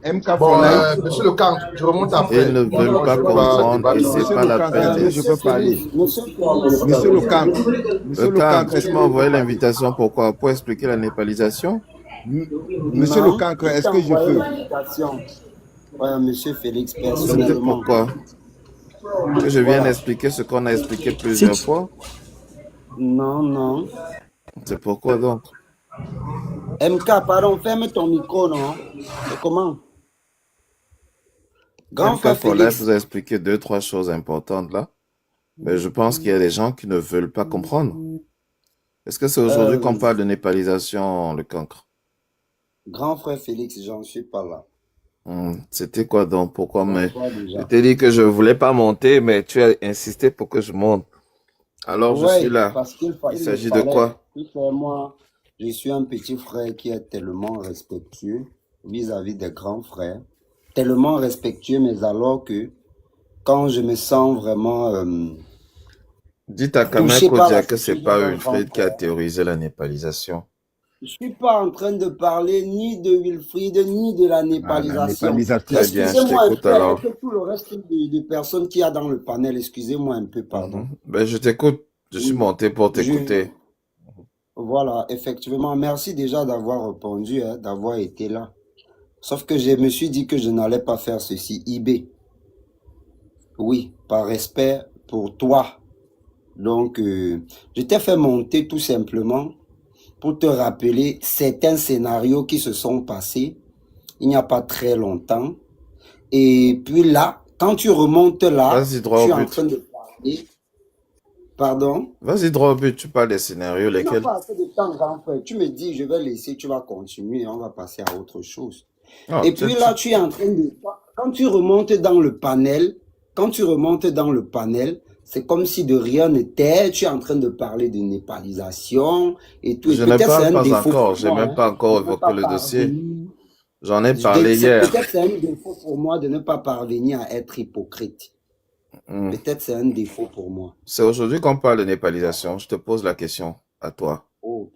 MK Bon, Fonai. monsieur le camp, je remonte après. Ils ne veulent pas Je peux pas comprendre et débattre. c'est Monsieur pas le la cancre, est-ce peine. que je peux parler? Monsieur le cancre, Le monsieur le camp, cancre, est-ce tu que m'as je peux envoyé parler? l'invitation pourquoi? Pour expliquer la népalisation? Monsieur le Non, cancre, qui est-ce t'a que je envoyé peux? l'invitation? Ouais, monsieur Félix, C'était personnellement. pourquoi? Que je vienne Voilà. expliquer ce qu'on a expliqué Si plusieurs tu- fois? Non, non. C'est pourquoi donc? MK, pardon, ferme ton micro, non? C'est comment? Grand MK frère for Life Félix. vous a expliqué deux, trois choses importantes là. Mais je pense qu'il y a des gens qui ne veulent pas comprendre. Est-ce que c'est aujourd'hui qu'on Euh, parle de népalisation, le cancre? grand frère Félix, j'en suis pas là. C'était quoi donc? Pourquoi? Mais Toi je déjà. t'ai dit que je voulais pas monter, mais tu as insisté pour que je monte. Alors je suis Oui, là. parce qu'il Il il le s'agit de fallait. quoi? Tu sais, moi, je suis un petit frère qui est tellement respectueux vis-à-vis des grands frères. Tellement respectueux, mais alors que quand je me sens vraiment Dites à Kamen touché par Kodia la que c'est situation pas d'un grand Wilfried qui a frère, théorisé la népalisation. je suis pas en train de parler ni de Wilfried, ni de la Ah, la népalisation. népalisation. Très bien, je Excusez-moi un t'écoute peu, alors. avec tout le reste de personnes qu'il y a dans le panel, excusez-moi un peu, pardon. Ben, je t'écoute. Je suis Oui, monté pour je, t'écouter. voilà, effectivement, merci déjà d'avoir répondu, hein, d'avoir été là. Sauf que je me suis dit que je n'allais pas faire ceci. IB, oui, par respect pour toi. Donc, je t'ai fait monter tout simplement pour te rappeler certains scénarios qui se sont passés il n'y a pas très longtemps. Et puis là, quand tu remontes là, Vas-y droit tu au es en but. train de parler. Pardon? Vas-y droit au but. Tu parles des scénarios, Tu n'as lesquels? pas assez de temps, grand frère. Tu me dis, je vais laisser, tu vas continuer, on va passer à autre chose. Oh, Et puis là, tu es en train de... Quand tu remontes dans le panel, c'est comme si de rien n'était. Tu es en train de parler de népalisation et tout. Et je n'ai peut-être c'est pas, un pas défaut encore. pour J'ai moi, même hein, pas encore de ne évoqué pas le dossier. parvenir. J'en ai parlé hier. Peut-être c'est un défaut pour moi de ne pas parvenir à être hypocrite. Hmm. Peut-être c'est un défaut pour moi. C'est aujourd'hui qu'on parle de népalisation. Je te pose la question à toi. Oh,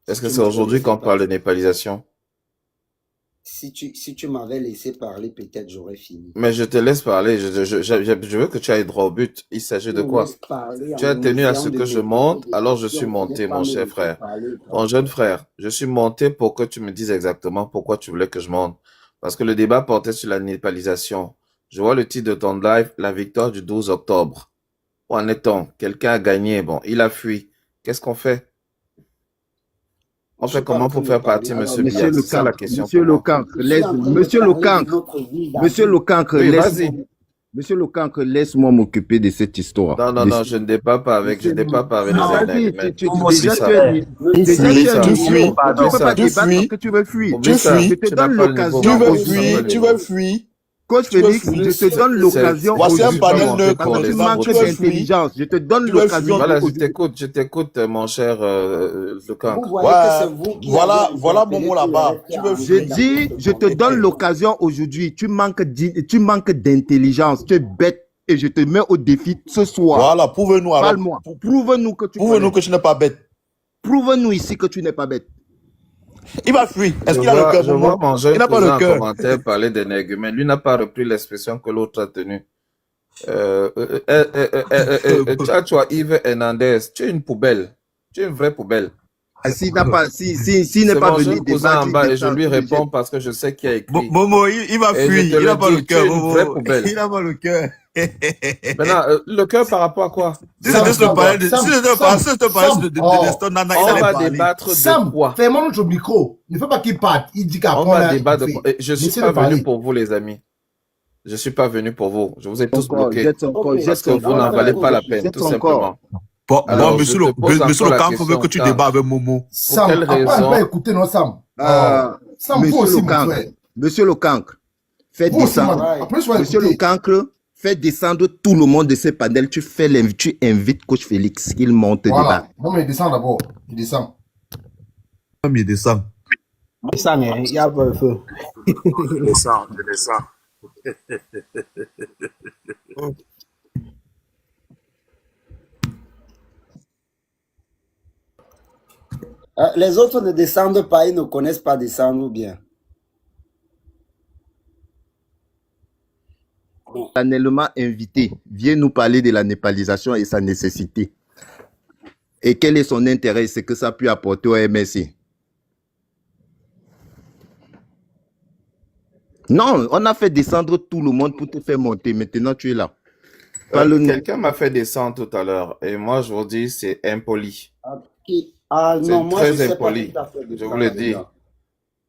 Est-ce si que tu c'est m'avais aujourd'hui laissé qu'on parle de parler, népalisation? si tu m'avais laissé parler, peut-être j'aurais fini. Mais je te laisse parler. Je veux que tu ailles droit au but. Il s'agit Tu de me quoi? laisses parler Tu en as tenu à essayant ce de que je me poser monte, des alors je suis questions. Tu n'es monté, pas mon me cher laisser frère. parler, Mon grand jeune frère. frère, je suis monté pour que tu me dises exactement pourquoi tu voulais que je monte. Parce que le débat portait sur la népalisation. Je vois le titre de ton live, la victoire du 12 octobre. Où en est-on? Quelqu'un a gagné. Bon, il a fui. Qu'est-ce qu'on fait? On Je fait suis pas en comment train pour de faire parler partir de Alors, Monsieur notre monsieur Biya? le C'est ça la cancre, question monsieur pour le moi. cancre, Je suis en train de monsieur le parler de cancre, notre vie monsieur le d'amis. cancre, Oui, vas-y. monsieur le cancre, laisse-moi m'occuper de cette histoire. Non, non, non, je ne débat pas avec, je Monsieur, débat pas avec les non, vas-y, énergumènes. déjà Oublie tu ça. es, déjà Oublie tu es ça. un Oublie idiot. Tu ne peux pas ça. débattre parce que tu veux fuir. Oublie ça. Je te Tu n'as donne pas le niveau l'occasion pour ça. Tu n'as pas aujourd'hui. le niveau. Coach Félix, je te donne l'occasion C'est aujourd'hui. pas monté Parce pour que tu les manques autres. d'intelligence. Je te donne l'occasion Voilà, aujourd'hui. je t'écoute, mon cher Le Vous Cancre. voyez que c'est vous qui avez interpellé tout le reste à Je entrer dans dis, votre je te donne conversation. l'occasion aujourd'hui. Tu manques d'intelligence. Tu es bête. Et je te mets au défi ce soir. Voilà, prouve-nous alors. Parle-moi. Prouve-nous que tu Prouve-nous connais. que tu n'es pas bête. Prouve-nous ici que tu n'es pas bête. Il va fuir. Est-ce Je qu'il a le cœur, je vois Momo? mon Il jeune n'a pas cousin le en cœur. commentaire parler d'énergumène. Lui n'a pas repris l'expression que l'autre a tenue. Tu as Yves Hernandez. Tu es une poubelle. Tu es une vraie poubelle. S'il n'est pas C'est pas mon venu jeune cousin débattre, en il bas et je descend, lui tu le réponds jettes. parce que je sais qui a écrit. Momo, il va Et je fuir. te Il n'a le pas le dis, tu cœur, es une vraie Momo. poubelle. Il n'a pas le cœur. Maintenant, le cœur par rapport à quoi? Si c'était Sam, ce parler de, Sam, si c'était Sam, parler de oh, Nestor Nana, il On allait va parler. débattre de Sam, quoi? fais-moi notre micro. Ne fais pas qu'il parte. Il dit On qu'après on va a débattre de quoi? écouté. Je suis Laissez-le pas venu parler. pour vous, les amis. Je suis pas venu pour vous. Je vous ai tous Encore, bloqués. jette son corps, Ok, jette Parce que son vous n'en corps. valez pas la peine, Jette tout son simplement. corps. Bon, Alors, monsieur je te pose le encore la camp veut question, que tu Tam. débats avec Momo. Sam, quelle après, on raison? va écouter, non, Sam. Sam, vous Monsieur aussi, le mon cancre, frère. monsieur le cancre, fais Vous aussi, descendre. man. Ouais. Après, je vais Monsieur le écouter. cancre, fais descendre tout le monde de ces panels. Tu invites Coach Félix, qu'il monte Voilà. débat. Non, mais il descend d'abord. Il descend. Il descend. Ça, il y a pas le feu. Je descends. Les autres ne descendent pas, ils ne connaissent pas descendre ou bien. solennellement invité, vient nous parler de la népalisation et sa nécessité. Et quel est son intérêt, c'est que ça a pu apporter au MSC. Non, on a fait descendre tout le monde pour te faire monter. Maintenant, tu es là. Parle-nous. Quelqu'un m'a fait descendre tout à l'heure et moi je vous dis c'est impoli. Ah C'est non, moi je très sais pas impoli. qui t'a fait de Je vous ça, le dis. déjà.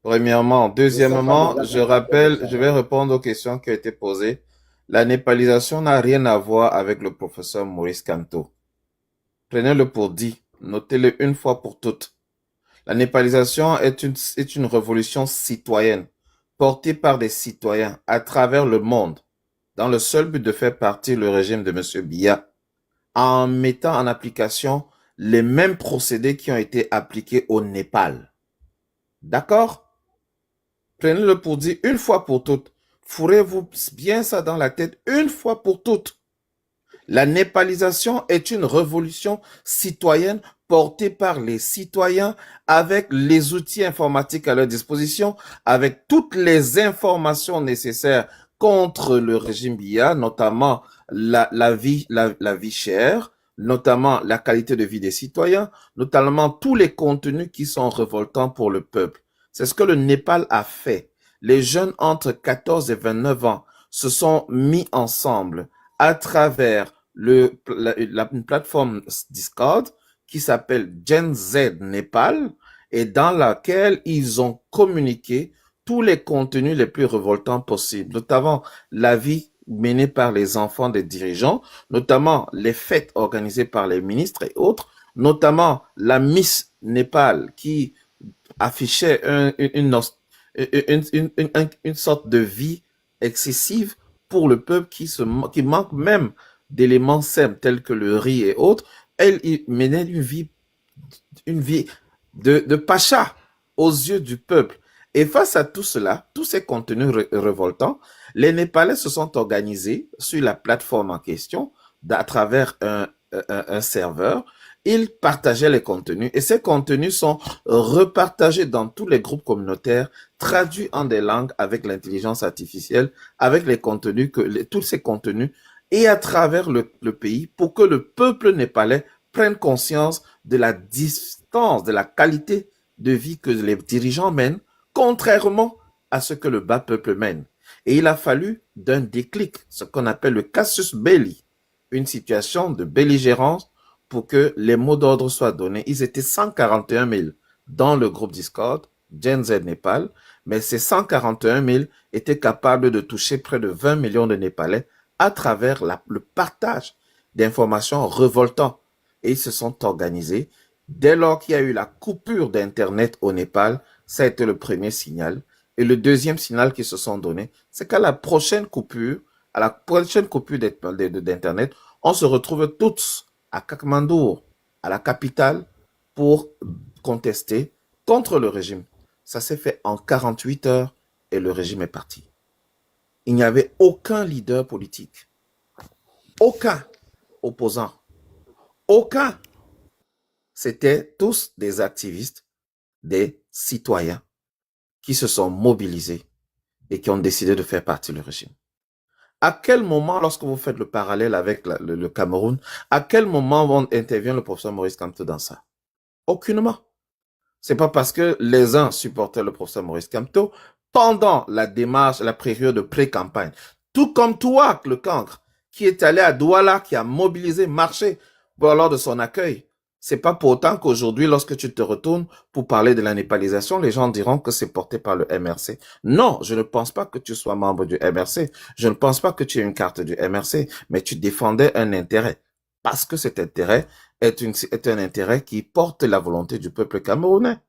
Premièrement. Je sais pas Deuxièmement, déjà je qui t'a fait de rappelle, ça. je vais répondre aux questions qui ont été posées. La népalisation n'a rien à voir avec le professeur Maurice Kamto. Prenez-le pour dit. Notez-le une fois pour toutes. La népalisation est une révolution citoyenne portée par des citoyens à travers le monde dans le seul but de faire partir le régime de M. Biya en mettant en application les mêmes procédés qui ont été appliqués au Népal. D'accord? Prenez-le pour dire une fois pour toutes. Fourrez-vous bien ça dans la tête une fois pour toutes. La népalisation est une révolution citoyenne portée par les citoyens avec les outils informatiques à leur disposition, avec toutes les informations nécessaires contre le régime Biya, notamment la vie chère, notamment la qualité de vie des citoyens, notamment tous les contenus qui sont révoltants pour le peuple. C'est ce que le Népal a fait. Les jeunes entre 14 et 29 ans se sont mis ensemble à travers une plateforme Discord qui s'appelle Gen Z Népal et dans laquelle ils ont communiqué tous les contenus les plus révoltants possibles, notamment la vie menée par les enfants des dirigeants, notamment les fêtes organisées par les ministres et autres, notamment la Miss Népal qui affichait une sorte de vie excessive pour le peuple qui manque même d'éléments simples tels que le riz et autres. Elle menait une vie de pacha aux yeux du peuple. Et face à tout cela, tous ces contenus révoltants, les Népalais se sont organisés sur la plateforme en question à travers un serveur. Ils partageaient les contenus et ces contenus sont repartagés dans tous les groupes communautaires, traduits en des langues avec l'intelligence artificielle, avec les contenus, tous ces contenus et à travers le pays pour que le peuple népalais prenne conscience de la distance, de la qualité de vie que les dirigeants mènent, contrairement à ce que le bas peuple mène. Et il a fallu d'un déclic, ce qu'on appelle le casus belli, une situation de belligérance pour que les mots d'ordre soient donnés. Ils étaient 141 000 dans le groupe Discord, Gen Z Népal, mais ces 141 000 étaient capables de toucher près de 20 millions de Népalais à travers le partage d'informations révoltantes. Et ils se sont organisés. Dès lors qu'il y a eu la coupure d'Internet au Népal, ça a été le premier signal. Et le deuxième signal qu'ils se sont donné, c'est qu'à la prochaine coupure, d'Internet, on se retrouve tous à Kathmandu, à la capitale, pour contester contre le régime. Ça s'est fait en 48 heures et le régime est parti. Il n'y avait aucun leader politique, aucun opposant, aucun. C'était tous des activistes, des citoyens qui se sont mobilisés et qui ont décidé de faire partie du régime. À quel moment, lorsque vous faites le parallèle avec le Cameroun, à quel moment intervient le professeur Maurice Kamto dans ça? Aucunement. C'est pas parce que les uns supportaient le professeur Maurice Kamto pendant la démarche, la période de pré-campagne. Tout comme toi, le cancre, qui est allé à Douala, qui a mobilisé, marché lors de son accueil. C'est pas pour autant qu'aujourd'hui, lorsque tu te retournes pour parler de la népalisation, les gens diront que c'est porté par le MRC. Non, je ne pense pas que tu sois membre du MRC. Je ne pense pas que tu aies une carte du MRC, mais tu défendais un intérêt. Parce que cet intérêt est un intérêt qui porte la volonté du peuple camerounais.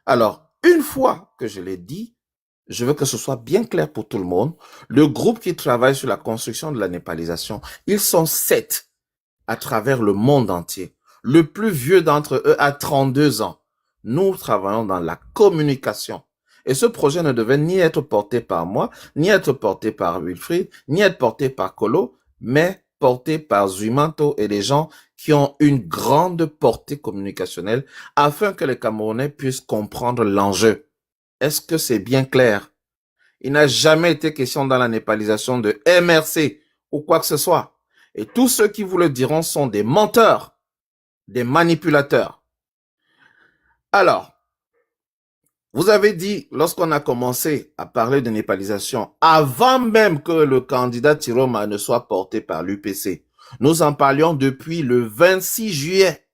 Alors, une fois que je l'ai dit, je veux que ce soit bien clair pour tout le monde. Le groupe qui travaille sur la construction de la népalisation, ils sont 7 à travers le monde entier. Le plus vieux d'entre eux a 32 ans. Nous travaillons dans la communication. Et ce projet ne devait ni être porté par moi, ni être porté par Wilfried, ni être porté par Kolo, mais porté par Zuimanto et des gens qui ont une grande portée communicationnelle afin que les Camerounais puissent comprendre l'enjeu. Est-ce que c'est bien clair? Il n'a jamais été question dans la népalisation de MRC ou quoi que ce soit. Et tous ceux qui vous le diront sont des menteurs, des manipulateurs. Alors, vous avez dit, lorsqu'on a commencé à parler de népalisation, avant même que le candidat Tiroma ne soit porté par l'UPC, nous en parlions depuis le 26 juillet.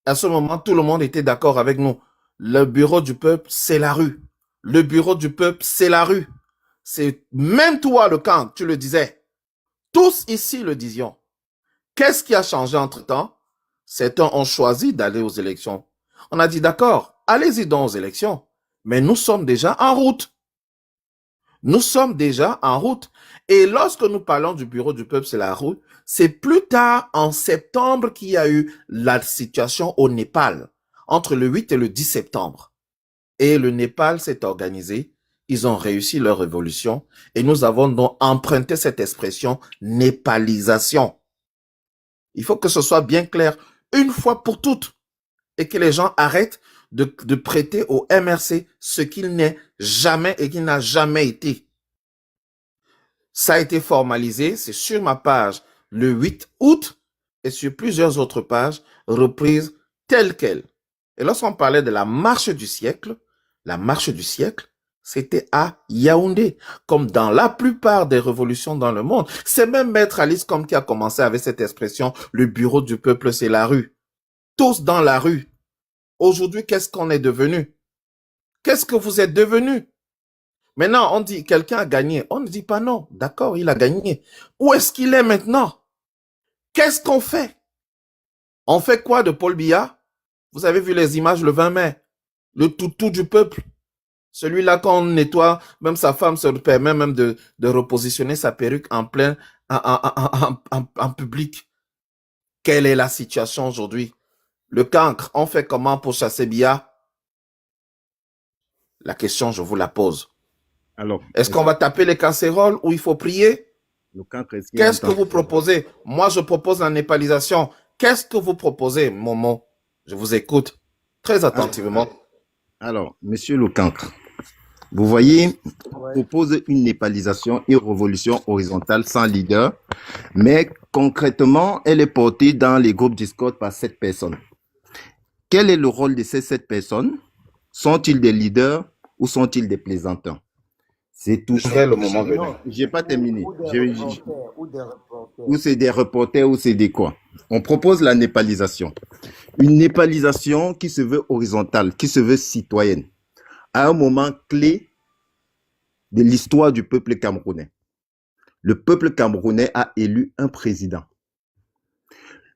À ce moment, tout le monde était d'accord avec nous. Le bureau du peuple, c'est la rue. Le bureau du peuple, c'est la rue. C'est même toi, le camp, tu le disais. Tous ici le disions. Qu'est-ce qui a changé entre-temps? Certains ont choisi d'aller aux élections. On a dit d'accord, allez-y donc aux élections. Mais nous sommes déjà en route. Nous sommes déjà en route. Et lorsque nous parlons du bureau du peuple, c'est la rue, c'est plus tard, en septembre, qu'il y a eu la situation au Népal, entre le 8 et le 10 septembre. Et le Népal s'est organisé, ils ont réussi leur révolution, et nous avons donc emprunté cette expression népalisation. Il faut que ce soit bien clair, une fois pour toutes, et que les gens arrêtent de prêter au MRC ce qu'il n'est jamais et qu'il n'a jamais été. Ça a été formalisé, c'est sur ma page le 8 août et sur plusieurs autres pages reprises telles quelles. Et lorsqu'on parlait de la marche du siècle, c'était à Yaoundé, comme dans la plupart des révolutions dans le monde. C'est même Maître Alice Kom qui a commencé avec cette expression, le bureau du peuple, c'est la rue. Tous dans la rue. Aujourd'hui, qu'est-ce qu'on est devenu? Qu'est-ce que vous êtes devenu? Maintenant, on dit quelqu'un a gagné. On ne dit pas non. D'accord, il a gagné. Où est-ce qu'il est maintenant? Qu'est-ce qu'on fait? On fait quoi de Paul Biya? Vous avez vu les images le 20 mai. Le toutou du peuple. Celui-là, quand on nettoie, même sa femme se permet même de repositionner sa perruque en plein, en public. Quelle est la situation aujourd'hui? Le cancre, on fait comment pour chasser Biya? La question, je vous la pose. Alors, est-ce qu'on va taper les casséroles ou il faut prier? Qu'est-ce que vous proposez? Moi, je propose la népalisation. Qu'est-ce que vous proposez, Momo? Je vous écoute très attentivement. Alors, monsieur le cancre, vous voyez, on propose une népalisation et révolution horizontale sans leader, mais concrètement, elle est portée dans les groupes Discord par 7 personnes. Quel est le rôle de ces 7 personnes? Sont-ils des leaders ou sont-ils des plaisantins? C'est tout. Le moment venu. J'ai pas terminé. Ou c'est des reporters ou c'est des quoi? On propose la népalisation. Une népalisation qui se veut horizontale, qui se veut citoyenne, à un moment clé de l'histoire du peuple camerounais. Le peuple camerounais a élu un président.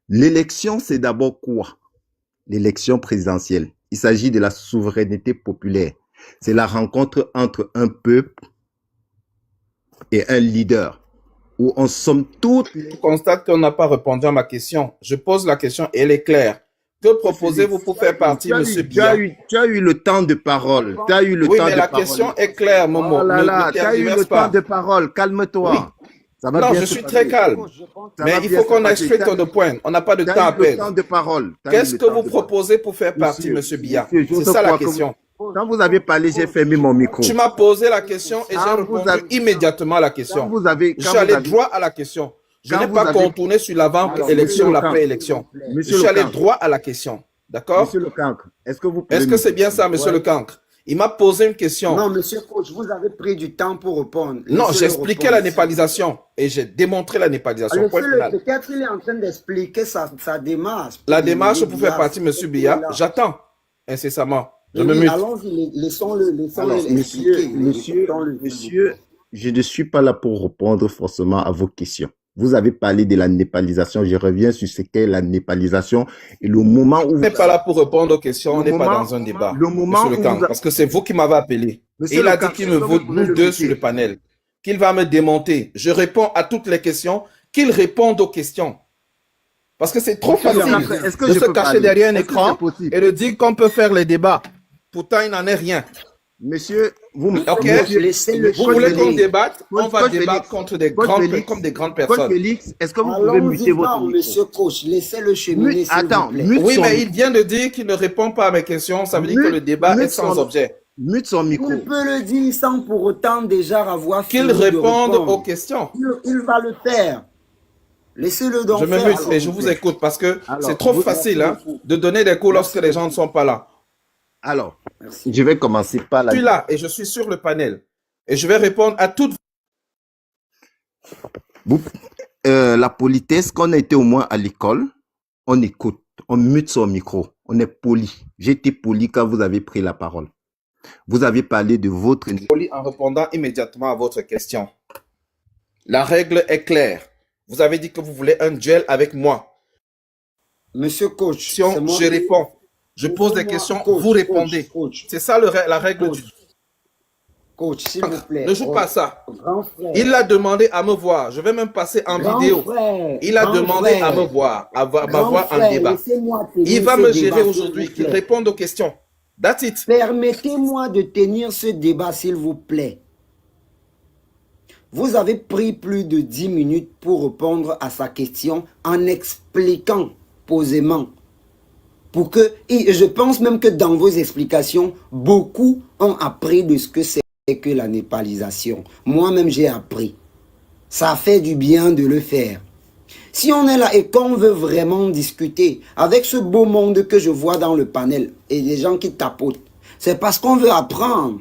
L'élection, c'est d'abord quoi? L'élection présidentielle. Il s'agit de la souveraineté populaire. C'est la rencontre entre un peuple et un leader, où on somme toutes. Je constate qu'on n'a pas répondu à ma question. Je pose la question et elle est claire. Que proposez-vous pour faire partie, monsieur Biya? Tu as eu le temps de parole. Tu as eu le oui, temps mais de la parole. question est claire, Momo. Oh là là, tu as eu le temps de parole. Calme-toi. Oui. Ça va non, bien je se suis passer. très calme. Ça Mais va il bien faut se qu'on passer. explique ton point. On n'a pas de temps à Tu as eu le perdre. temps de parole. Qu'est-ce que vous proposez pour faire partie, monsieur Biya? C'est ça la question. Quand vous avez parlé, j'ai fermé mon micro. Tu m'as posé la question et j'ai Quand vous répondu avez- immédiatement à la question. Quand Je suis allé droit à la question. Je quand n'ai vous pas avez- contourné sur l'avant-élection Monsieur ou le Camp, l'après-élection. Je Monsieur suis le allé Camp, droit à la question. D'accord? Monsieur le Cancre, est-ce que vous pouvez Est-ce que c'est bien ça, monsieur le Cancre? Il m'a posé une question. Non, monsieur coach, vous avez pris du temps pour répondre. Non, Laissez-le j'expliquais répondre. la népalisation et j'ai démontré la népalisation. Point Laissez-le, final. peut-être il est en train d'expliquer sa démarche. La démarche pour faire Biya, partie, monsieur Biya, là. j'attends incessamment. Je Oui, me mute. allons-y, laissons-le Alors, expliquer. monsieur, je ne suis pas là pour répondre forcément à vos questions. Vous avez parlé de la népalisation. Je reviens sur ce qu'est la népalisation et le moment où On n'est pas là pour répondre aux questions, on Le n'est pas moment- dans un débat. le moment monsieur le où Cancre, vous a- parce que c'est vous qui m'avez appelé. Monsieur Et il le a dit Cancre, qu'il est-ce me que vaut vous pouvez nous le deux muter? sur le panel, qu'il va me démonter. Je réponds à toutes les questions, qu'il réponde aux questions. Parce que c'est trop Monsieur le facile Cancre, est-ce que de je se peux cacher parler? derrière un Est-ce que écran c'est possible? et de dire qu'on peut faire les débats. Pourtant, il n'en est rien. Monsieur, vous Ok. Laissez-le Vous voulez qu'on finir. débatte? On va Coach débattre Félix. contre des Coach grandes, Félix. comme des grandes Coach personnes. Félix, est-ce que vous pouvez Allons-y muter votre pas, micro? monsieur coach, laissez-le cheminer, Mute- s'il attends, vous plaît. mute Oui, son mais micro. il vient de dire qu'il ne répond pas à mes questions. Ça veut dire que le débat Mute est sans son- objet. Mute son micro. Il peut le dire sans pour autant déjà avoir Qu'il fini de réponde répondre. aux questions. Il va le faire. Laissez-le donc Je me faire. mute alors, et je vous écoute parce que Alors, c'est trop vous- facile merci hein, beaucoup. de donner des cours Merci lorsque les gens ne sont pas là. Alors, Merci. je vais commencer par la... Je suis là et je suis sur le panel. Et je vais répondre à toutes. La politesse, qu'on a été au moins à l'école, on écoute, on mute son micro, on est poli. J'ai été poli quand vous avez pris la parole. Vous avez parlé de votre... Poli en répondant immédiatement à votre question. La règle est claire. Vous avez dit que vous voulez un duel avec moi. Monsieur coach, Question, c'est moi. je réponds. Je pose des Laissez-moi, questions, coach, vous répondez. Coach, C'est ça la règle coach, du... coach, s'il vous plaît. Ne joue pas à ça. Grand frère. Il a demandé à me voir. Je vais même passer en Grand vidéo. frère, Il a grand demandé frère, à me voir, à grand m'avoir en frère, débat. laissez-moi tenir Il va ce me débat, gérer s'il aujourd'hui, vous qu'il plaît. réponde aux questions. That's it. Permettez-moi de tenir ce débat, s'il vous plaît. Vous avez pris plus de 10 minutes pour répondre à sa question en expliquant posément. Pour que, et je pense même que dans vos explications, beaucoup ont appris de ce que c'est que la népalisation. Moi-même, j'ai appris. Ça fait du bien de le faire. Si on est là et qu'on veut vraiment discuter avec ce beau monde que je vois dans le panel et les gens qui tapotent, c'est parce qu'on veut apprendre.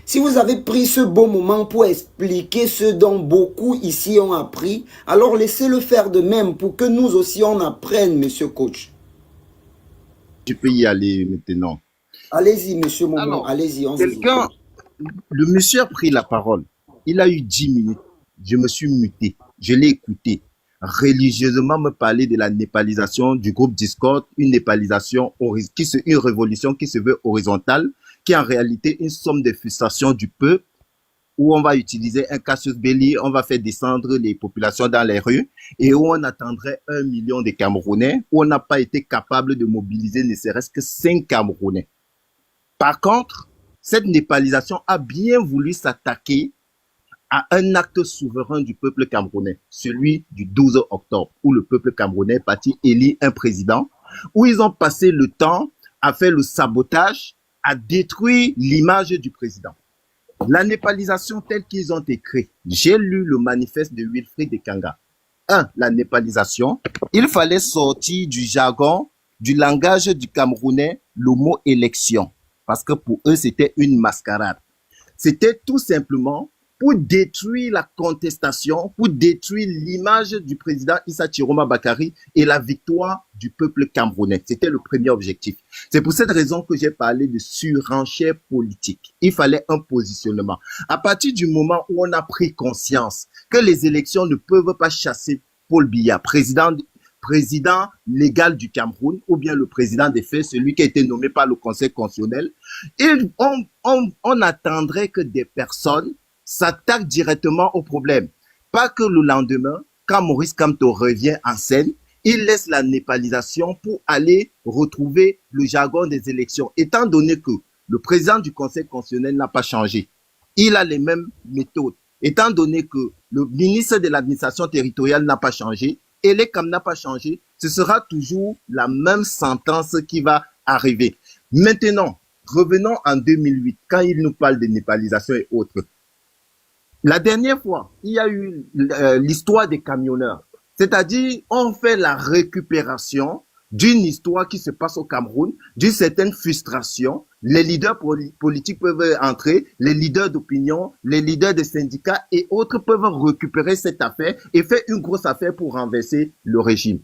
Si vous avez pris ce beau moment pour expliquer ce dont beaucoup ici ont appris, alors laissez-le faire de même pour que nous aussi on apprenne, monsieur coach. Tu peux y aller maintenant. Allez-y, monsieur Momo, Alors, allez-y. On quelqu'un, le monsieur a pris la parole. Il a eu 10 minutes. Je me suis muté. Je l'ai écouté. Religieusement me parler de la népalisation du groupe Discord, une népalisation, une révolution qui se veut horizontale, qui est en réalité une somme de frustrations du peuple, où on va utiliser un casus belli, on va faire descendre les populations dans les rues, et où on attendrait 1 million de Camerounais, où on n'a pas été capable de mobiliser ne serait-ce que 5 Camerounais. Par contre, cette népalisation a bien voulu s'attaquer à un acte souverain du peuple camerounais, celui du 12 octobre, où le peuple camerounais est parti élire un président, où ils ont passé le temps à faire le sabotage, à détruire l'image du président. La népalisation telle qu'ils ont écrit, j'ai lu le manifeste de Wilfried de Kanga. La népalisation, il fallait sortir du jargon, du langage du Camerounais, le mot élection, parce que pour eux, c'était une mascarade. C'était tout simplement pour détruire la contestation, pour détruire l'image du président Issa Chiroma Bakary et la victoire du peuple camerounais. C'était le premier objectif. C'est pour cette raison que j'ai parlé de surenchère politique. Il fallait un positionnement. À partir du moment où on a pris conscience que les élections ne peuvent pas chasser Paul Biya, président légal du Cameroun, ou bien le président des faits, celui qui a été nommé par le Conseil constitutionnel, on attendrait que des personnes s'attaquent directement au problème. Pas que le lendemain, quand Maurice Kamto revient en scène, il laisse la népalisation pour aller retrouver le jargon des élections. Étant donné que le président du Conseil constitutionnel n'a pas changé, il a les mêmes méthodes. Étant donné que le ministre de l'administration territoriale n'a pas changé, et l'ECAM n'a pas changé, ce sera toujours la même sentence qui va arriver. Maintenant, revenons en 2008, quand il nous parle de népalisation et autres. La dernière fois, il y a eu l'histoire des camionneurs. C'est-à-dire, on fait la récupération d'une histoire qui se passe au Cameroun, d'une certaine frustration. Les leaders politiques peuvent entrer, les leaders d'opinion, les leaders des syndicats et autres peuvent récupérer cette affaire et faire une grosse affaire pour renverser le régime.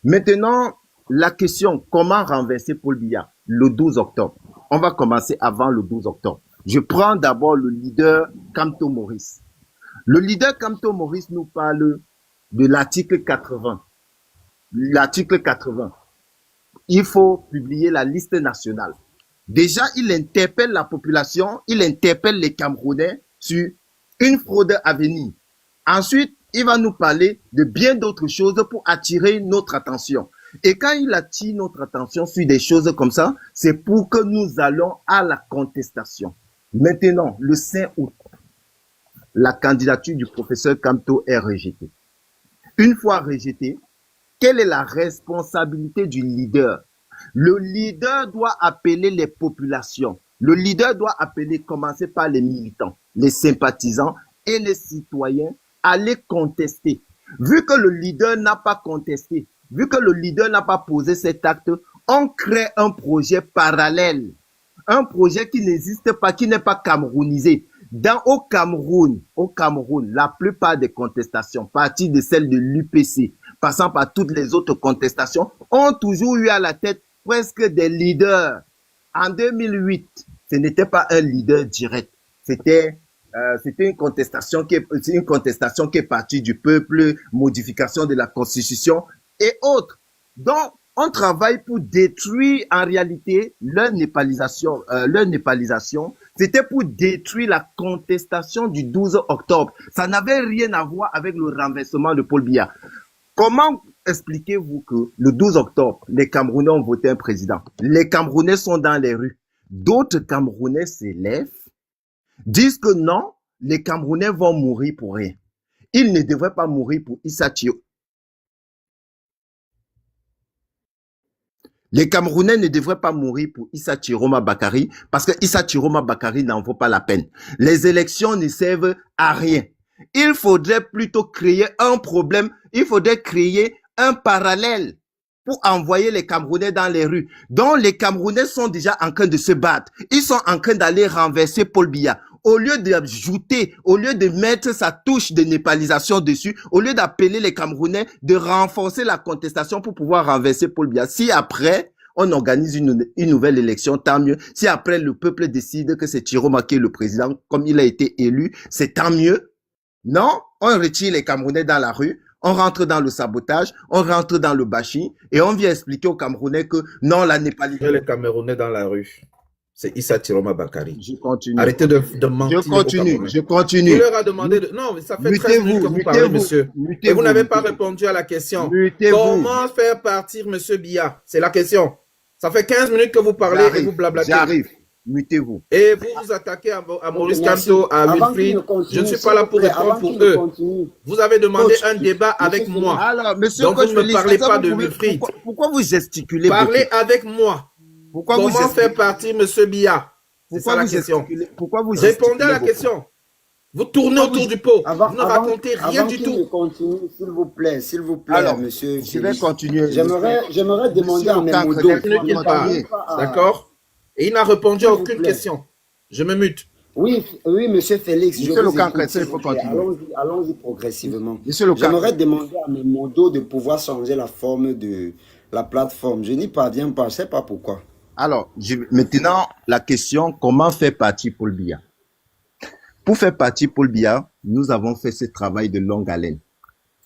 Maintenant, la question, comment renverser Paul Biya le 12 octobre? On va commencer avant le 12 octobre. Je prends d'abord le leader Kamto Maurice. Le leader Kamto Maurice nous parle de l'article 80. L'article 80. Il faut publier la liste nationale. Déjà, il interpelle la population, il interpelle les Camerounais sur une fraude à venir. Ensuite, il va nous parler de bien d'autres choses pour attirer notre attention. Et quand il attire notre attention sur des choses comme ça, c'est pour que nous allons à la contestation. Maintenant, le 5 août, la candidature du professeur Kamto est rejetée. Une fois rejetée, quelle est la responsabilité du leader? Le leader doit appeler les populations. Le leader doit appeler, commencer par les militants, les sympathisants et les citoyens à les contester. Vu que le leader n'a pas contesté, vu que le leader n'a pas posé cet acte, on crée un projet parallèle. Un projet qui n'existe pas, qui n'est pas camerounisé. Au Cameroun, la plupart des contestations, partie de celles de l'UPC, passant par toutes les autres contestations, ont toujours eu à la tête presque des leaders. En 2008, ce n'était pas un leader direct. C'était une contestation qui est partie du peuple, modification de la Constitution et autres. Donc, on travaille pour détruire en réalité leur népalisation. C'était pour détruire la contestation du 12 octobre. Ça n'avait rien à voir avec le renversement de Paul Biya. Comment expliquez-vous que le 12 octobre, les Camerounais ont voté un président? Les Camerounais sont dans les rues. D'autres Camerounais s'élèvent, disent que non, les Camerounais vont mourir pour rien. Ils ne devraient pas mourir pour Issa Chiroma. Les Camerounais ne devraient pas mourir pour Issa Chiroma Bakary parce que Issa Chiroma Bakary n'en vaut pas la peine. Les élections ne servent à rien. Il faudrait plutôt créer un problème, il faudrait créer un parallèle pour envoyer les Camerounais dans les rues. Donc les Camerounais sont déjà en train de se battre. Ils sont en train d'aller renverser Paul Biya. Au lieu d'ajouter, au lieu de mettre sa touche de népalisation dessus, au lieu d'appeler les Camerounais de renforcer la contestation pour pouvoir renverser Paul Biya. Si après, on organise une nouvelle élection, tant mieux. Si après, le peuple décide que c'est Chiroma qui est le président, comme il a été élu, c'est tant mieux. Non, on retire les Camerounais dans la rue, on rentre dans le sabotage, on rentre dans le bashing et on vient expliquer aux Camerounais que non, la népalisation... Les Camerounais dans la rue. C'est Issa Chiroma Bakary. Je continue. Arrêtez de mentir. Je continue. Il leur a demandé de... Non, mais ça fait 13 minutes que vous parlez, monsieur. Et vous n'avez pas répondu à la question. Comment faire partir monsieur Biya? C'est la question. Ça fait 15 minutes que vous parlez et vous blablatez. J'arrive. Mutez-vous. Et vous vous attaquez à Maurice Kamto, à Wilfried. Je ne suis pas là pour répondre pour eux. Vous avez demandé un débat avec moi. Alors, monsieur donc vous ne parlez pas de Wilfried. Pourquoi vous gesticulez? Parlez avec moi. Comment faire partir monsieur Biya? C'est ça la question. Pourquoi vous répondez à la question. Vous tournez autour du pot. Vous ne racontez rien du tout. Continue, s'il vous plaît, alors, monsieur. Je vais continuer. J'aimerais demander à mes modos. D'accord? Et il n'a répondu à aucune question. Je me mute. Oui, monsieur Félix. Monsieur le Cancre, il faut continuer. Allons-y progressivement. J'aimerais demander à mes modos de pouvoir changer la forme de la plateforme. Je n'y parviens pas, je ne sais pas pourquoi. Alors, maintenant, la question, comment faire partie Paul Biya? Pour faire partie Paul Biya, nous avons fait ce travail de longue haleine.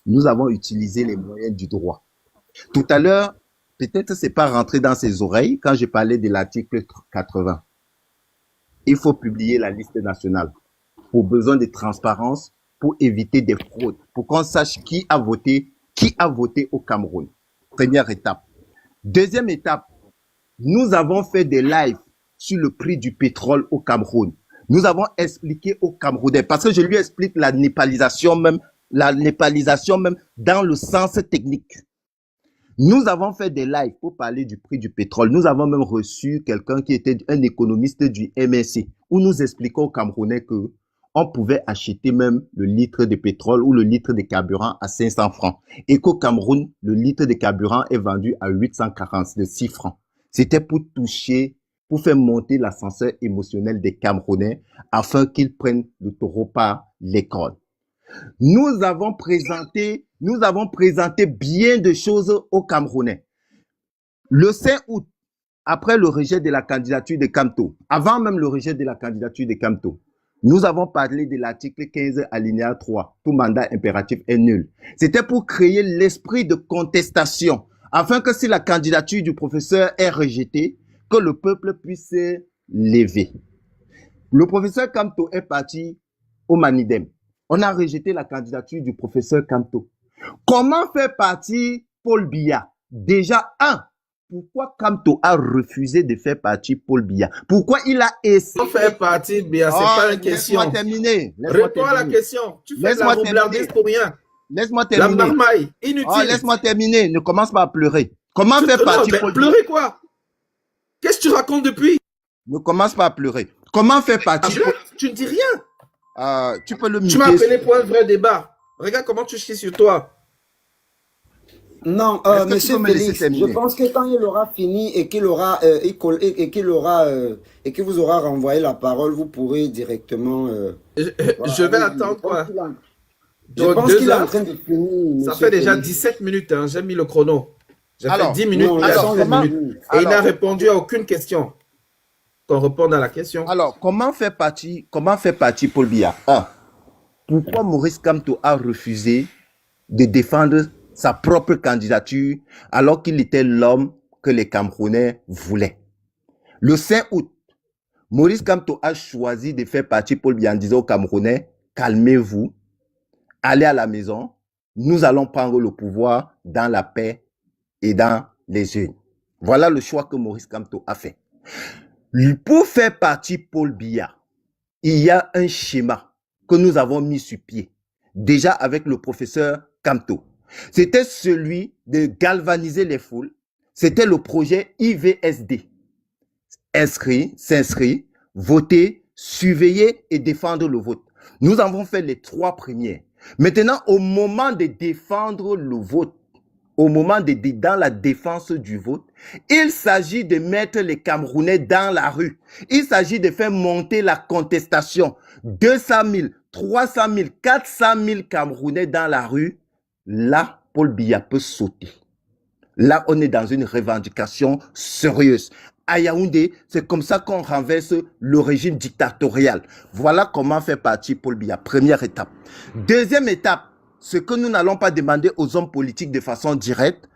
Nous avons utilisé les moyens du droit. Tout à l'heure, peut-être c'est pas rentré dans ses oreilles quand je parlais de l'article 80. Il faut publier la liste nationale pour besoin de transparence, pour éviter des fraudes, pour qu'on sache qui a voté au Cameroun. Première étape. Deuxième étape, nous avons fait des lives sur le prix du pétrole au Cameroun. Nous avons expliqué aux Camerounais, parce que je lui explique la népalisation même dans le sens technique. Nous avons fait des lives pour parler du prix du pétrole. Nous avons même reçu quelqu'un qui était un économiste du MSC, où nous expliquons aux Camerounais que on pouvait acheter même le litre de pétrole ou le litre de carburant à 500 francs. Et qu'au Cameroun, le litre de carburant est vendu à 846 francs. C'était pour toucher, pour faire monter l'ascenseur émotionnel des Camerounais afin qu'ils prennent le taureau par l'école. Nous avons présenté bien de choses aux Camerounais. Le 5 août, après le rejet de la candidature de Kamto, avant même le rejet de la candidature de Kamto, nous avons parlé de l'article 15 alinéa 3. Tout mandat impératif est nul. C'était pour créer l'esprit de contestation, afin que si la candidature du professeur est rejetée, que le peuple puisse se lever. Le professeur Kamto est parti au Manidem. On a rejeté la candidature du professeur Kamto. Comment faire partir Paul Biya? Déjà, pourquoi Kamto a refusé de faire partir Paul Biya? Pourquoi il a essayé... Comment faire partir Biya? C'est pas une question. Laisse-moi terminer. Réponds à la question. Tu fais de la roublardise pour rien. Laisse-moi terminer. La marmaille, inutile. Laisse-moi terminer. Ne commence pas à pleurer. Comment faire partir Paul Biya? Pleurer quoi? Qu'est-ce que tu racontes depuis? Ne commence pas à pleurer. Comment faire partie? Tu ne dis rien. Tu peux le Tu m'as muter. appelé pour un vrai débat. Regarde comment tu chies sur toi. Non, Est-ce que tu monsieur peux me laisser Félix, je terminer? pense que quand il aura fini et qu'il aura, et que vous aura renvoyé la parole, vous pourrez directement. Je vais allez-y. attendre quoi? Je pense qu'il est en heures. train de finir. Ça monsieur fait déjà Félix. 17 minutes. Hein. J'ai mis le chrono. J'ai fait Alors, 10 minutes. Non, il a alors, 17 comment- minutes. Et il n'a alors- répondu à aucune question. Qu'on réponde à la question. Alors, comment faire partie Paul Biya? Pourquoi Maurice Kamto a refusé de défendre sa propre candidature alors qu'il était l'homme que les Camerounais voulaient? Le 5 août, Maurice Kamto a choisi de faire partie Paul Biya en disant aux Camerounais, calmez-vous, allez à la maison, nous allons prendre le pouvoir dans la paix et dans les urnes. Voilà le choix que Maurice Kamto a fait. Pour faire partie Paul Biya, il y a un schéma que nous avons mis sur pied, déjà avec le professeur Kamto. C'était celui de galvaniser les foules. C'était le projet IVSD. S'inscrire, voter, surveiller et défendre le vote. Nous avons fait les 3 premières. Maintenant, au moment de défendre le vote, au moment dans la défense du vote, il s'agit de mettre les Camerounais dans la rue. Il s'agit de faire monter la contestation. 200 000, 300 000, 400 000 Camerounais dans la rue. Là, Paul Biya peut sauter. Là, on est dans une revendication sérieuse. À Yaoundé, c'est comme ça qu'on renverse le régime dictatorial. Voilà comment fait partie Paul Biya. Première étape. Deuxième étape, ce que nous n'allons pas demander aux hommes politiques de façon directe,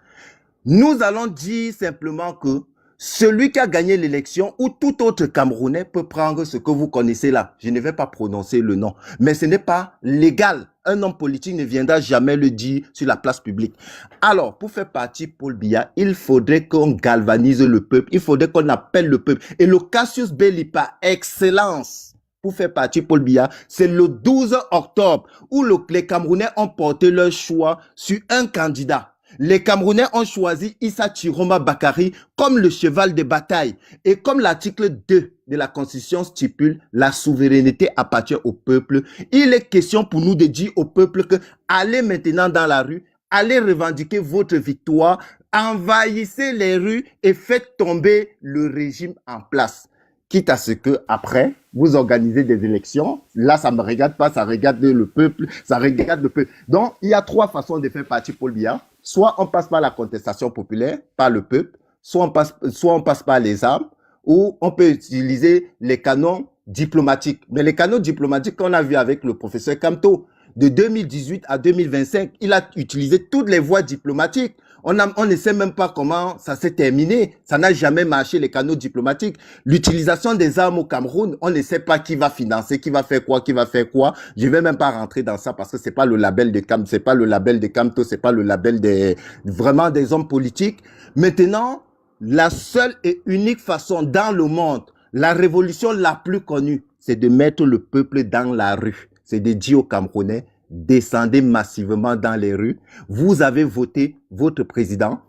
nous allons dire simplement que celui qui a gagné l'élection ou tout autre Camerounais peut prendre ce que vous connaissez là. Je ne vais pas prononcer le nom, mais ce n'est pas légal. Un homme politique ne viendra jamais le dire sur la place publique. Alors, pour faire partie Paul Biya, il faudrait qu'on galvanise le peuple, il faudrait qu'on appelle le peuple. Et le Cassius Belli par excellence, pour faire partie Paul Biya, c'est le 12 octobre où les Camerounais ont porté leur choix sur un candidat. Les Camerounais ont choisi Issa Chiroma Bakary comme le cheval de bataille. Et comme l'article 2 de la Constitution stipule, la souveraineté appartient au peuple. Il est question pour nous de dire au peuple que allez maintenant dans la rue, allez revendiquer votre victoire, envahissez les rues et faites tomber le régime en place. Quitte à ce que après vous organisez des élections, là ça me regarde pas, ça regarde le peuple, ça regarde le peuple. Donc il y a 3 façons de faire partie Paul Biya. Soit on passe par la contestation populaire, par le peuple, soit on passe par les armes, ou on peut utiliser les canons diplomatiques. Mais les canons diplomatiques qu'on a vu avec le professeur Kamto, de 2018 à 2025, il a utilisé toutes les voies diplomatiques. On ne sait même pas comment ça s'est terminé. Ça n'a jamais marché, les canaux diplomatiques. L'utilisation des armes au Cameroun, on ne sait pas qui va financer, qui va faire quoi, qui va faire quoi. Je vais même pas rentrer dans ça parce que c'est pas le label de Kamto, c'est pas le label de Kamto, c'est pas le label vraiment des hommes politiques. Maintenant, la seule et unique façon dans le monde, la révolution la plus connue, c'est de mettre le peuple dans la rue. C'est de dire aux Camerounais, descendez massivement dans les rues. Vous avez voté votre président.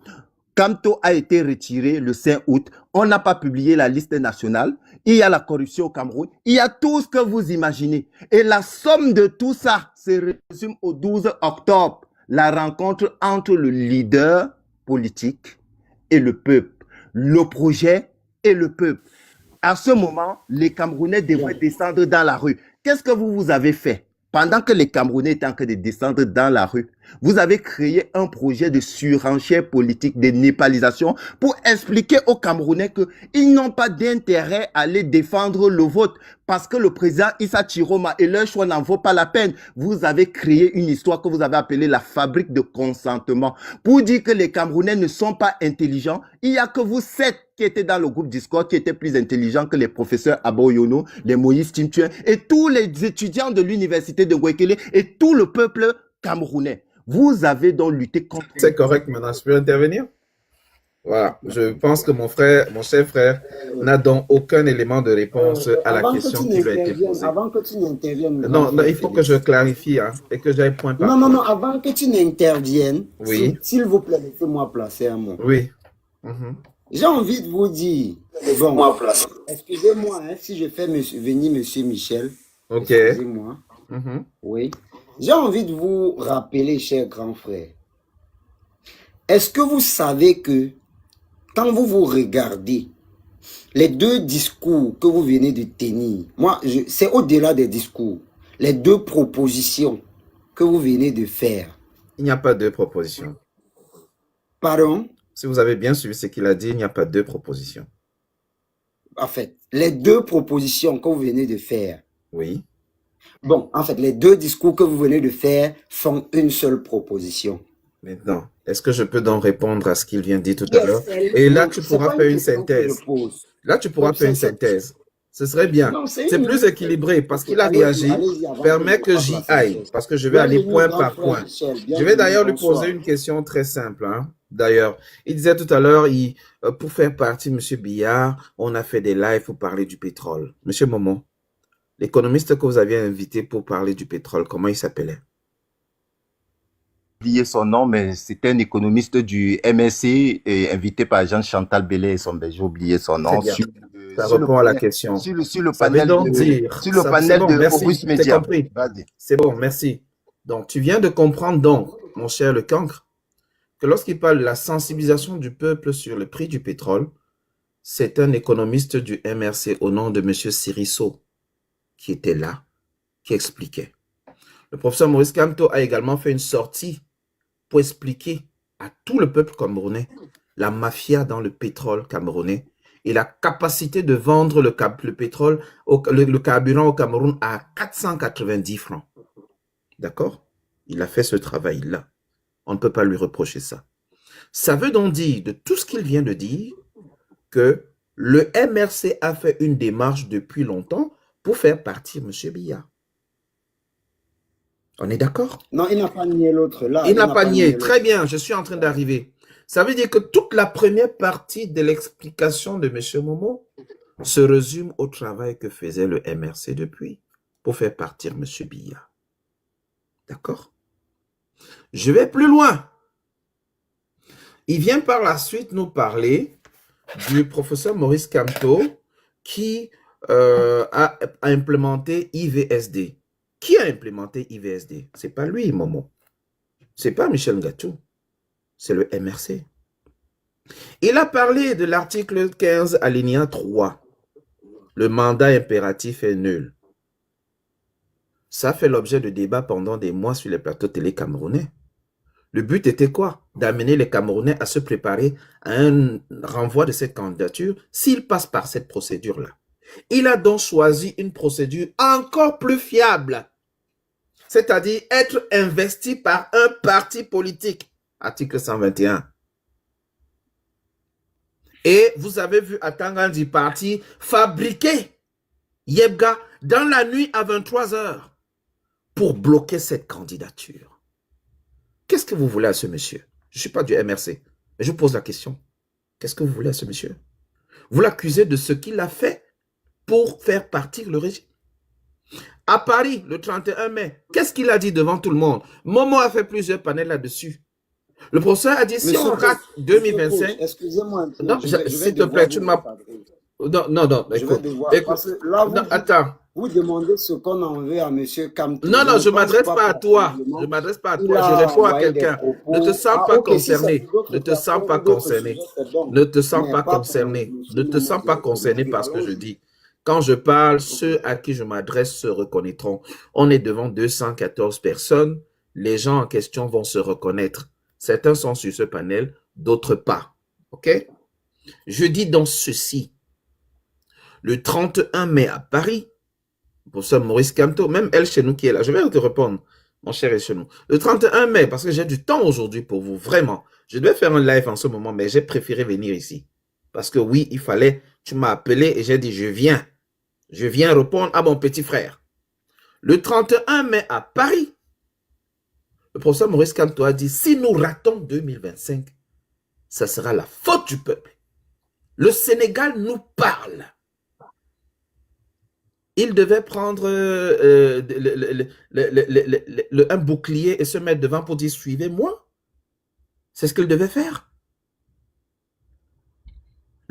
Kamto a été retiré le 5 août. On n'a pas publié la liste nationale. Il y a la corruption au Cameroun. Il y a tout ce que vous imaginez. Et la somme de tout ça se résume au 12 octobre. La rencontre entre le leader politique et le peuple. Le projet et le peuple. À ce moment, les Camerounais devraient descendre dans la rue. Qu'est-ce que vous avez fait? Pendant que les Camerounais étaient en train de descendre dans la rue, vous avez créé un projet de surenchère politique, de népalisation, pour expliquer aux Camerounais qu'ils n'ont pas d'intérêt à aller défendre le vote parce que le président Issa Chiroma et leur choix n'en vaut pas la peine. Vous avez créé une histoire que vous avez appelée la fabrique de consentement pour dire que les Camerounais ne sont pas intelligents. Il n'y a que vous 7 qui étaient dans le groupe Discord qui étaient plus intelligents que les professeurs Aboyono, les Moïse Timtuen et tous les étudiants de l'université de Gwekele et tout le peuple camerounais. Vous avez donc lutté contre... C'est correct, maintenant, je peux intervenir? Voilà, je pense que mon cher frère, n'a donc aucun élément de réponse à la question qui lui a été posée. Avant que tu n'interviennes. Non, il faut que je clarifie et que j'aille point par point. Non, avant que tu n'interviennes, oui. s'il vous plaît, laissez-moi placer un mot. Oui. J'ai envie de vous dire, bon, excusez-moi hein, si je fais venir Monsieur Michel, Ok. excusez-moi, Mhm. oui. J'ai envie de vous rappeler, cher grand frère, est-ce que vous savez que quand vous vous regardez, les deux discours que vous venez de tenir, moi, c'est au-delà des discours, les deux propositions que vous venez de faire. Il n'y a pas deux propositions. Pardon? Si vous avez bien suivi ce qu'il a dit, il n'y a pas deux propositions. En fait, les deux propositions que vous venez de faire. Oui. Bon, en fait, les deux discours que vous venez de faire font une seule proposition. Maintenant, est-ce que je peux donc répondre à ce qu'il vient de dire tout à l'heure? Et là, tu pourras faire une synthèse. Là, tu pourras faire une synthèse. Ce serait bien. C'est plus équilibré parce qu'il a réagi. Permet que j'y aille parce que je vais aller point par point. Je vais d'ailleurs lui poser une question très simple. Hein. D'ailleurs, il disait tout à l'heure, pour faire partie, M. Billard, on a fait des lives pour parler du pétrole. M. Momo, l'économiste que vous aviez invité pour parler du pétrole, comment il s'appelait? Oublié son nom, mais c'était un économiste du MSC et invité par Jean-Chantal Bellet et son berger. J'ai oublié son nom. Très bien. Ça répond à la question. Sur le Ça veut panel donc de, dire, sur le ça- panel c'est bon, de merci, Horus t'es Media. compris. Vas-y. C'est bon, merci. Donc, tu viens de comprendre donc, mon cher Le Cancre, que lorsqu'il parle de la sensibilisation du peuple sur le prix du pétrole, c'est un économiste du MRC au nom de M. Sirisso qui était là, qui expliquait. Le professeur Maurice Kamto a également fait une sortie pour expliquer à tout le peuple camerounais la mafia dans le pétrole camerounais et la capacité de vendre le pétrole, le carburant au Cameroun à 490 francs. D'accord? Il a fait ce travail-là. On ne peut pas lui reprocher ça. Ça veut donc dire, de tout ce qu'il vient de dire, que le MRC a fait une démarche depuis longtemps pour faire partir M. Biya. On est d'accord? Non, il n'a pas nié l'autre là. Il n'a pas nié. Très bien, je suis en train d'arriver. Ça veut dire que toute la première partie de l'explication de M. Momo se résume au travail que faisait le MRC depuis pour faire partir M. Biya. D'accord? Je vais plus loin. Il vient par la suite nous parler du professeur Maurice Kamto qui a implémenté IVSD. Qui a implémenté IVSD? Ce n'est pas lui, Momo. Ce n'est pas Michel Ngatou. C'est le MRC. Il a parlé de l'article 15 alinéa 3. Le mandat impératif est nul. Ça fait l'objet de débats pendant des mois sur les plateaux télé camerounais. Le but était quoi? D'amener les Camerounais à se préparer à un renvoi de cette candidature s'ils passent par cette procédure-là. Il a donc choisi une procédure encore plus fiable, c'est-à-dire être investi par un parti politique. Article 121. Et vous avez vu Atangandi Parti fabriquer Yebga dans la nuit à 23 heures pour bloquer cette candidature. Qu'est-ce que vous voulez à ce monsieur? Je ne suis pas du MRC, mais je vous pose la question. Qu'est-ce que vous voulez à ce monsieur? Vous l'accusez de ce qu'il a fait pour faire partir le régime. À Paris, le 31 mai, qu'est-ce qu'il a dit devant tout le monde? Momo a fait plusieurs panels là-dessus. Le professeur a dit, si on rate 2025... Excusez-moi. Non, s'il te plaît, tu ne m'as... Non, écoute. Attends. Vous demandez ce qu'on en veut à M. Kamto. Non, je ne m'adresse pas à toi. Je ne m'adresse pas à toi. Je réponds à quelqu'un. Ne te sens pas concerné. Ne te sens pas concerné. Ne te sens pas concerné. Ne te sens pas concerné par ce que je dis. Quand je parle, ceux à qui je m'adresse se reconnaîtront. On est devant 214 personnes. Les gens en question vont se reconnaître. Certains sont sur ce panel, d'autres pas. OK? Je dis donc ceci. Le 31 mai à Paris, pour ça, Maurice Kamto, même elle chez nous qui est là, je vais te répondre, mon cher est chez nous. Le 31 mai, parce que j'ai du temps aujourd'hui pour vous, vraiment. Je devais faire un live en ce moment, mais j'ai préféré venir ici. Parce que oui, il fallait, tu m'as appelé et j'ai dit, je viens. Je viens répondre à mon petit frère. Le 31 mai à Paris, le professeur Maurice Kamto a dit, si nous ratons 2025, ça sera la faute du peuple. Le Sénégal nous parle. Il devait prendre un bouclier et se mettre devant pour dire, suivez-moi. C'est ce qu'il devait faire.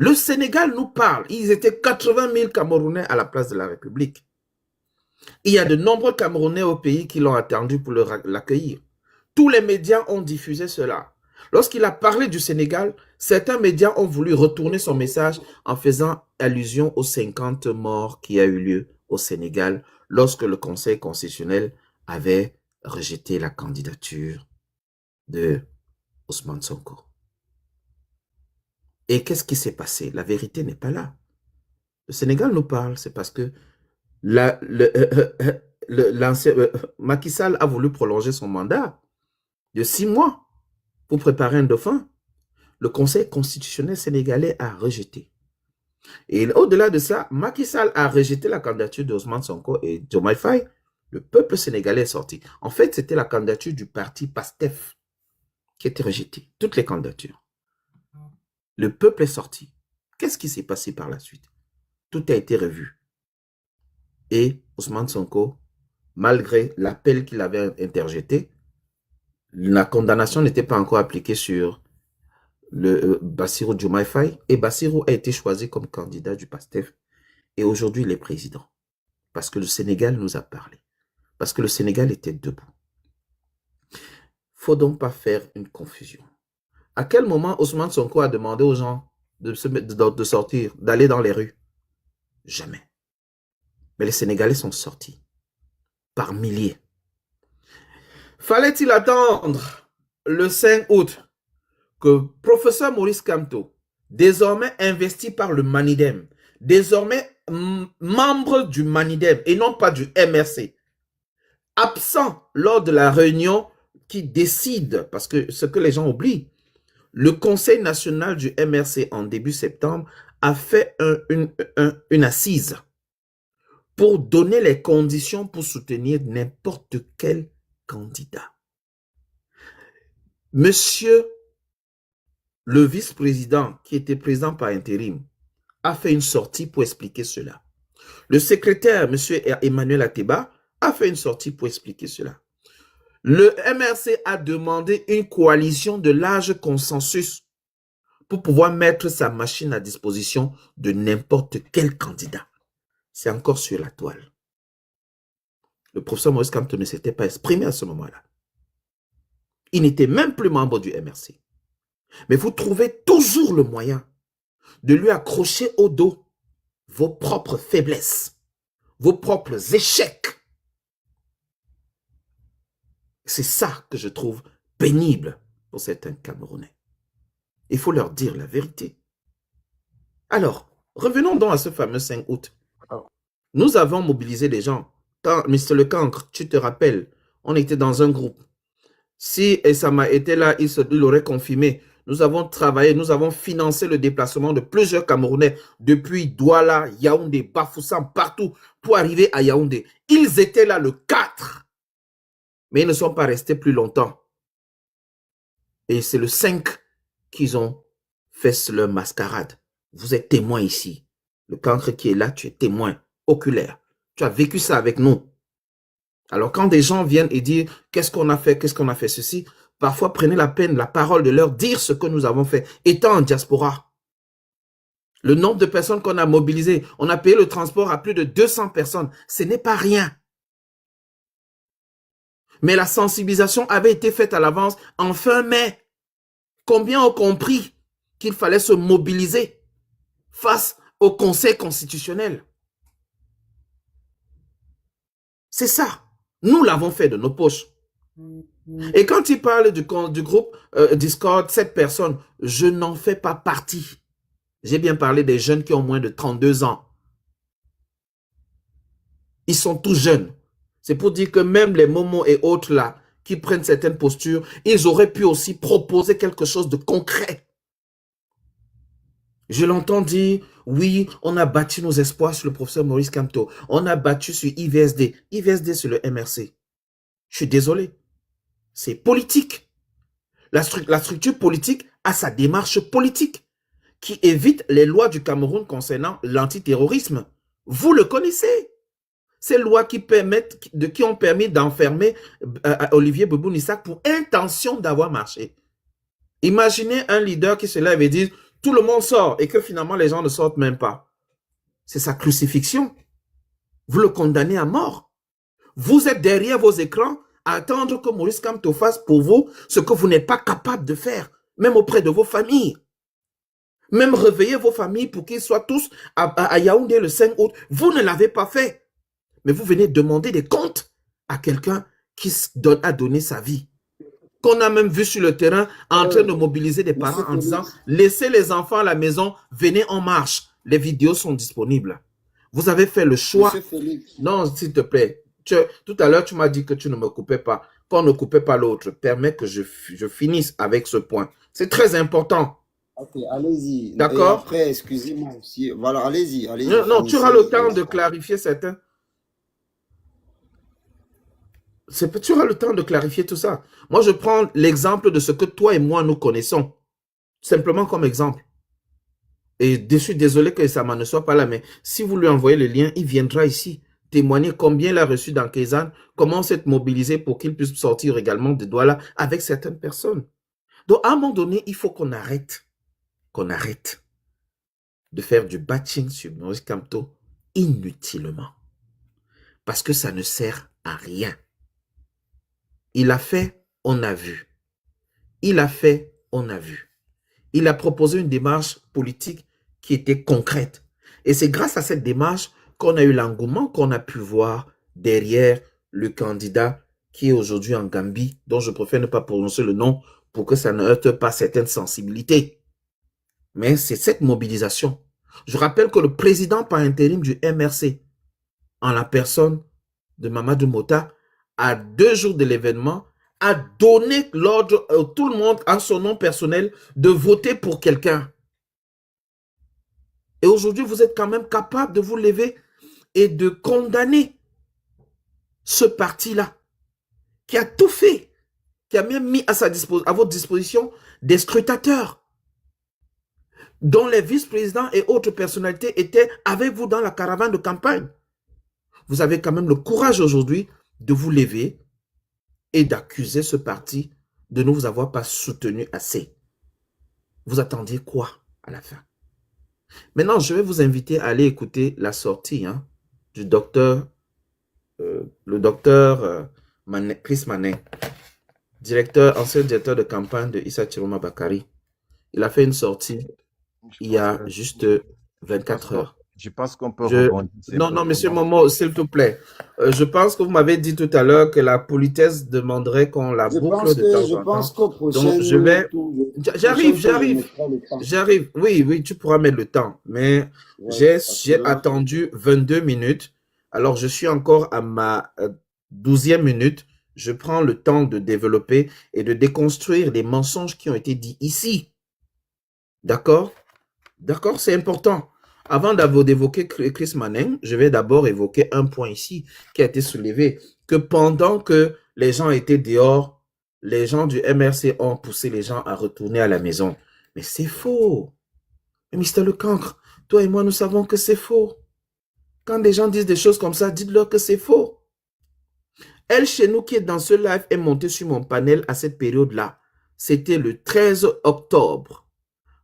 Le Sénégal nous parle. Ils étaient 80 000 Camerounais à la place de la République. Il y a de nombreux Camerounais au pays qui l'ont attendu pour l'accueillir. Tous les médias ont diffusé cela. Lorsqu'il a parlé du Sénégal, certains médias ont voulu retourner son message en faisant allusion aux 50 morts qui a eu lieu au Sénégal lorsque le Conseil constitutionnel avait rejeté la candidature de Ousmane Sonko. Et qu'est-ce qui s'est passé? La vérité n'est pas là. Le Sénégal nous parle, c'est parce que Macky Sall a voulu prolonger son mandat de 6 mois pour préparer un dauphin. Le Conseil constitutionnel sénégalais a rejeté. Et au-delà de ça, Macky Sall a rejeté la candidature d'Ousmane Sonko et Diomaye Faye. Le peuple sénégalais est sorti. En fait, c'était la candidature du parti PASTEF qui était rejetée. Toutes les candidatures. Le peuple est sorti. Qu'est-ce qui s'est passé par la suite? Tout a été revu. Et Ousmane Sonko, malgré l'appel qu'il avait interjeté, la condamnation n'était pas encore appliquée sur le Bassirou Diomaye Faye. Et Bassirou a été choisi comme candidat du PASTEF. Et aujourd'hui, il est président. Parce que le Sénégal nous a parlé. Parce que le Sénégal était debout. Faut donc pas faire une confusion. À quel moment Ousmane Sonko a demandé aux gens de sortir, d'aller dans les rues? Jamais. Mais les Sénégalais sont sortis. Par milliers. Fallait-il attendre le 5 août que professeur Maurice Kamto, désormais investi par le Manidem, désormais membre du Manidem et non pas du MRC, absent lors de la réunion qui décide, parce que ce que les gens oublient, le Conseil national du MRC en début septembre a fait une assise pour donner les conditions pour soutenir n'importe quel candidat. Monsieur le vice-président, qui était président par intérim, a fait une sortie pour expliquer cela. Le secrétaire, monsieur Emmanuel Ateba, a fait une sortie pour expliquer cela. Le MRC a demandé une coalition de large consensus pour pouvoir mettre sa machine à disposition de n'importe quel candidat. C'est encore sur la toile. Le professeur Maurice Kamto ne s'était pas exprimé à ce moment-là. Il n'était même plus membre du MRC. Mais vous trouvez toujours le moyen de lui accrocher au dos vos propres faiblesses, vos propres échecs. C'est ça que je trouve pénible pour certains Camerounais. Il faut leur dire la vérité. Alors, revenons donc à ce fameux 5 août. Nous avons mobilisé des gens. Quand Mr. Lecancre, tu te rappelles, on était dans un groupe. Si Essama était là, il aurait confirmé. Nous avons travaillé, nous avons financé le déplacement de plusieurs Camerounais depuis Douala, Yaoundé, Bafoussam, partout pour arriver à Yaoundé. Ils étaient là le 4. Mais ils ne sont pas restés plus longtemps. Et c'est le 5 qu'ils ont fait leur mascarade. Vous êtes témoin ici. Le cancre qui est là, tu es témoin oculaire. Tu as vécu ça avec nous. Alors quand des gens viennent et disent qu'est-ce qu'on a fait ceci, parfois prenez la peine, la parole de leur dire ce que nous avons fait, étant en diaspora. Le nombre de personnes qu'on a mobilisées, on a payé le transport à plus de 200 personnes. Ce n'est pas rien. Mais la sensibilisation avait été faite à l'avance en fin mai. Combien ont compris qu'il fallait se mobiliser face au Conseil constitutionnel? C'est ça. Nous l'avons fait de nos poches. Et quand il parle du groupe Discord, 7 personnes, je n'en fais pas partie. J'ai bien parlé des jeunes qui ont moins de 32 ans. Ils sont tous jeunes. C'est pour dire que même les momos et autres là, qui prennent certaines postures, ils auraient pu aussi proposer quelque chose de concret. Je l'entends dire, oui, on a bâti nos espoirs sur le professeur Maurice Kamto. On a battu sur IVSD. IVSD sur le MRC. Je suis désolé. C'est politique. La structure politique a sa démarche politique qui évite les lois du Cameroun concernant l'antiterrorisme. Vous le connaissez. Ces lois qui ont permis d'enfermer Olivier Boubou Nissak pour intention d'avoir marché. Imaginez un leader qui se lève et dit tout le monde sort et que finalement les gens ne sortent même pas. C'est sa crucifixion. Vous le condamnez à mort. Vous êtes derrière vos écrans à attendre que Maurice Kamto fasse pour vous ce que vous n'êtes pas capable de faire, même auprès de vos familles. Même réveiller vos familles pour qu'ils soient tous à Yaoundé le 5 août. Vous ne l'avez pas fait. Mais vous venez demander des comptes à quelqu'un qui a donné sa vie. Qu'on a même vu sur le terrain en train de mobiliser des parents en disant « Laissez les enfants à la maison, venez en marche ». Les vidéos sont disponibles. Vous avez fait le choix. Non, s'il te plaît. Tout à l'heure, tu m'as dit que tu ne me coupais pas. Qu'on ne coupait pas l'autre. Permets que je finisse avec ce point. C'est très important. Ok, allez-y. D'accord. Après, excusez-moi aussi. Voilà, allez-y. Non, tu auras le temps de clarifier certains. Tu auras le temps de clarifier tout ça. Moi, je prends l'exemple de ce que toi et moi, nous connaissons. Simplement comme exemple. Et je suis désolé que Sama ne soit pas là, mais si vous lui envoyez le lien, il viendra ici témoigner combien il a reçu dans Kézanne, comment s'être mobilisé pour qu'il puisse sortir également de Douala avec certaines personnes. Donc, à un moment donné, il faut qu'on arrête de faire du batching sur Maurice Kamto inutilement. Parce que ça ne sert à rien. Il a fait, on a vu. Il a fait, on a vu. Il a proposé une démarche politique qui était concrète. Et c'est grâce à cette démarche qu'on a eu l'engouement qu'on a pu voir derrière le candidat qui est aujourd'hui en Gambie, dont je préfère ne pas prononcer le nom pour que ça ne heurte pas certaines sensibilités. Mais c'est cette mobilisation. Je rappelle que le président par intérim du MRC, en la personne de Mamadou Mota, à 2 jours de l'événement, a donné l'ordre à tout le monde, en son nom personnel, de voter pour quelqu'un. Et aujourd'hui, vous êtes quand même capable de vous lever et de condamner ce parti-là, qui a tout fait, qui a même mis à votre disposition des scrutateurs, dont les vice-présidents et autres personnalités étaient avec vous dans la caravane de campagne. Vous avez quand même le courage aujourd'hui de vous lever et d'accuser ce parti de ne vous avoir pas soutenu assez. Vous attendiez quoi à la fin? Maintenant, je vais vous inviter à aller écouter la sortie du docteur, Chris Manin, ancien directeur de campagne de Issa Chiroma Bakari. Il a fait une sortie il y a juste 24 heures. Je pense qu'on peut rebondir. Non, monsieur Momo, s'il te plaît. Je pense que vous m'avez dit tout à l'heure que la politesse demanderait qu'on la boucle de temps en temps. Je pense qu'au prochain... Donc, je vais... J'arrive. Oui, tu pourras mettre le temps. Mais j'ai attendu 22 minutes. Alors, je suis encore à ma 12e minute. Je prends le temps de développer et de déconstruire les mensonges qui ont été dits ici. D'accord? D'accord, c'est important. Avant d'évoquer Chris Manin, je vais d'abord évoquer un point ici qui a été soulevé, que pendant que les gens étaient dehors, les gens du MRC ont poussé les gens à retourner à la maison. Mais c'est faux. Mais Mr. Lecancre, toi et moi, nous savons que c'est faux. Quand des gens disent des choses comme ça, dites-leur que c'est faux. Elle, chez nous, qui est dans ce live, est montée sur mon panel à cette période-là. C'était le 13 octobre.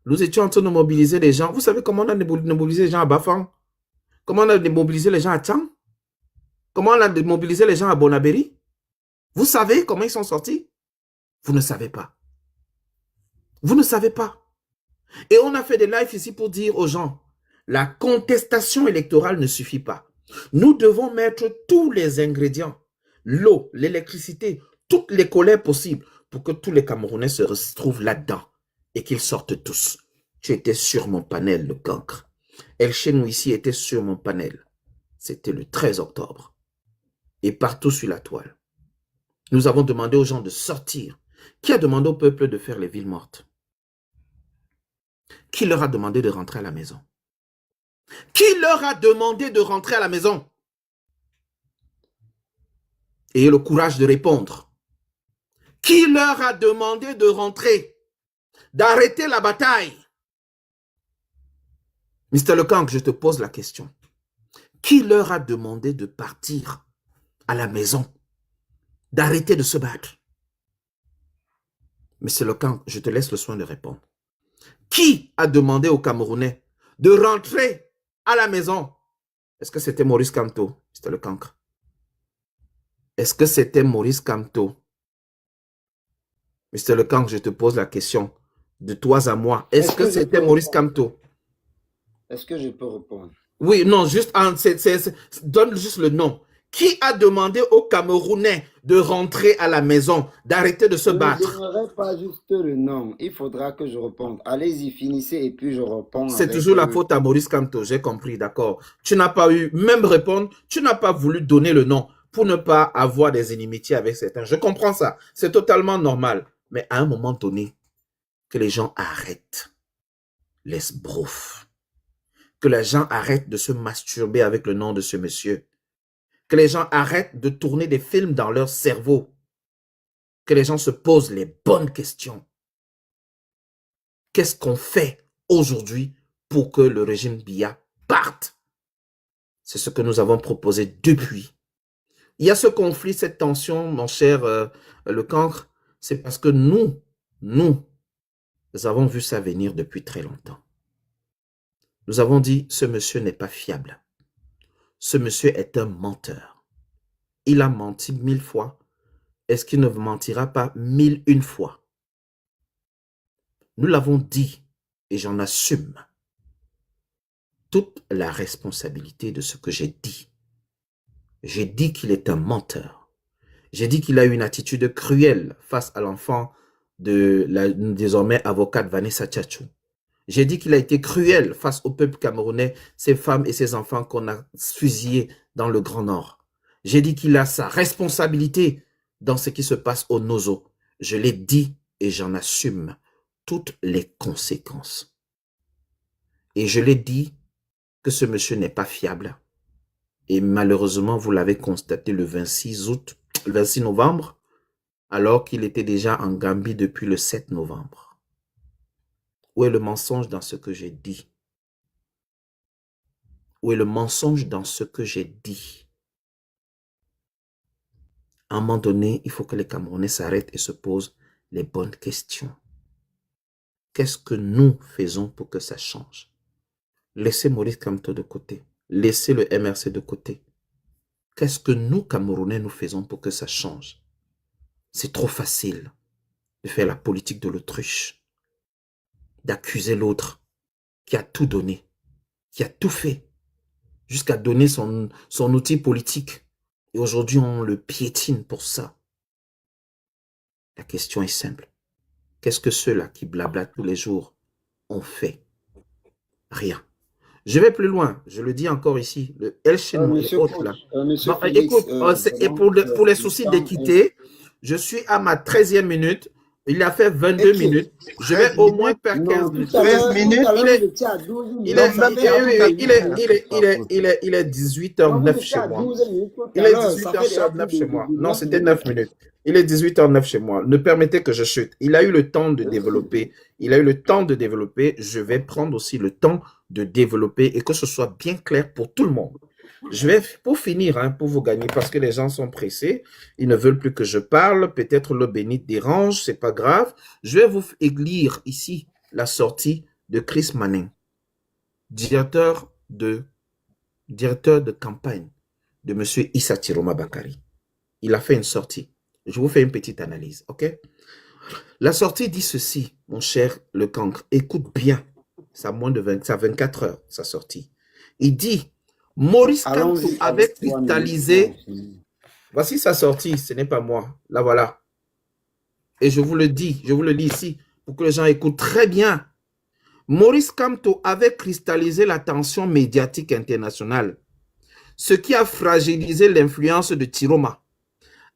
Nous étions en train de mobiliser les gens. Vous savez comment on a mobilisé les gens à Bafang? Comment on a mobilisé les gens à Tchang? Comment on a mobilisé les gens à Bonabéry? Vous savez comment ils sont sortis? Vous ne savez pas. Vous ne savez pas. Et on a fait des lives ici pour dire aux gens, la contestation électorale ne suffit pas. Nous devons mettre tous les ingrédients, l'eau, l'électricité, toutes les colères possibles pour que tous les Camerounais se retrouvent là-dedans. Et qu'ils sortent tous. Tu étais sur mon panel, le cancre. El Chenou ici était sur mon panel. C'était le 13 octobre. Et partout sur la toile. Nous avons demandé aux gens de sortir. Qui a demandé au peuple de faire les villes mortes? Qui leur a demandé de rentrer à la maison? Qui leur a demandé de rentrer à la maison? Ayez le courage de répondre. Qui leur a demandé de rentrer? D'arrêter la bataille. Mr. Lecancre, je te pose la question. Qui leur a demandé de partir à la maison? D'arrêter de se battre? Mr. Lecancre, je te laisse le soin de répondre. Qui a demandé aux Camerounais de rentrer à la maison? Est-ce que c'était Maurice Kamto? C'était le cancre. Est-ce que c'était Maurice Kamto? Mr. Lecancre, je te pose la question. De toi à moi, est-ce que c'était Maurice Kamto? Est-ce que je peux répondre? Oui, non, juste donne juste le nom. Qui a demandé aux Camerounais de rentrer à la maison, d'arrêter de se battre? Je n'aurai pas juste le nom. Il faudra que je réponde. Allez-y, finissez et puis je réponds. C'est toujours la faute à Maurice Kamto, j'ai compris, d'accord. Tu n'as pas eu, même répondre, tu n'as pas voulu donner le nom pour ne pas avoir des inimitiés avec certains. Je comprends ça, c'est totalement normal. Mais à un moment donné, que les gens arrêtent les sbroufs. Que les gens arrêtent de se masturber avec le nom de ce monsieur. Que les gens arrêtent de tourner des films dans leur cerveau. Que les gens se posent les bonnes questions. Qu'est-ce qu'on fait aujourd'hui pour que le régime Biya parte? C'est ce que nous avons proposé depuis. Il y a ce conflit, cette tension, mon cher Lecancre, c'est parce que nous avons vu ça venir depuis très longtemps. Nous avons dit, ce monsieur n'est pas fiable. Ce monsieur est un menteur. Il a menti 1000 fois. Est-ce qu'il ne mentira pas 1001 fois? Nous l'avons dit et j'en assume toute la responsabilité de ce que j'ai dit. J'ai dit qu'il est un menteur. J'ai dit qu'il a eu une attitude cruelle face à l'enfant de la désormais avocate Vanessa Tchatchou. J'ai dit qu'il a été cruel face au peuple camerounais, ses femmes et ses enfants qu'on a fusillés dans le Grand Nord. J'ai dit qu'il a sa responsabilité dans ce qui se passe au Nozo. Je l'ai dit et j'en assume toutes les conséquences. Et je l'ai dit que ce monsieur n'est pas fiable. Et malheureusement, vous l'avez constaté le 26 novembre, alors qu'il était déjà en Gambie depuis le 7 novembre. Où est le mensonge dans ce que j'ai dit? Où est le mensonge dans ce que j'ai dit? À un moment donné, il faut que les Camerounais s'arrêtent et se posent les bonnes questions. Qu'est-ce que nous faisons pour que ça change? Laissez Maurice Kamto de côté. Laissez le MRC de côté. Qu'est-ce que nous, Camerounais, nous faisons pour que ça change? C'est trop facile de faire la politique de l'autruche, d'accuser l'autre qui a tout donné, qui a tout fait, jusqu'à donner son outil politique. Et aujourd'hui, on le piétine pour ça. La question est simple. Qu'est-ce que ceux-là qui blablatent tous les jours ont fait? Rien. Je vais plus loin. Je le dis encore ici. Le El Chinois et autres là. Non, écoute, et pour les soucis d'équité, je suis à ma 13e minute. Il a fait 22 minutes. Je vais au moins faire 15 minutes. 13 minutes. Il est 18h09 chez moi. Il est 18h09 chez moi. Non, c'était 9 minutes. Il est 18h09 chez moi. Ne permettez que je chute. Il a eu le temps de développer. Il a eu le temps de développer. Je vais prendre aussi le temps de développer et que ce soit bien clair pour tout le monde. Je vais, pour finir, pour vous gagner, parce que les gens sont pressés, ils ne veulent plus que je parle, peut-être l'eau bénite dérange, c'est pas grave. Je vais vous lire ici la sortie de Chris Manning, directeur de campagne de M. Issa Tiroma Bakari. Il a fait une sortie. Je vous fais une petite analyse, ok? La sortie dit ceci, mon cher Lecancre, écoute bien, ça a moins de 24 heures, sa sortie. Il dit, Maurice Kamto avait cristallisé, voici sa sortie, ce n'est pas moi, là voilà. Et je vous le dis, je vous le lis ici, pour que les gens écoutent très bien. Maurice Kamto avait cristallisé l'attention médiatique internationale, ce qui a fragilisé l'influence de Tiroma.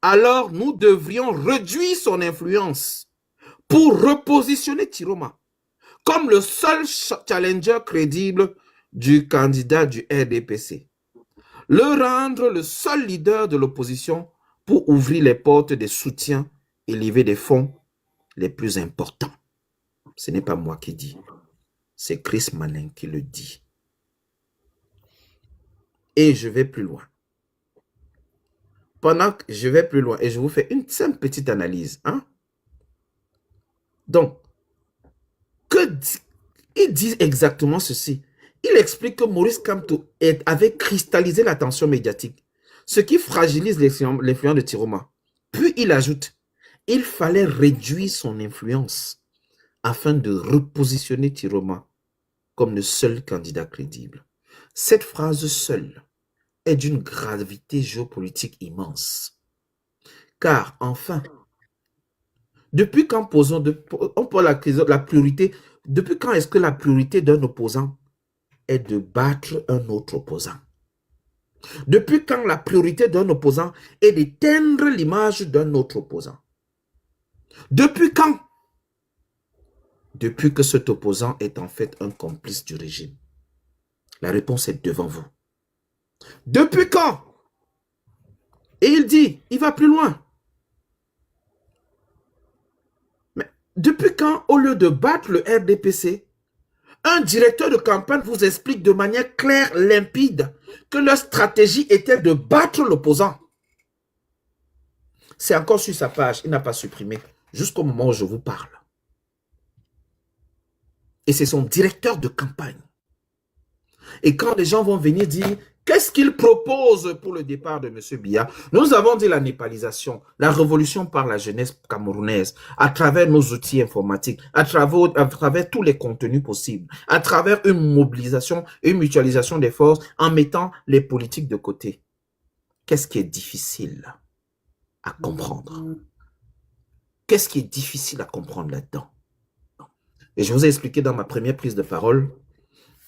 Alors, nous devrions réduire son influence pour repositionner Tiroma comme le seul challenger crédible du candidat du RDPC. Le rendre le seul leader de l'opposition pour ouvrir les portes des soutiens et lever des fonds les plus importants. Ce n'est pas moi qui dis, c'est Chris Manning qui le dit. Et je vais plus loin. Pendant que je vais plus loin, et je vous fais une simple petite analyse. Donc, il dit exactement ceci. Il explique que Maurice Kamto avait cristallisé l'attention médiatique, ce qui fragilise l'influence de Tiroma. Puis il ajoute, il fallait réduire son influence afin de repositionner Tiroma comme le seul candidat crédible. Cette phrase seule est d'une gravité géopolitique immense. Car enfin, depuis quand on pose la priorité, depuis quand est-ce que la priorité d'un opposant est de battre un autre opposant? Depuis quand la priorité d'un opposant est d'éteindre l'image d'un autre opposant? Depuis quand? Depuis que cet opposant est en fait un complice du régime. La réponse est devant vous. Depuis quand? Et il dit, il va plus loin. Mais depuis quand, au lieu de battre le RDPC, un directeur de campagne vous explique de manière claire, limpide, que leur stratégie était de battre l'opposant? C'est encore sur sa page, il n'a pas supprimé, jusqu'au moment où je vous parle. Et c'est son directeur de campagne. Et quand les gens vont venir dire, qu'est-ce qu'il propose pour le départ de M. Biya? Nous avons dit la népalisation, la révolution par la jeunesse camerounaise, à travers nos outils informatiques, à travers tous les contenus possibles, à travers une mobilisation, une mutualisation des forces, en mettant les politiques de côté. Qu'est-ce qui est difficile à comprendre? Qu'est-ce qui est difficile à comprendre là-dedans? Et je vous ai expliqué dans ma première prise de parole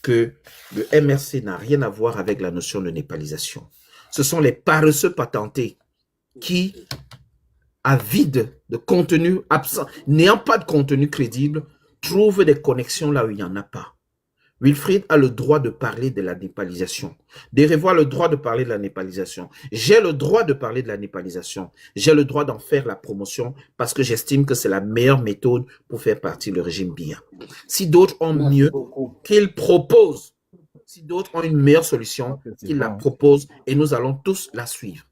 que le MRC n'a rien à voir avec la notion de népalisation. Ce sont les paresseux patentés qui, avides de contenu absent, n'ayant pas de contenu crédible, trouvent des connexions là où il n'y en a pas. Wilfried a le droit de parler de la népalisation. Derevo a le droit de parler de la népalisation. J'ai le droit de parler de la népalisation. J'ai le droit d'en faire la promotion parce que j'estime que c'est la meilleure méthode pour faire partie du régime Biya. Si d'autres ont mieux, qu'ils proposent. Si d'autres ont une meilleure solution, qu'ils la proposent et nous allons tous la suivre.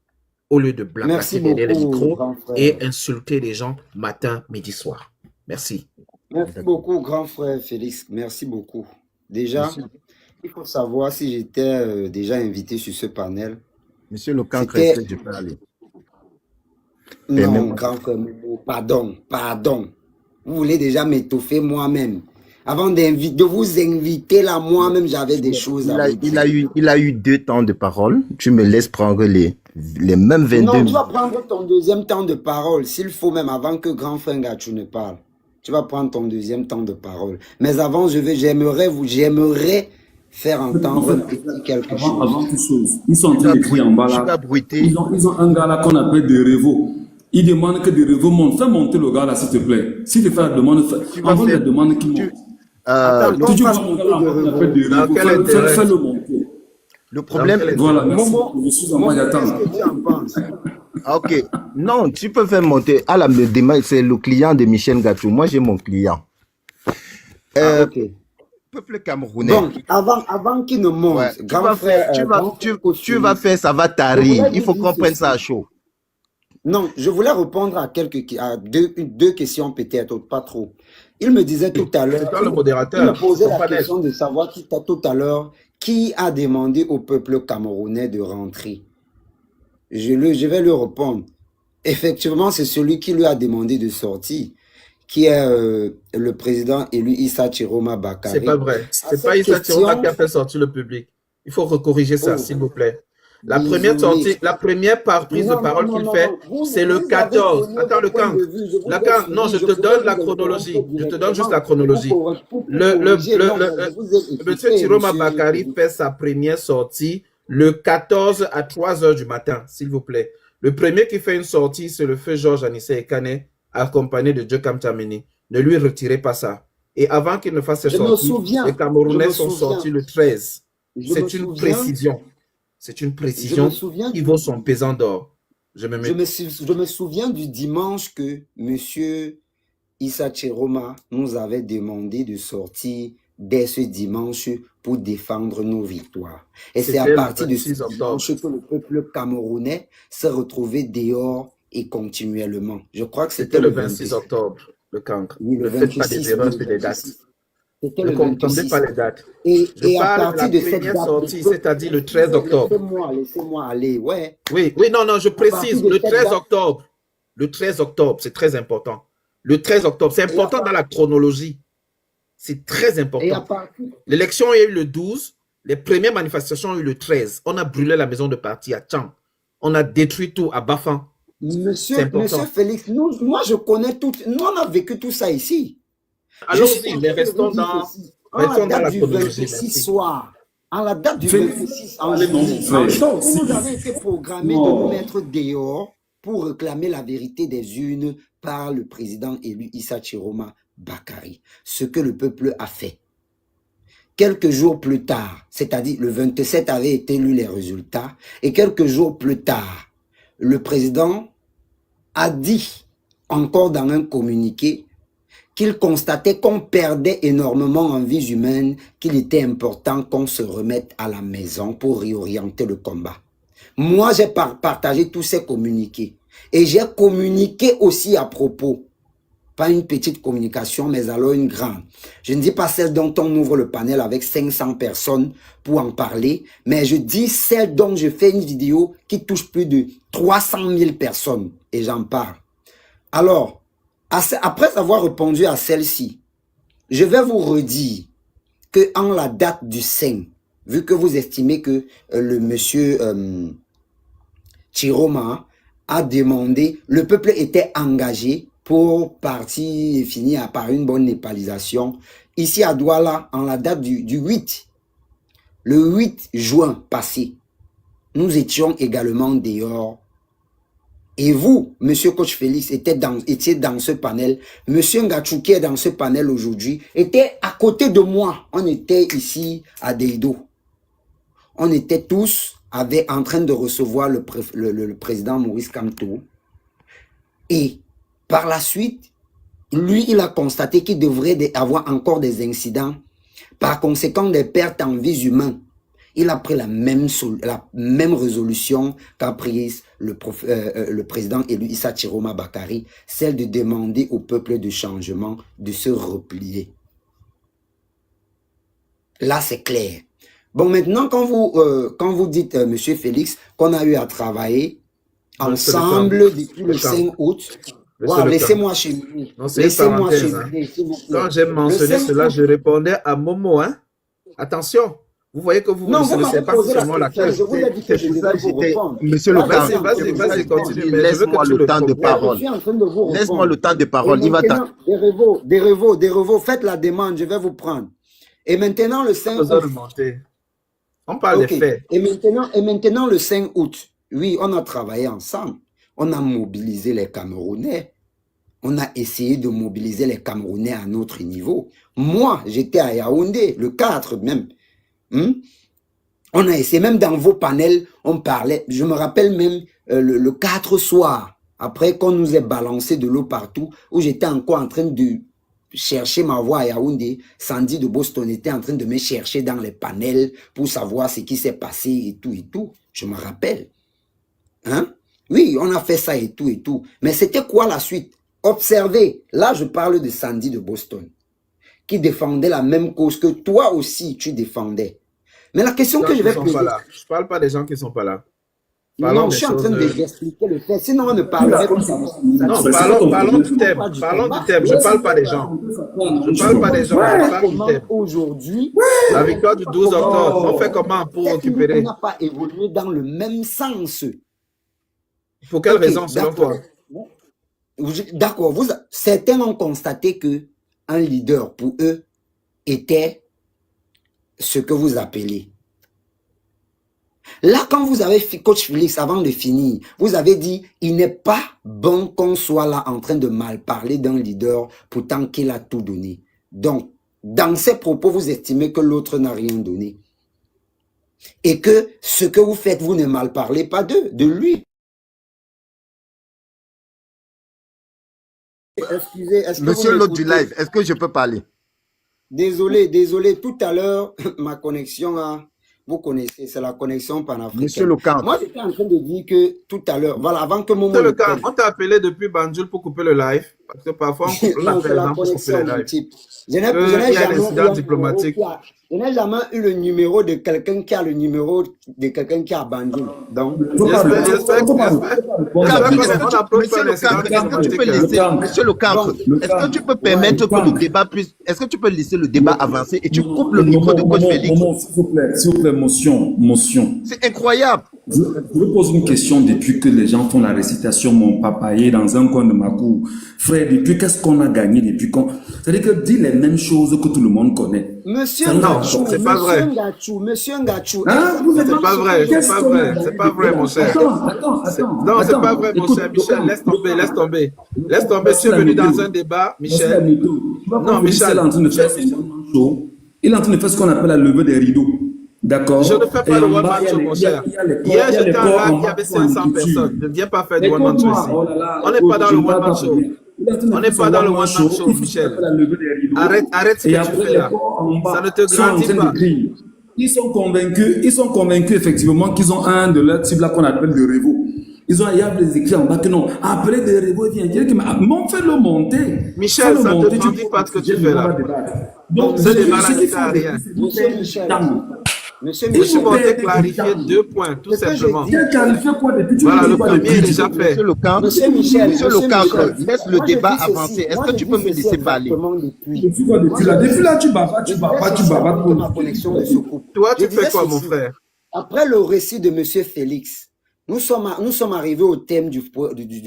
Au lieu de blablater derrière les micros et insulter les gens matin, midi, soir. Merci. Merci beaucoup, grand frère Félix. Merci beaucoup. Déjà, il faut savoir si j'étais déjà invité sur ce panel. Monsieur le cancre, est-ce que je peux aller? Non, grand frère, pardon. Vous voulez déjà m'étouffer moi-même. Avant de vous inviter là, moi-même, j'avais des choses à vous dire. Il a eu 2 temps de parole. Tu me laisses prendre les mêmes 22 Non, tu vas prendre ton deuxième temps de parole, s'il faut même, avant que grand frère Ngachou ne parle. Tu vas prendre ton deuxième temps de parole. Mais avant, j'aimerais faire entendre quelque chose. Avant toute chose, ils sont en train de crier en bas là. Ils ont un gars là qu'on appelle Derevo. Ils demandent que Derevo monte. Fais monter le gars là, s'il te plaît. Si tu fais la demande, envoie la demande qui monte. Tu vas monter là, on appelle Derevo. Fais-le monter. Le problème est... Voilà, merci. Je suis en train d'attendre. Qu'est-ce que tu en penses? Ok. Non, tu peux faire monter. Ah là, c'est le client de Michel Gatou. Moi, j'ai mon client. Ok. Peuple camerounais. Donc, avant qu'il ne monte, Ouais, grand frère... tu vas faire, ça va tarir. Il faut qu'on prenne ça à chaud. Non, je voulais répondre à deux questions peut-être, pas trop. Il me disait tout à l'heure... C'est toi le modérateur. Il me posait la question de savoir tout à l'heure qui a demandé au peuple camerounais de rentrer. Je vais lui répondre. Effectivement, c'est celui qui lui a demandé de sortir, qui est le président élu Issa Chiroma Bakary. C'est pas vrai. C'est pas Issa Chiroma qui a fait sortir le public. Il faut recorriger ça, s'il vous plaît. La première prise de parole qu'il fait, c'est le 14. Attends, le camp. Non, je te donne la chronologie. Je te donne juste la chronologie. Monsieur Chiroma Bakary fait sa première sortie le 14 à 3 heures du matin, s'il vous plaît. Le premier qui fait une sortie, c'est le feu Georges Anissé Ekane, accompagné de Dieu Kamtamini. Ne lui retirez pas ça. Et avant qu'il ne fasse ses sorties, les Camerounais sont sortis le 13. C'est une précision. C'est une précision qui vaut son pesant d'or. Je me souviens du dimanche que M. Issa Chiroma nous avait demandé de sortir dès ce dimanche pour défendre nos victoires. Et c'est à partir de ce dimanche que le peuple camerounais s'est retrouvé dehors et continuellement. Je crois que c'était le 26 octobre, le cancre. Oui, ne faites pas des erreurs sur les dates. C'était Ne le confondez 26. pas les dates. Et Je à parle de partir la de cette première date, sortie, c'est-à-dire le 13 octobre. laissez-moi aller, ouais. Oui, oui, non, je À partir précise, de le cette 13 date, octobre. Le 13 octobre, c'est très important. Le 13 octobre, c'est et à, important dans la chronologie. C'est très et à important. partir, L'élection a eu le 12, les premières manifestations ont eu le 13. On a brûlé la maison de parti à Tchang. On a détruit tout à Bafan. C'est Monsieur important. Félix, moi je connais tout, nous on a vécu tout ça ici. Je suis Allons-y, en mais train de vous restons dire dans, ceci. En la restons dans date la du chronologie. 26 Merci. soir, en la date du Félix, 26 en allez, non, juillet, mon frère. vous nous avez été programmé de nous Non. mettre dehors pour réclamer la vérité des urnes par le président élu Issa Chiroma Bakari. Ce que le peuple a fait. Quelques jours plus tard, c'est-à-dire le 27 avaient été lus les résultats, et quelques jours plus tard, le président a dit encore dans un communiqué qu'il constatait qu'on perdait énormément en vies humaines, qu'il était important qu'on se remette à la maison pour réorienter le combat. Moi, j'ai partagé tous ces communiqués. Et j'ai communiqué aussi à propos. Pas une petite communication, mais alors une grande. Je ne dis pas celle dont on ouvre le panel avec 500 personnes pour en parler, mais je dis celle dont je fais une vidéo qui touche plus de 300 000 personnes. Et j'en parle. Alors, après avoir répondu à celle-ci, je vais vous redire que en la date du 5, vu que vous estimez que le monsieur Chiroma a demandé, le peuple était engagé pour partir et finir par une bonne népalisation. Ici à Douala, en la date du 8, le 8 juin passé, nous étions également dehors. Et vous, monsieur Coach Félix, étiez dans ce panel. Monsieur Ngachou qui est dans ce panel aujourd'hui, était à côté de moi. On était ici à Deido. On était tous en train de recevoir le président Maurice Kamto. Et par la suite, lui, il a constaté qu'il devrait avoir encore des incidents. Par conséquent, des pertes en vies humaines. Il a pris la même résolution qu'a prise le président élu Issa Chiroma Bakari, celle de demander au peuple de changement de se replier. Là, c'est clair. Bon, maintenant, quand vous dites, monsieur Félix, qu'on a eu à travailler ensemble depuis le 5 août, wow, laissez-moi cheminer. Laissez-moi cheminer. Quand j'ai mentionné cela, je répondais à Momo. Hein? Attention. Vous voyez que vous ne connaissez pas seulement la question. Je vous ai dit que je devais vous répondre. Monsieur le Vas-y, continue. Laisse-moi le temps de parole. Laisse-moi le temps de parole. Il va des revaux, faites la demande, je vais vous prendre. Et maintenant, le 5 août. On parle des faits. Et maintenant, le 5 août, oui, on a travaillé ensemble. On a mobilisé les Camerounais. On a essayé de mobiliser les Camerounais à notre niveau. Moi, j'étais à Yaoundé, le 4 même. On a essayé, même dans vos panels, on parlait, je me rappelle même le 4 soir, après qu'on nous ait balancé de l'eau partout, où j'étais encore en train de chercher ma voix à Yaoundé. Sandy de Boston était en train de me chercher dans les panels pour savoir ce qui s'est passé et tout. Je me rappelle. Hein? Oui, on a fait ça et tout. Mais c'était quoi la suite? Observez, là je parle de Sandy de Boston, qui défendait la même cause que toi aussi tu défendais. Mais la question que je vais poser... Je ne parle pas des gens qui ne sont pas là. Non, je suis en train d'expliquer le fait. Sinon, on ne parlerait pas. Non, parlons du thème. Parlons du thème. Je ne parle pas des gens. Je ne parle pas des gens. Je parle du thème. Aujourd'hui, la victoire du 12 octobre, on fait comment pour récupérer? On n'a pas évolué dans le même sens. Pour quelle raison, selon toi? D'accord. Certains ont constaté que un leader, pour eux, était ce que vous appelez. Là, quand vous avez fait, Coach Félix, avant de finir, vous avez dit, il n'est pas bon qu'on soit là en train de mal parler d'un leader, pourtant qu'il a tout donné. Donc, dans ces propos, vous estimez que l'autre n'a rien donné. Et que ce que vous faites, vous ne mal parlez pas de lui. Excusez, Monsieur l'autre du live, est-ce que je peux parler? Désolé, tout à l'heure, ma connexion a... Vous connaissez, c'est la connexion panafricaine. Monsieur Lecan. Moi, j'étais en train de dire que tout à l'heure, voilà, avant que mon... Monsieur Lecan, on t'a appelé depuis Banjul pour couper le live. Parce que parfois, on coupe Non, c'est l'appel la avant qu'on coupe connexion les lives. multiple. Je n'ai Il y a jamais un eu un incident numéro diplomatique. je n'ai jamais eu le numéro de quelqu'un qui a le numéro de quelqu'un qui a abandonné. Donc, J'espère qu'on approche pas Monsieur l'incident Le Cancre, est-ce que tu peux diplomatique. laisser, Monsieur Le Cancre, est-ce que tu peux permettre que le débat puisse, est-ce que tu peux laisser le débat avancer et tu coupes le micro de Coach Félix? S'il vous plaît, motion. C'est incroyable. Je vous pose une question depuis que les gens font la récitation, mon papaye, dans un coin de ma cour. Frère, depuis qu'est-ce qu'on a gagné depuis quand? C'est-à-dire que dit les mêmes choses que tout le monde connaît. Monsieur Non, Ngachou, c'est pas vrai. Monsieur Ngachou. Hein? C'est pas vrai, c'est pas vrai, c'est pas vrai, mon cher. Attends. Non, c'est pas vrai, mon cher. Michel, laisse tomber, laisse tomber. Laisse tomber, tu es venu dans un débat, Michel. Non, Michel. Il est en train de faire son one-man show. Il est en train de faire ce qu'on appelle la levée des rideaux. D'accord? Je ne fais pas Et le en bas, one-man il y a show, les- mon il y a- cher. il y a les corps- Hier, il y a les j'étais en corps live, en il y avait bas 500 en personnes. Ne viens pas faire du one-man show Écoute-moi, ici. oh là là, On n'est pas dans je le ne parle one-man pas show. bien. Il est en train de On n'est faire pas son dans le one-man one-man show, il faut Michel. faire la levée des rideaux. Arrête ce Et que tu après, fais les là. corps en bas Ça ne te sont en grandit train de pas. crier. Ils sont convaincus effectivement qu'ils ont un de leurs cibles là qu'on appelle de Révo. Il y a des écrits en bas que non. Après de Révo, il vient dire que mais fais-le monter. Michel, Fais-le ça te monter, grandit pas ce que tu fais là. Donc, Ce débat là ce ne qu'il sert à faut, rien. Monsieur Michel. Il Monsieur Je suis faut Michel. monté faire clarifier des 2 points, tout Ce que je simplement. dis- Viens clarifier quoi depuis tu Voilà, me dis le quoi premier est depuis déjà fait. Monsieur Le Cancre, Monsieur Michel. Monsieur Le Cancre, Michel. laisse le Moi, je débat dis ceci. avancer. Est-ce Moi, que je tu dis peux me ceci laisser parler? exactement depuis. Depuis quoi depuis là? Depuis là, tu bavas, tu bavas, tu bavas. Que ma connexion de se coupe. Toi, Je tu fais disais quoi, mon ceci. frère? Après le récit de Monsieur Félix, nous sommes arrivés au thème du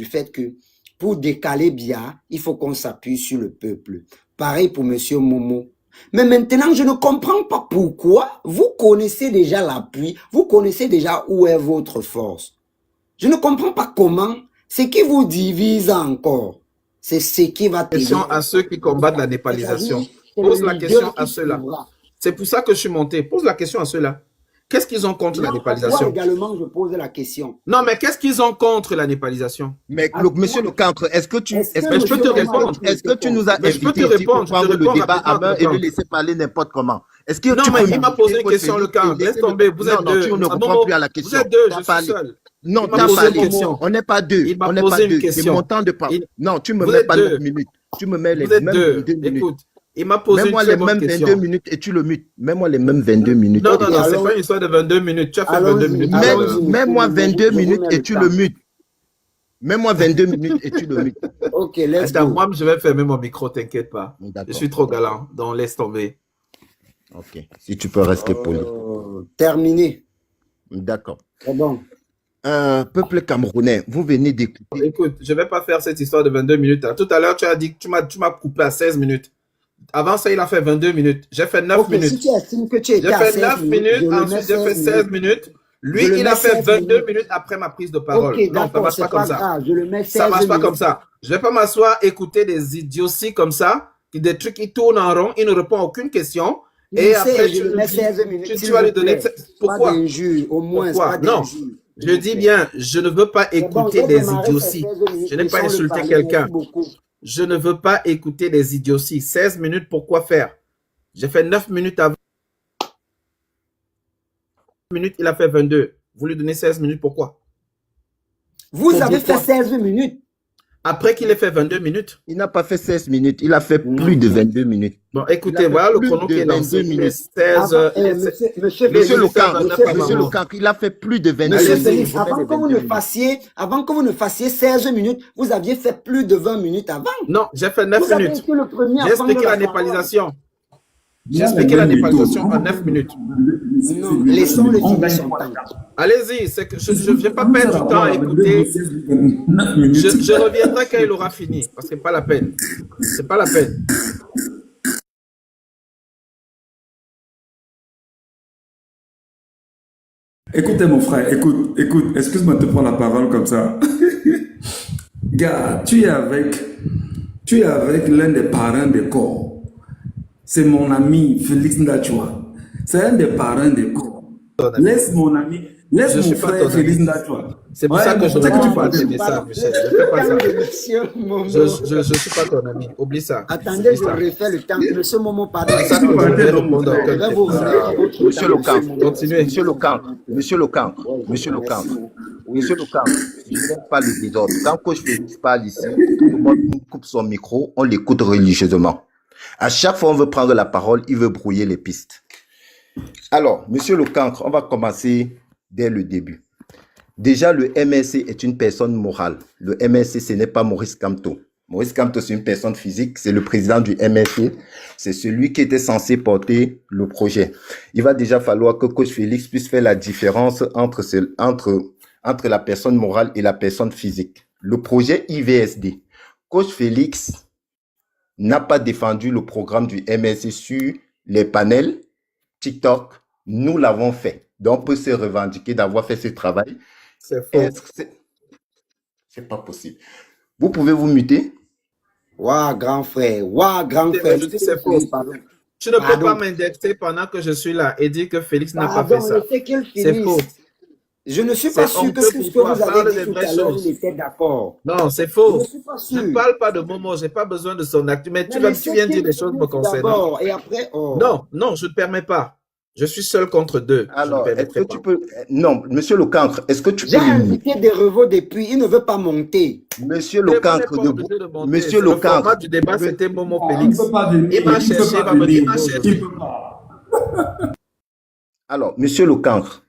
fait que pour décaler Biya, il faut qu'on s'appuie sur le peuple. Pareil pour Monsieur Momo. Mais maintenant, je ne comprends pas pourquoi vous connaissez déjà l'appui, vous connaissez déjà où est votre force. Je ne comprends pas comment ce qui vous divise encore, c'est ce qui va t'aider. Question à ceux qui combattent la népalisation. Pose la question à ceux-là. C'est pour ça que je suis monté. Pose la question à ceux-là. Qu'est-ce qu'ils ont contre la Moi népalisation? également, je pose la question. Non, mais qu'est-ce qu'ils ont contre la népalisation? Mais Monsieur Le Cancre, est-ce que tu, Est-ce que Mais je peux te répondre. est-ce que tu nous as Mais je peux te invités ici pour répondre, je te prendre le réponds débat à rapidement, main et Cancre. le laisser parler n'importe comment? Est-ce que Non, tu mais peux il m'a posé une question, le Cancre. Laisse tomber. Vous êtes Non, deux. tu ne Ah, réponds Momo, plus à la question. Vous êtes deux, T'as je parlé. suis seul. Non, Il m'a t'as posé parlé. une question. On n'est pas deux. Il m'a On n'est posé pas une deux. C'est question. mon temps de parole. Il- Non, tu me Vous mets êtes pas deux. 9 minutes. Tu me mets les Vous êtes mêmes deux. 22 minutes. Écoute, il m'a posé une Mets-moi très les bonne mêmes 22 question. minutes et tu le mutes. Mets-moi les mêmes 22 minutes. Non, non, non, c'est allons- pas une histoire de 22 minutes. Tu as fait allons-y. 22 minutes. Mets- Allons-y. Mets-moi Je vous 22 mets minutes le et tu temps. le mutes. Mets-moi 22 minutes et tu le mutes. Ok, let's Attends, go. moi, je vais fermer mon micro, t'inquiète pas. Je D'accord. suis trop galant, donc laisse tomber. Ok. Si tu peux rester poli. Terminé. D'accord. C'est bon. Peuple camerounais, vous venez d'écouter. Écoute, je vais pas faire cette histoire de 22 minutes. Tout à l'heure, tu as dit que tu m'as coupé à 16 minutes. Avant ça, il a fait 22 minutes. J'ai fait 9 Ok, si minutes. tu estimes que tu étais J'ai à fait 16 9 minutes, minutes, je le mets ensuite j'ai fait 16 16 minutes. Lui, Je le il a mets fait 16 22 minutes. minutes après ma prise de parole. Ok, Non, ça d'accord, marche c'est pas pas comme ça. grave. Je le mets 16 Ça marche pas minutes. comme ça. Je vais pas m'asseoir, écouter des idioties comme ça, des trucs qui tournent en rond, il ne répond à aucune question. Et Je après, sais, je le mets 16 minutes. tu s'il vas vous lui donner. plaît. Pourquoi? Pas d'injure, au moins, Pourquoi? pas Non. d'injure. Je dis bien, je ne veux pas C'est bon, écouter j'ai des démarré idioties. ces 16 minutes, Je n'aime pas laissons-le insulter parler. quelqu'un. Merci beaucoup. Je ne veux pas écouter des idioties. 16 minutes, pourquoi faire? J'ai fait 9 minutes avant. 9 minutes, il a fait 22. Vous lui donnez 16 minutes, pourquoi? Vous Pour avez dire quoi? fait 16 minutes. Après qu'il ait fait 22 minutes. Il n'a pas fait 16 minutes, il a fait plus de 22 minutes. Bon, Il écoutez, a fait voilà le plus chrono de qui est lancé. 22 minutes. 16, Monsieur Les Monsieur gens Le qui savent Cancre, pas maman. Monsieur Le Cancre, il a fait plus de 22 Monsieur Allez-y, minutes. Félix, avant que vous ne fassiez 16 minutes, vous aviez fait plus de 20 minutes avant. non, j'ai fait 9 Vous avez minutes. été le premier à J'ai prendre expliqué la parole. népalisation. J'ai expliqué la népalisation en 9 minutes. Non, laissons-le finir son temps. Allez-y, c'est que je ne viens pas perdre du temps à écouter. Je reviendrai quand il aura fini, parce que c'est pas la peine. C'est pas la peine. Écoutez mon frère, écoute, excuse-moi de te prendre la parole comme ça. Gars, tu es avec l'un des parrains des corps. C'est mon ami Félix Ndachwa. C'est un des parrains des corps. Laisse mon ami, laisse Je mon suis pas frère ton ami. Félix Ndachwa. C'est pour ça que je ne c'est peux tu pas parles. t'aider ça, Michel. Je fais pas ça. Monsieur Momo. Je suis pas ton ami. Oublie ça. Attendez, Oublie je ça. refais le temps. Monsieur Momo, pardon. Ça, tu vas répondre à Je aucun vais vous question. remettre à votre Monsieur temps, Le Cancre, Momo. Continuez. Monsieur Le Cancre, Monsieur Le Cancre, Monsieur Le Cancre. Oui. Monsieur Lucan, je n'aime pas le désordre. Quand Coach Félix parle ici, tout le monde coupe son micro, on l'écoute religieusement. À chaque fois on veut prendre la parole, il veut brouiller les pistes. Alors, Monsieur Lecancre, on va commencer dès le début. Déjà, le MRC est une personne morale. Le MRC, ce n'est pas Maurice Kamto. Maurice Kamto, c'est une personne physique, c'est le président du MRC. C'est celui qui était censé porter le projet. Il va déjà falloir que Coach Félix puisse faire la différence entre la personne morale et la personne physique. Le projet IVSD. Coach Félix n'a pas défendu le programme du MRC sur les panels TikTok. Nous l'avons fait. Donc, on peut se revendiquer d'avoir fait ce travail. C'est faux. C'est pas possible. Vous pouvez vous muter? Waouh, grand frère. Waouh, grand frère. Je dis c'est faux. Tu ne peux pas m'indexer pendant que je suis là et dire que Félix n'a pas fait ça. C'est faux. Je ne suis pas sûr que ce que vous avez dit tout à l'heure, il était d'accord. Non, c'est faux. Je ne suis pas sûr. Je ne parle pas de Momo, je n'ai pas besoin de son acte. Mais tu viens dire des choses me concernant. Et après, Non, non, je ne permets pas. Je suis seul contre deux. Alors, est-ce que tu peux... Non, Monsieur Lecancre, est-ce que tu peux... J'ai invité des revaux depuis, il ne veut pas monter. Monsieur Lecancre, Monsieur Lecancre... Le format du débat, c'était Momo Félix. Il m'a cherché, il va me dire. Alors, Monsieur Lecancre,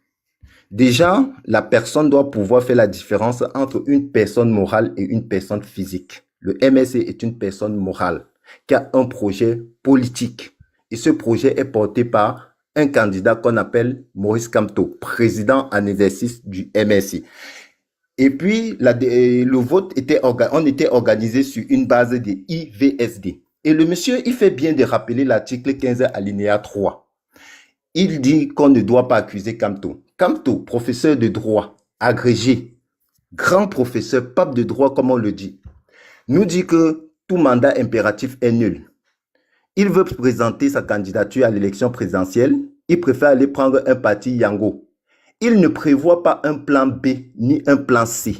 déjà, la personne doit pouvoir faire la différence entre une personne morale et une personne physique. Le MRC est une personne morale qui a un projet politique. Et ce projet est porté par un candidat qu'on appelle Maurice Kamto, président en exercice du MRC. Et puis, le vote on était organisé sur une base de IVSD. Et le monsieur, il fait bien de rappeler l'article 15 alinéa 3. Il dit qu'on ne doit pas accuser Kamto. Kamto, professeur de droit, agrégé, grand professeur, pape de droit comme on le dit, nous dit que tout mandat impératif est nul. Il veut présenter sa candidature à l'élection présidentielle. Il préfère aller prendre un parti Yango. Il ne prévoit pas un plan B ni un plan C.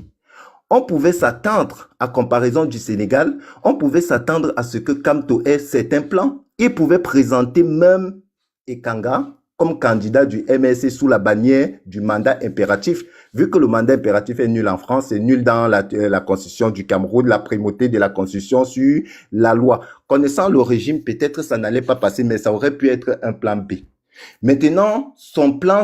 On pouvait s'attendre, à comparaison du Sénégal, on pouvait s'attendre à ce que Kamto ait certains plans. Il pouvait présenter même Ekanga comme candidat du MRC sous la bannière du mandat impératif. Vu que le mandat impératif est nul en France, c'est nul dans la constitution du Cameroun, la primauté de la constitution sur la loi. Connaissant le régime, peut-être ça n'allait pas passer, mais ça aurait pu être un plan B. Maintenant, son plan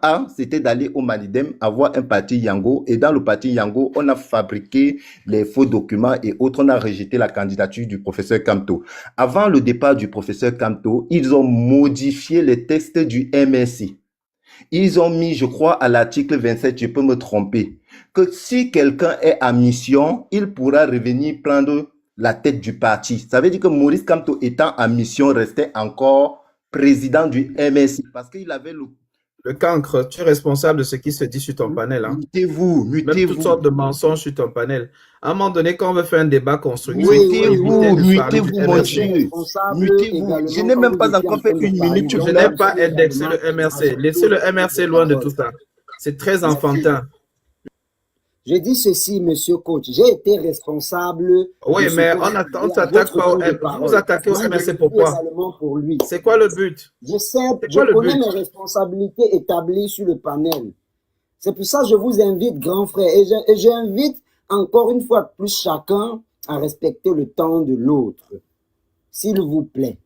A, c'était d'aller au Malidem, avoir un parti Yango. Et dans le parti Yango, on a fabriqué les faux documents et autres. On a rejeté la candidature du professeur Kamto. Avant le départ du professeur Kamto, ils ont modifié les textes du MRC. Ils ont mis, je crois, à l'article 27, je peux me tromper, que si quelqu'un est à mission, il pourra revenir prendre la tête du parti. Ça veut dire que Maurice Kamto étant à mission restait encore président du MRC parce qu'il avait le cancre. Tu es responsable de ce qui se dit sur ton panel. Hein. Mutez-vous. Même toutes sortes de mensonges sur ton panel. À un moment donné, quand on veut faire un débat constructif, mutez-vous, mon Dieu. Mutez-vous. Je n'ai même pas encore fait une minute. Je n'ai pas indexé le MRC. Laissez le MRC loin de tout ça. C'est très enfantin. Je dis ceci, monsieur coach, j'ai été responsable. Oui, mais on s'attaque pas. Vous attaquez au MRC pourquoi? C'est quoi le but? Je connais mes responsabilités établies sur le panel. C'est pour ça que je vous invite, grand frère, et j'invite encore une fois plus chacun à respecter le temps de l'autre. S'il vous plaît.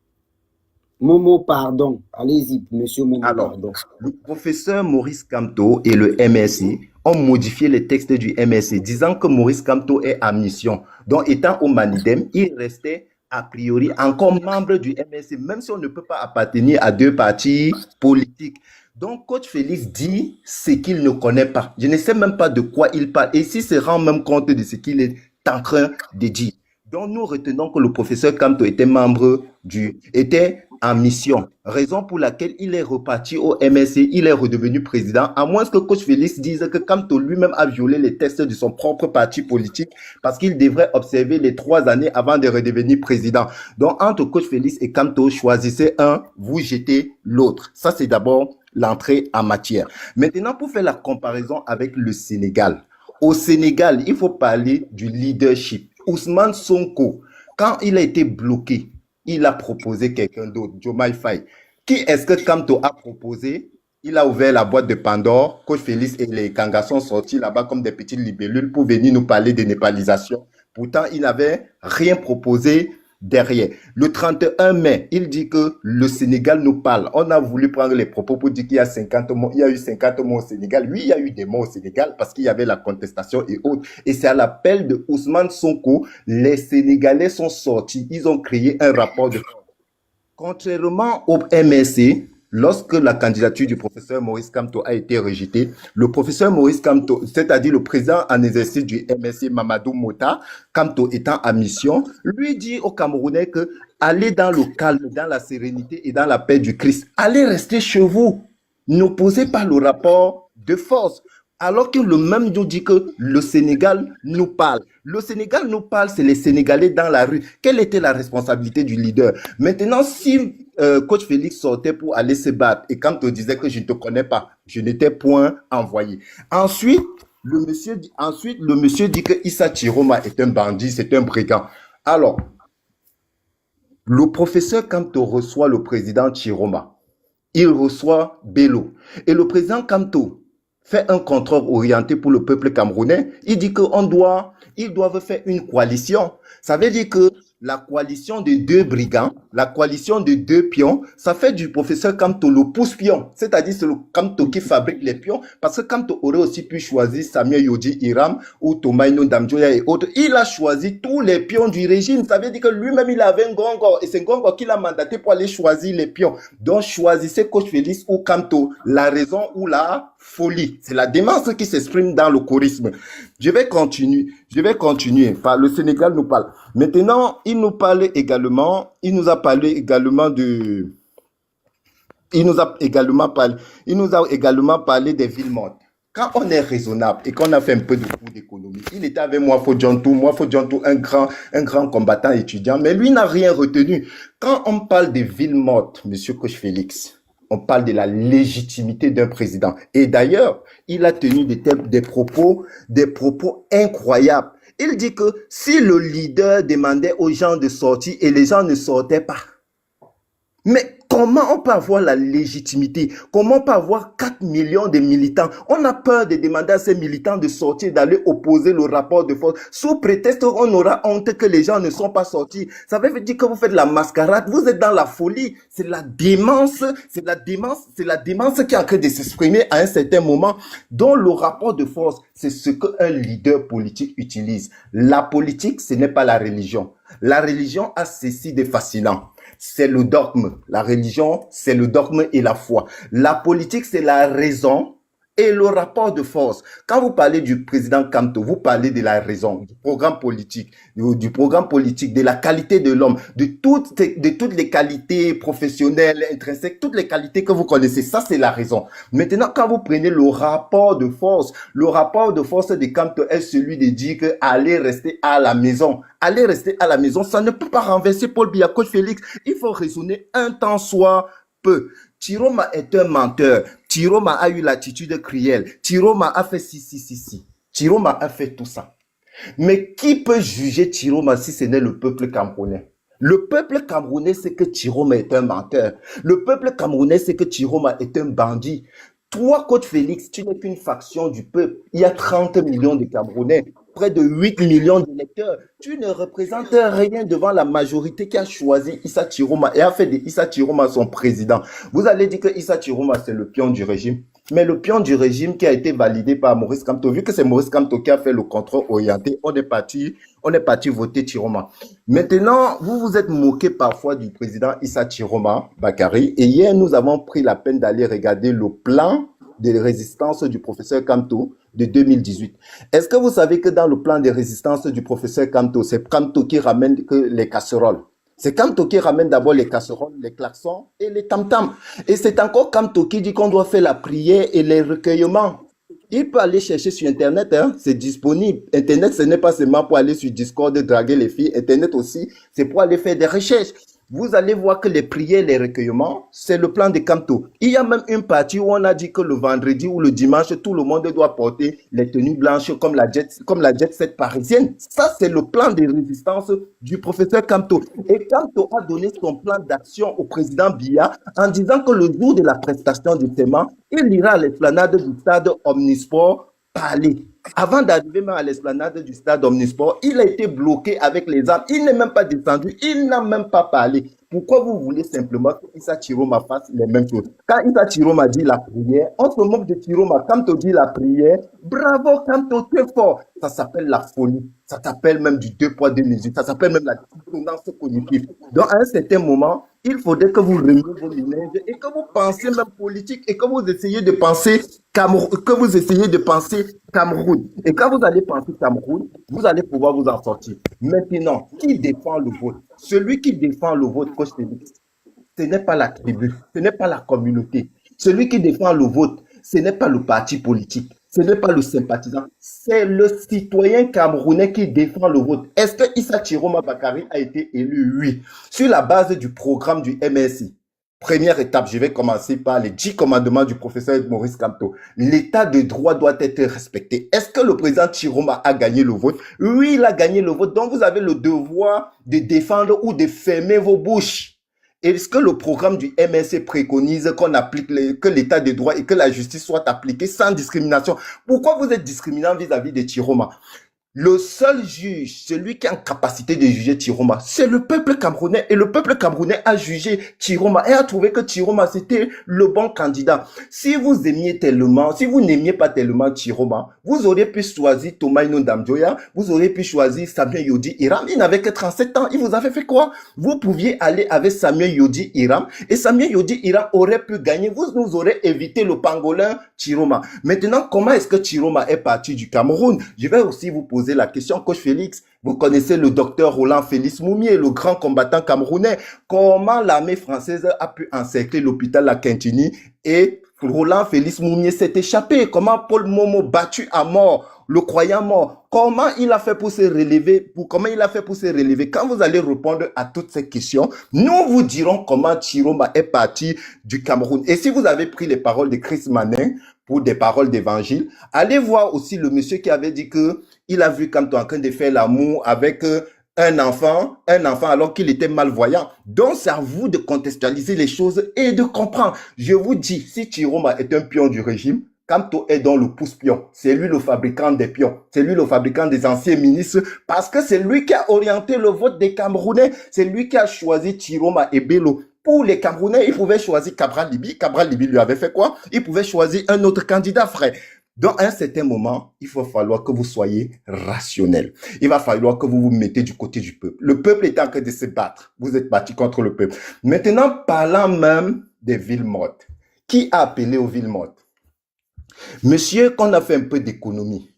Momo, pardon. Allez-y, monsieur Momo, pardon. Le professeur Maurice Kamto et le MRC ont modifié les textes du MRC, disant que Maurice Kamto est en mission. Donc, étant au Manidem, il restait a priori encore membre du MRC, même si on ne peut pas appartenir à deux partis politiques. Donc, Coach Félix dit ce qu'il ne connaît pas. Je ne sais même pas de quoi il parle. Et s'il se rend même compte de ce qu'il est en train de dire. Donc, nous retenons que le professeur Kamto était était en mission. Raison pour laquelle il est reparti au MRC, il est redevenu président, à moins que Coach Félix dise que Kamto lui-même a violé les textes de son propre parti politique parce qu'il devrait observer les 3 années avant de redevenir président. Donc, entre Coach Félix et Kamto, choisissez un, vous jetez l'autre. Ça, c'est d'abord l'entrée en matière. Maintenant, pour faire la comparaison avec le Sénégal. Au Sénégal, il faut parler du leadership. Ousmane Sonko, quand il a été bloqué, il a proposé quelqu'un d'autre, Diomaye Faye. Qui est-ce que Kamto a proposé? il a ouvert la boîte de Pandore. Coach Félix et les Kangas sont sortis là-bas comme des petites libellules pour venir nous parler de népalisation. Pourtant, il n'avait rien proposé derrière. Le 31 mai, il dit que le Sénégal nous parle. On a voulu prendre les propos pour dire qu'il y a 50 morts. Il y a eu 50 morts au Sénégal. Oui, il y a eu des morts au Sénégal parce qu'il y avait la contestation et autres. Et c'est à l'appel de Ousmane Sonko, les Sénégalais sont sortis. Ils ont créé un rapport de force. Contrairement au MSC, lorsque la candidature du professeur Maurice Kamto a été rejetée, le professeur Maurice Kamto, c'est-à-dire le président en exercice du MSC Mamadou Mota, Kamto étant en mission, lui dit aux Camerounais que allez dans le calme, dans la sérénité et dans la paix du Christ. Allez rester chez vous. N'opposez pas le rapport de force. Alors que le même nous dit que le Sénégal nous parle. Le Sénégal nous parle, c'est les Sénégalais dans la rue. Quelle était la responsabilité du leader? Maintenant, si coach Félix sortait pour aller se battre et quand on disait que je ne te connais pas, je n'étais point envoyé. Ensuite, le monsieur dit que Issa Chiroma est un bandit, c'est un brigand. Alors, le professeur Kamto reçoit le président Chiroma. Il reçoit Bello. Et le président Kamto fait un contrôle orienté pour le peuple camerounais. Il dit qu'ils doivent faire une coalition. Ça veut dire que la coalition de deux brigands, la coalition de deux pions, ça fait du professeur Kamto le pouce-pion. C'est-à-dire c'est le Kamto qui fabrique les pions, parce que Kamto aurait aussi pu choisir Samuel Yodji Hiram ou Tomaino Damjoya et autres. Il a choisi tous les pions du régime. Ça veut dire que lui-même, il avait un Ngongor, et c'est Ngongor qui l'a mandaté pour aller choisir les pions. Donc, choisissez coach Félix ou Kamto, la raison ou la folie. C'est la démence qui s'exprime dans le chorisme. Je vais continuer. Le Sénégal nous parle. Maintenant, il nous a parlé également parlé des villes mortes. Quand on est raisonnable et qu'on a fait un peu de cours d'économie, il était avec moi, Fodjantou, un grand combattant étudiant, mais lui n'a rien retenu. Quand on parle des villes mortes, monsieur Coach Félix, on parle de la légitimité d'un président. Et d'ailleurs, il a tenu des propos incroyables. Il dit que si le leader demandait aux gens de sortir et les gens ne sortaient pas, mais comment on peut avoir la légitimité? Comment on peut avoir 4 millions de militants? On a peur de demander à ces militants de sortir, d'aller opposer le rapport de force. Sous prétexte qu'on aura honte que les gens ne sont pas sortis. Ça veut dire que vous faites la mascarade, vous êtes dans la folie. C'est la démence qui est en train de s'exprimer à un certain moment. Dont le rapport de force, c'est ce qu'un leader politique utilise. La politique, ce n'est pas la religion. La religion a ceci de fascinant. C'est le dogme. La religion, c'est le dogme et la foi. La politique, c'est la raison et le rapport de force. Quand vous parlez du président Kamto, vous parlez de la raison, du programme politique, de la qualité de l'homme, de toutes les qualités professionnelles, intrinsèques, toutes les qualités que vous connaissez. Ça, c'est la raison. Maintenant, quand vous prenez le rapport de force de Kamto est celui de dire que allez rester à la maison. Allez rester à la maison, ça ne peut pas renverser Paul Biya, coach Félix. Il faut raisonner un temps soit peu. Chiroma est un menteur. Chiroma a eu l'attitude cruelle. Chiroma a fait si. Chiroma a fait tout ça. Mais qui peut juger Chiroma si ce n'est le peuple camerounais? Le peuple camerounais sait que Chiroma est un menteur. Le peuple camerounais sait que Chiroma est un bandit. Toi, coach Félix, tu n'es qu'une faction du peuple. Il y a 30 millions de Camerounais, près de 8 millions d'électeurs. Tu ne représentes rien devant la majorité qui a choisi Issa Chiroma et a fait de Issa Chiroma son président. Vous allez dire que Issa Chiroma, c'est le pion du régime. Mais le pion du régime qui a été validé par Maurice Kamto, vu que c'est Maurice Kamto qui a fait le contrôle orienté, on est parti voter Chiroma. Maintenant, vous vous êtes moqué parfois du président Issa Chiroma Bakary. Et hier, nous avons pris la peine d'aller regarder le plan de résistance du professeur Kamto de 2018. Est-ce que vous savez que dans le plan de résistance du professeur Kamto, c'est Kamto qui ramène que les casseroles? C'est Kamto qui ramène d'abord les casseroles, les klaxons et les tam-tams. Et c'est encore Kamto qui dit qu'on doit faire la prière et les recueillements. Il peut aller chercher sur Internet, hein, c'est disponible. Internet, ce n'est pas seulement pour aller sur Discord draguer les filles. Internet aussi, c'est pour aller faire des recherches. vous allez voir que les prières, les recueillements, c'est le plan de Kamto. Il y a même une partie où on a dit que le vendredi ou le dimanche, tout le monde doit porter les tenues blanches comme la jet set parisienne. Ça, c'est le plan de résistance du professeur Kamto. Et Kamto a donné son plan d'action au président Biya en disant que le jour de la prestation du serment, il ira à l'esplanade du stade Omnisport parler. Avant d'arriver même à l'esplanade du stade Omnisport, il a été bloqué avec les armes. Il n'est même pas descendu. Il n'a même pas parlé. Pourquoi vous voulez simplement que Issa Chiroma fasse les mêmes choses? Quand Issa Chiroma dit la prière, on se moque de Chiroma. Quand on dit la prière, bravo, quand on est fort. Ça s'appelle la folie. Ça s'appelle même du deux poids, deux mesures. Ça s'appelle même la dissonance cognitive. Donc, à un certain moment, il faudrait que vous remiez vos lunettes et que vous pensiez même politique et que vous essayez de penser Cameroun, Cameroun. Et quand vous allez penser Cameroun, vous allez pouvoir vous en sortir. Maintenant, qui défend le vote? Celui qui défend le vote, coach Félix, ce n'est pas la tribu, ce n'est pas la communauté. Celui qui défend le vote, ce n'est pas le parti politique, ce n'est pas le sympathisant, c'est le citoyen camerounais qui défend le vote. Est-ce que Issa Chiroma Bakary a été élu? Oui. Sur la base du programme du MSI. Première étape, je vais commencer par les 10 commandements du professeur Maurice Kamto. L'état de droit doit être respecté. Est-ce que le président Chiroma a gagné le vote? Oui, il a gagné le vote. Donc, vous avez le devoir de défendre ou de fermer vos bouches. Est-ce que le programme du MSC préconise qu'on applique que l'état de droit et que la justice soit appliquée sans discrimination? Pourquoi vous êtes discriminant vis-à-vis de Chiroma? Le seul juge, celui qui est en capacité de juger Chiroma, c'est le peuple camerounais. Et le peuple camerounais a jugé Chiroma et a trouvé que Chiroma, c'était le bon candidat. Si vous aimiez tellement, si vous n'aimiez pas tellement Chiroma, vous auriez pu choisir Thomas Inondamjoya, vous auriez pu choisir Samuel Yodi Hiram. Il n'avait que 37 ans. Il vous avait fait quoi? Vous pouviez aller avec Samuel Yodi Hiram et Samuel Yodi Hiram aurait pu gagner. Vous nous aurez évité le pangolin Chiroma. Maintenant, comment est-ce que Chiroma est parti du Cameroun? Je vais aussi vous poser la question, coach Félix. Vous connaissez le docteur Roland Félix Moumié, le grand combattant camerounais. Comment l'armée française a pu encercler l'hôpital à Quintini et Roland Félix Moumié s'est échappé? Comment Paul Momo, battu à mort, le croyant mort, comment il a fait pour se relever? Quand vous allez répondre à toutes ces questions, nous vous dirons comment Chiroma est parti du Cameroun. Et si vous avez pris les paroles de Chris Manin pour des paroles d'évangile, allez voir aussi le monsieur qui avait dit que il a vu Kamto en train de faire l'amour avec un enfant alors qu'il était malvoyant. Donc, c'est à vous de contextualiser les choses et de comprendre. Je vous dis, si Chiroma est un pion du régime, Kamto est dans le pouce-pion. C'est lui le fabricant des pions. C'est lui le fabricant des anciens ministres parce que c'est lui qui a orienté le vote des Camerounais. C'est lui qui a choisi Chiroma et Bello. Pour les Camerounais, il pouvait choisir Cabral Libi. Cabral Libi lui avait fait quoi? Il pouvait choisir un autre candidat, frère. Donc, à un certain moment, il va falloir que vous soyez rationnel. Il va falloir que vous vous mettez du côté du peuple. Le peuple est en train de se battre. Vous êtes battu contre le peuple. Maintenant, parlant même des villes mortes. Qui a appelé aux villes mortes? Monsieur, qu'on a fait un peu d'économie.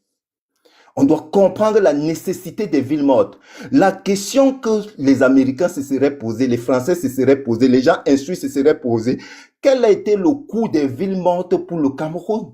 On doit comprendre la nécessité des villes mortes. La question que les Américains se seraient posée, les Français se seraient posés, les gens instruits se seraient posés. Quel a été le coût des villes mortes pour le Cameroun?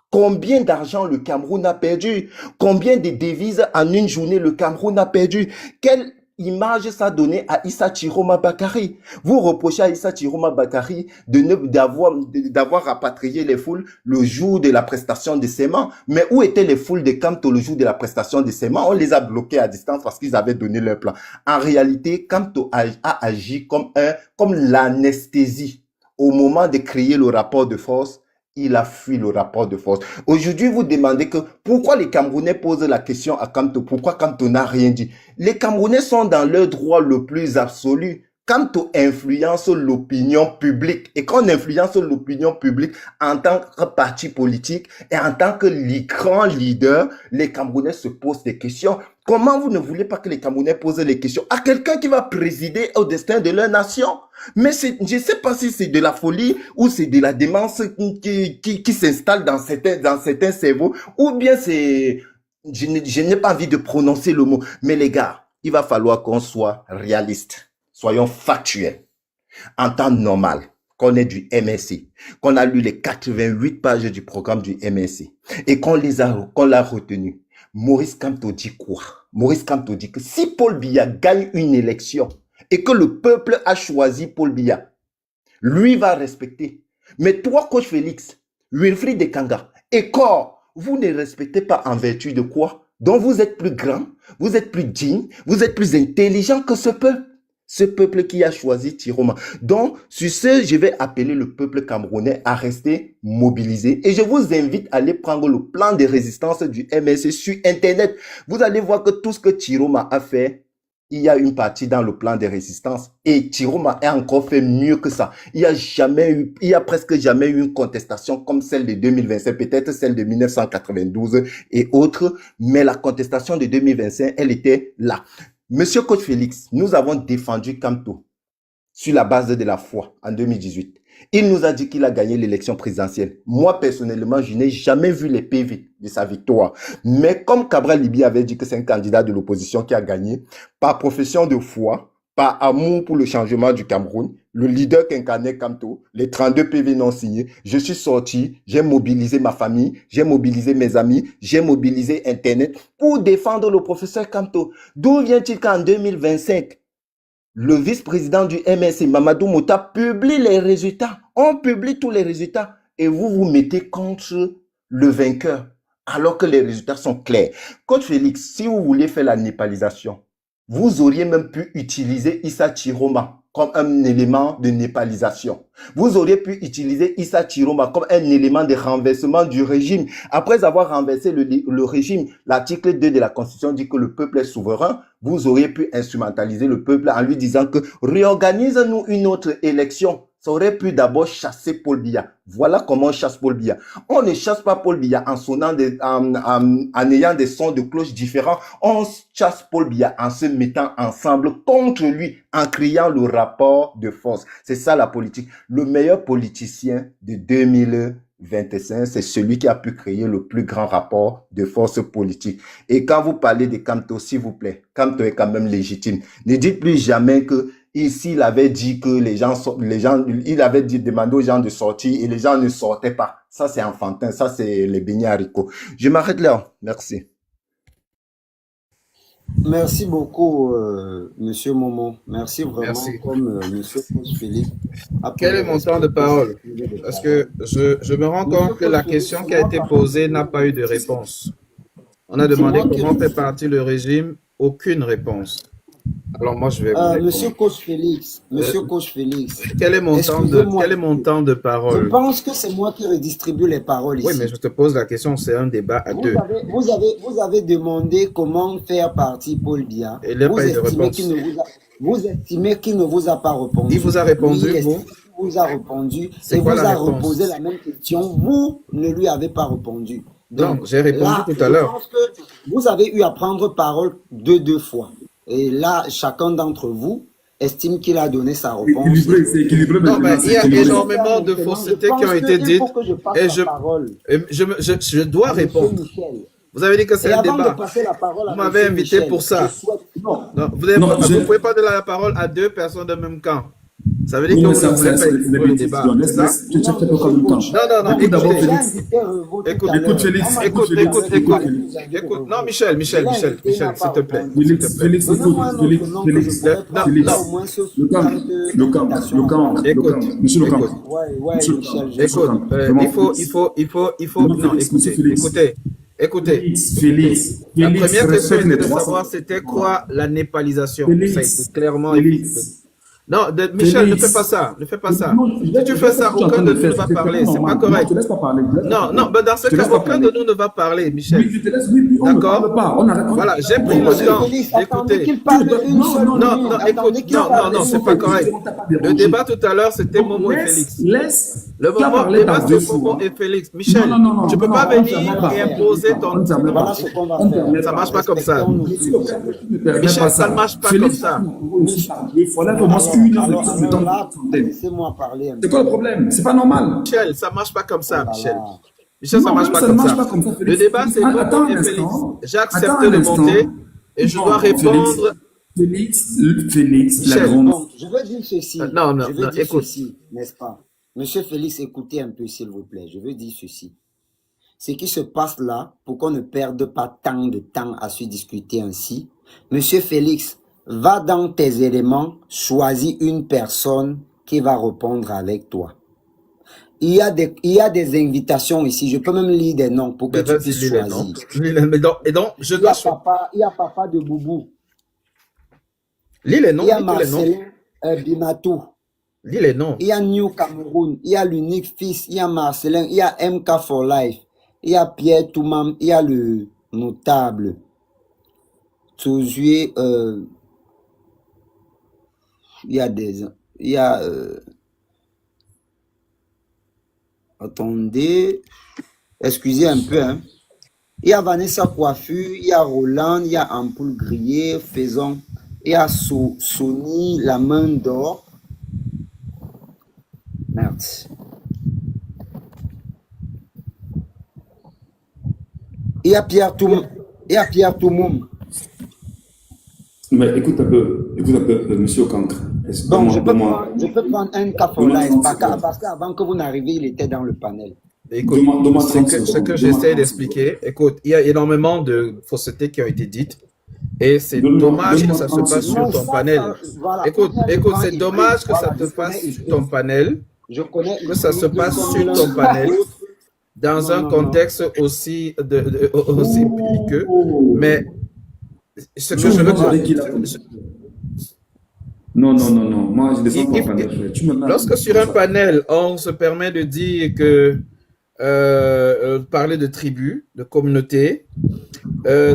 Combien d'argent le Cameroun a perdu? Combien de devises en une journée le Cameroun a perdu? Quelle image ça a donné à Issa Chiroma Bakary? Vous reprochez à Issa Chiroma Bakary d'avoir rapatrié les foules le jour de la prestation de serment. Mais où étaient les foules de Kamto le jour de la prestation de serment? On les a bloqués à distance parce qu'ils avaient donné leur plan. En réalité, Kamto a agi comme l'anesthésie. Au moment de créer le rapport de force, il a fui le rapport de force. Aujourd'hui, vous demandez que pourquoi les Camerounais posent la question à Kamto, pourquoi Kamto n'a rien dit. Les Camerounais sont dans leur droit le plus absolu. Kamto influence l'opinion publique. Et quand on influence l'opinion publique en tant que parti politique et en tant que grand leader, les Camerounais se posent des questions. Comment vous ne voulez pas que les Camerounais posent les questions à quelqu'un qui va présider au destin de leur nation? Mais je ne sais pas si c'est de la folie ou c'est de la démence qui s'installe dans certains cerveaux, ou bien c'est... Je n'ai pas envie de prononcer le mot. Mais les gars, il va falloir qu'on soit réaliste. Soyons factuels. En temps normal, qu'on ait du MSC, qu'on a lu les 88 pages du programme du MSC et qu'on l'a retenu. Maurice Kamto dit quoi? Maurice Kamto dit que si Paul Biya gagne une élection et que le peuple a choisi Paul Biya, lui va respecter. Mais toi, coach Félix, Wilfried Dekanga et Cor, vous ne respectez pas en vertu de quoi? Donc vous êtes plus grand, vous êtes plus digne, vous êtes plus intelligent que ce peuple. Ce peuple qui a choisi Tiroma. Donc, sur ce, je vais appeler le peuple camerounais à rester mobilisé. Et je vous invite à aller prendre le plan de résistance du MSC sur Internet. Vous allez voir que tout ce que Tiroma a fait, il y a une partie dans le plan de résistance. Et Tiroma a encore fait mieux que ça. Il y a presque jamais eu une contestation comme celle de 2025, peut-être celle de 1992 et autres. Mais la contestation de 2025, elle était là. Monsieur Coach Félix, nous avons défendu Kamto sur la base de la foi en 2018. Il nous a dit qu'il a gagné l'élection présidentielle. Moi, personnellement, je n'ai jamais vu les PV de sa victoire. Mais comme Cabral Libi avait dit que c'est un candidat de l'opposition qui a gagné, par profession de foi, par amour pour le changement du Cameroun, le leader qu'incarnait Kamto, les 32 PV non signés, je suis sorti, j'ai mobilisé ma famille, j'ai mobilisé mes amis, j'ai mobilisé Internet pour défendre le professeur Kamto. D'où vient-il qu'en 2025, le vice-président du MSC, Mamadou Mouta, publie les résultats? On publie tous les résultats et vous vous mettez contre le vainqueur alors que les résultats sont clairs. Coach Félix, si vous voulez faire la népalisation, vous auriez même pu utiliser Issa Chiroma comme un élément de népalisation. Vous auriez pu utiliser Issa Chiroma comme un élément de renversement du régime. Après avoir renversé le régime, l'article 2 de la Constitution dit que le peuple est souverain. Vous auriez pu instrumentaliser le peuple en lui disant que réorganise-nous une autre élection. Ça aurait pu d'abord chasser Paul Biya. Voilà comment on chasse Paul Biya. On ne chasse pas Paul Biya en sonnant en ayant des sons de cloche différents. On chasse Paul Biya en se mettant ensemble contre lui, en criant le rapport de force. C'est ça la politique. Le meilleur politicien de 2025, c'est celui qui a pu créer le plus grand rapport de force politique. Et quand vous parlez de Kamto, s'il vous plaît, Kamto est quand même légitime. Ne dites plus jamais que ici, il avait dit que il avait demandé aux gens de sortir et les gens ne sortaient pas. Ça, c'est enfantin. Ça, c'est les beignets haricots. Je m'arrête là. Merci. Merci beaucoup, Monsieur Momo. Merci vraiment, Merci. comme Monsieur Félix. Quel est mon temps de parole? Parce que je me rends compte que la question qui a été posée n'a pas eu de réponse. On a demandé comment fait partie le régime, aucune réponse. Alors moi, je vais vous Monsieur Coach Félix, quel est mon temps de parole? Je pense que c'est moi qui redistribue les paroles ici. Oui, mais je te pose la question, c'est un débat à deux. Vous avez demandé comment faire partie Paul Biya. Et il n'y a pas eu de réponse. Vous estimez qu'il ne vous a pas répondu. Il vous a répondu, vous vous a répondu et vous a reposé la même question. Vous ne lui avez pas répondu. Donc, non, j'ai répondu là, tout à l'heure. Je pense que vous avez eu à prendre parole deux fois. Et là, chacun d'entre vous estime qu'il a donné sa réponse. C'est équilibré. Non, mais il y a énormément de faussetés qui ont été dites. Et je dois répondre. Vous avez dit que c'est un débat. Vous m'avez invité pour ça. Non, vous ne pouvez pas donner la parole à deux personnes de même camp. Ça veut dire que vous ne voulez pas écouter le débat. Non, écoute, Félix. Écoute. Non, Michel, s'il te plaît. Félix, Monsieur Écoutez, Félix, la première question était de savoir c'était quoi la népalisation. Ça a été clairement expliqué. Non, Michel, ne fais pas ça. Si tu fais ça, aucun de nous ne va parler. C'est pas correct. Non, mais dans ce cas, aucun de nous ne va parler, Michel. D'accord? Voilà, j'ai pris le temps d'écouter. Non, c'est pas correct. Le débat tout à l'heure, c'était Momo et Félix. Le débat, c'était Momo et Félix. Michel, tu peux pas venir et imposer ton... Ça marche pas comme ça. Michel, ça ne marche pas comme ça. Il faudrait commencer une heure de temps. Laissez-moi parler. C'est quoi le problème? C'est pas normal. Michel, ça marche pas comme ça, Michel. Michel, ça marche pas comme ça. Le débat, c'est Momo et Félix. J'ai accepté de monter et je dois répondre. Félix, la Michel, grande... je veux dire ceci. Non, écoute. Ceci, n'est-ce pas? Monsieur Félix, écoutez un peu, s'il vous plaît. Je veux dire ceci. Ce qui se passe là, pour qu'on ne perde pas tant de temps à se discuter ainsi, Monsieur Félix, Va dans tes éléments, choisis une personne qui va répondre avec toi. Il y a des invitations ici. Je peux même lire des noms pour que Ben, tu vas-y, puisses lis les noms. choisir. Lis les- mais donc- Et donc, je dois choisir. Il y a papa de Boubou. Lis les noms, Il y a lis tous les noms. Marcelin Bimatou. Lis les noms. Il y a New Cameroun. Il y a l'unique fils. Il y a Marcelin. Il y a MK for Life. Il y a Pierre Toumam. Il y a le notable. Tozué. Il y a des... Il y a... attendez. Excusez un peu, hein. Il y a Vanessa Coiffure, il y a Roland, il y a Ampoule Grillé, Faison, il y a Sony, la main d'or. Merde. Il y a Pierre Toumoum. Il y a Pierre Toumoum. Mais écoute un peu, monsieur Cancre. Donc, je peux prendre un cas pour live, parce qu'avant que vous n'arriviez, il était dans le panel. Écoute, ce que j'essaie d'expliquer, écoute, il y a énormément de faussetés qui ont été dites et c'est dommage que ça se passe sur ton panel. Écoute, c'est dommage que ça te passe sur ton panel, que ça se passe sur ton panel dans un contexte aussi belliqueux, mais ce que je veux dire... Non. Moi, je descends ton panel. Lorsque sur un panel, on se permet de dire que parler de tribus, de communautés,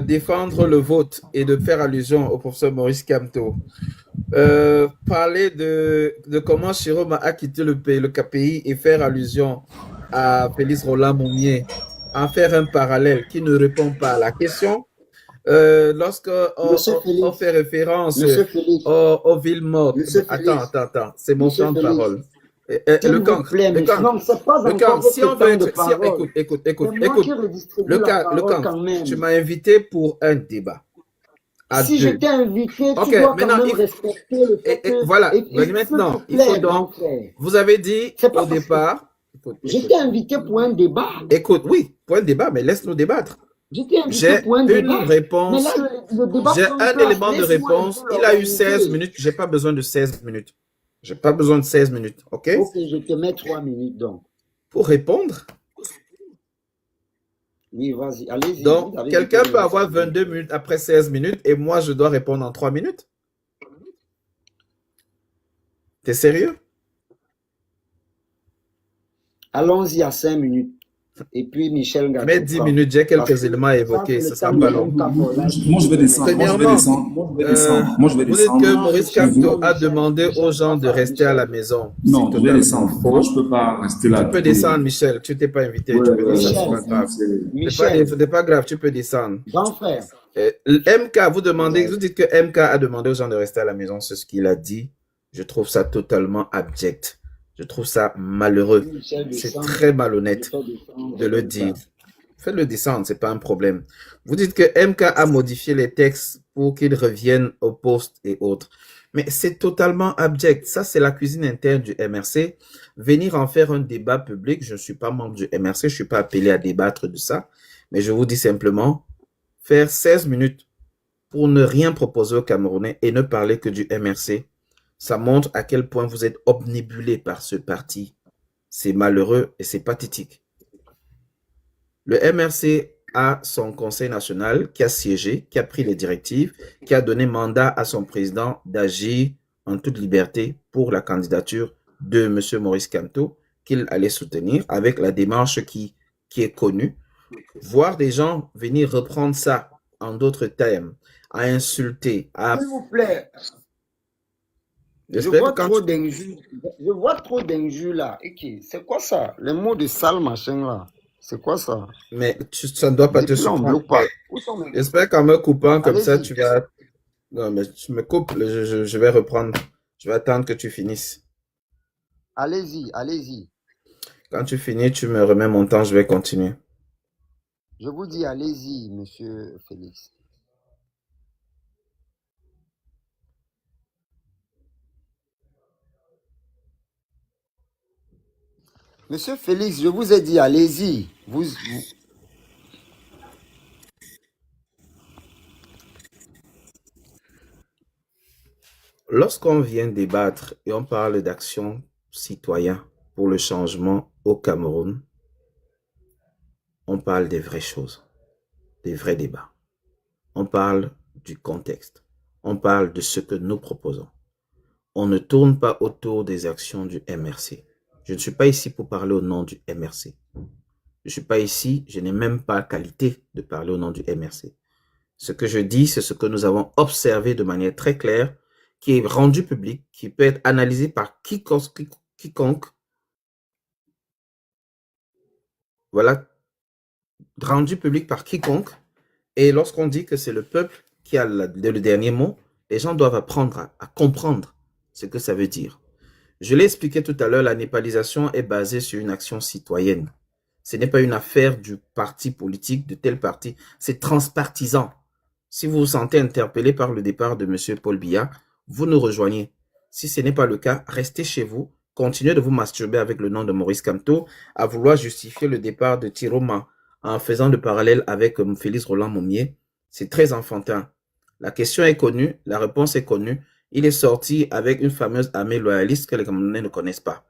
défendre le vote et de faire allusion au professeur Maurice Kamto, parler de comment Chiroma a quitté le KPI et faire allusion à Félix Roland Moumier, en faire un parallèle qui ne répond pas à la question. Lorsque on fait référence aux villes mortes. Attends, c'est mon temps de parole. Le cancre, si on veut être, écoute, le cancre, tu m'as invité pour un débat. Si je t'ai invité, tu dois quand même respecter le fait que... Voilà, maintenant, il faut donc... Vous avez dit au départ... Je t'ai invité pour un débat. Écoute, oui, pour un débat, mais laisse-nous débattre. J'ai une réponse, j'ai un élément de réponse. Il a eu 16 minutes, j'ai pas besoin de 16 minutes. J'ai pas besoin de 16 minutes, ok? Ok, je te mets 3 minutes donc. Pour répondre? Oui, vas-y, allez-y. Donc, quelqu'un peut avoir 22 minutes après 16 minutes et moi, je dois répondre en 3 minutes? T'es sérieux? Allons-y à 5 minutes. Et puis Michel Ngatou. Mais 10 minutes, j'ai quelques éléments à évoquer, ce sera pas long. Moi, je vais descendre. Vous dites que Maurice Kamto a demandé aux gens de rester à la maison. Non, je vais descendre. Moi, je ne peux pas rester là. Tu peux descendre, Michel. Tu t'es pas invité. Tu peux descendre, c'est pas grave. C'est pas grave, tu peux descendre. Grand frère. MK, vous dites que MK a demandé aux gens de rester à la maison, c'est ce qu'il a dit. Je trouve ça totalement abject. Je trouve ça malheureux. C'est très malhonnête de le dire. Faites-le descendre, c'est pas un problème. Vous dites que MK a modifié les textes pour qu'ils reviennent au poste et autres. Mais c'est totalement abject. Ça, c'est la cuisine interne du MRC. Venir en faire un débat public, je ne suis pas membre du MRC, je ne suis pas appelé à débattre de ça. Mais je vous dis simplement, faire 16 minutes pour ne rien proposer aux Camerounais et ne parler que du MRC, ça montre à quel point vous êtes obnubilé par ce parti. C'est malheureux et c'est pathétique. Le MRC a son conseil national qui a siégé, qui a pris les directives, qui a donné mandat à son président d'agir en toute liberté pour la candidature de M. Maurice Kamto, qu'il allait soutenir avec la démarche qui est connue. Voir des gens venir reprendre ça en d'autres termes, à insulter, à... S'il vous plaît. Je vois trop d'injures là. C'est quoi ça? Les mots de sale machin là. C'est quoi ça? Mais ça ne doit pas te surprendre. J'espère qu'en me coupant comme ça, tu vas... Non, mais tu me coupes, je vais reprendre. Je vais attendre que tu finisses. Allez-y, allez-y. Quand tu finis, tu me remets mon temps, je vais continuer. Je vous dis, allez-y, monsieur Félix. Monsieur Félix, je vous ai dit, allez-y. Lorsqu'on vient débattre et on parle d'action citoyenne pour le changement au Cameroun, on parle des vraies choses, des vrais débats. On parle du contexte. On parle de ce que nous proposons. On ne tourne pas autour des actions du MRC. Je ne suis pas ici pour parler au nom du MRC. Je ne suis pas ici, je n'ai même pas la qualité de parler au nom du MRC. Ce que je dis, c'est ce que nous avons observé de manière très claire, qui est rendu public, qui peut être analysé par quiconque. Voilà, rendu public par quiconque. Et lorsqu'on dit que c'est le peuple qui a le dernier mot, les gens doivent apprendre à comprendre ce que ça veut dire. Je l'ai expliqué tout à l'heure, la népalisation est basée sur une action citoyenne. Ce n'est pas une affaire du parti politique, de tel parti. C'est transpartisan. Si vous vous sentez interpellé par le départ de M. Paul Biya, vous nous rejoignez. Si ce n'est pas le cas, restez chez vous. Continuez de vous masturber avec le nom de Maurice Kamto, à vouloir justifier le départ de Tiroma en faisant le parallèle avec Félix Roland Momier. C'est très enfantin. La question est connue, la réponse est connue. Il est sorti avec une fameuse armée loyaliste que les Camerounais ne connaissent pas.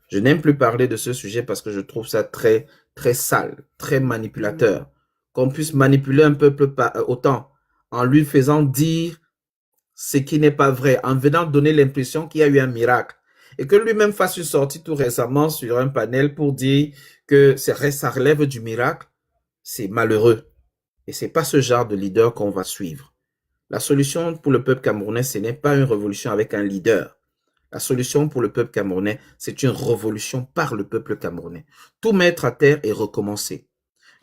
Je n'aime plus parler de ce sujet parce que je trouve ça très, très sale, très manipulateur. Qu'on puisse manipuler un peuple autant en lui faisant dire ce qui n'est pas vrai, en venant donner l'impression qu'il y a eu un miracle. Et que lui-même fasse une sortie tout récemment sur un panel pour dire que ça relève du miracle, c'est malheureux. Et c'est pas ce genre de leader qu'on va suivre. La solution pour le peuple camerounais, ce n'est pas une révolution avec un leader. La solution pour le peuple camerounais, c'est une révolution par le peuple camerounais. Tout mettre à terre et recommencer.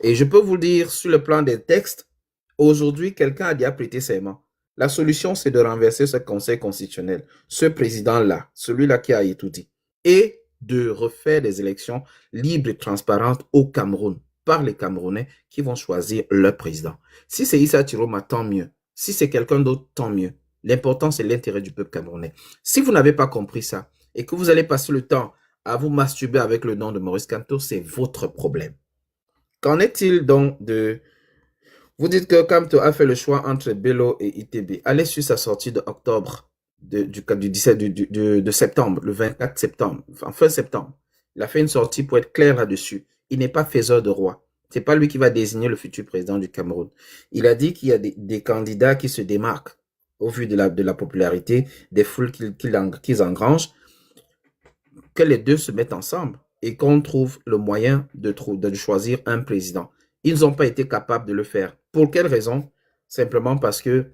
Et je peux vous dire, sur le plan des textes, aujourd'hui, quelqu'un a déjà prêté serment. La solution, c'est de renverser ce conseil constitutionnel, ce président-là, celui-là qui a tout dit, et de refaire des élections libres et transparentes au Cameroun, par les Camerounais qui vont choisir leur président. Si c'est Issa Tiroma, tant mieux. Si c'est quelqu'un d'autre, tant mieux. L'important, c'est l'intérêt du peuple camerounais. Si vous n'avez pas compris ça et que vous allez passer le temps à vous masturber avec le nom de Maurice Kamto, c'est votre problème. Qu'en est-il donc de... Vous dites que Kamto a fait le choix entre Bello et ITB. Allez sur sa sortie de octobre, de septembre, le 24 septembre, enfin fin septembre. Il a fait une sortie pour être clair là-dessus. Il n'est pas faiseur de roi. C'est pas lui qui va désigner le futur président du Cameroun. Il a dit qu'il y a des candidats qui se démarquent au vu de la popularité, des foules qu'ils engrangent, que les deux se mettent ensemble et qu'on trouve le moyen de choisir un président. Ils n'ont pas été capables de le faire. Pour quelle raison? Simplement parce que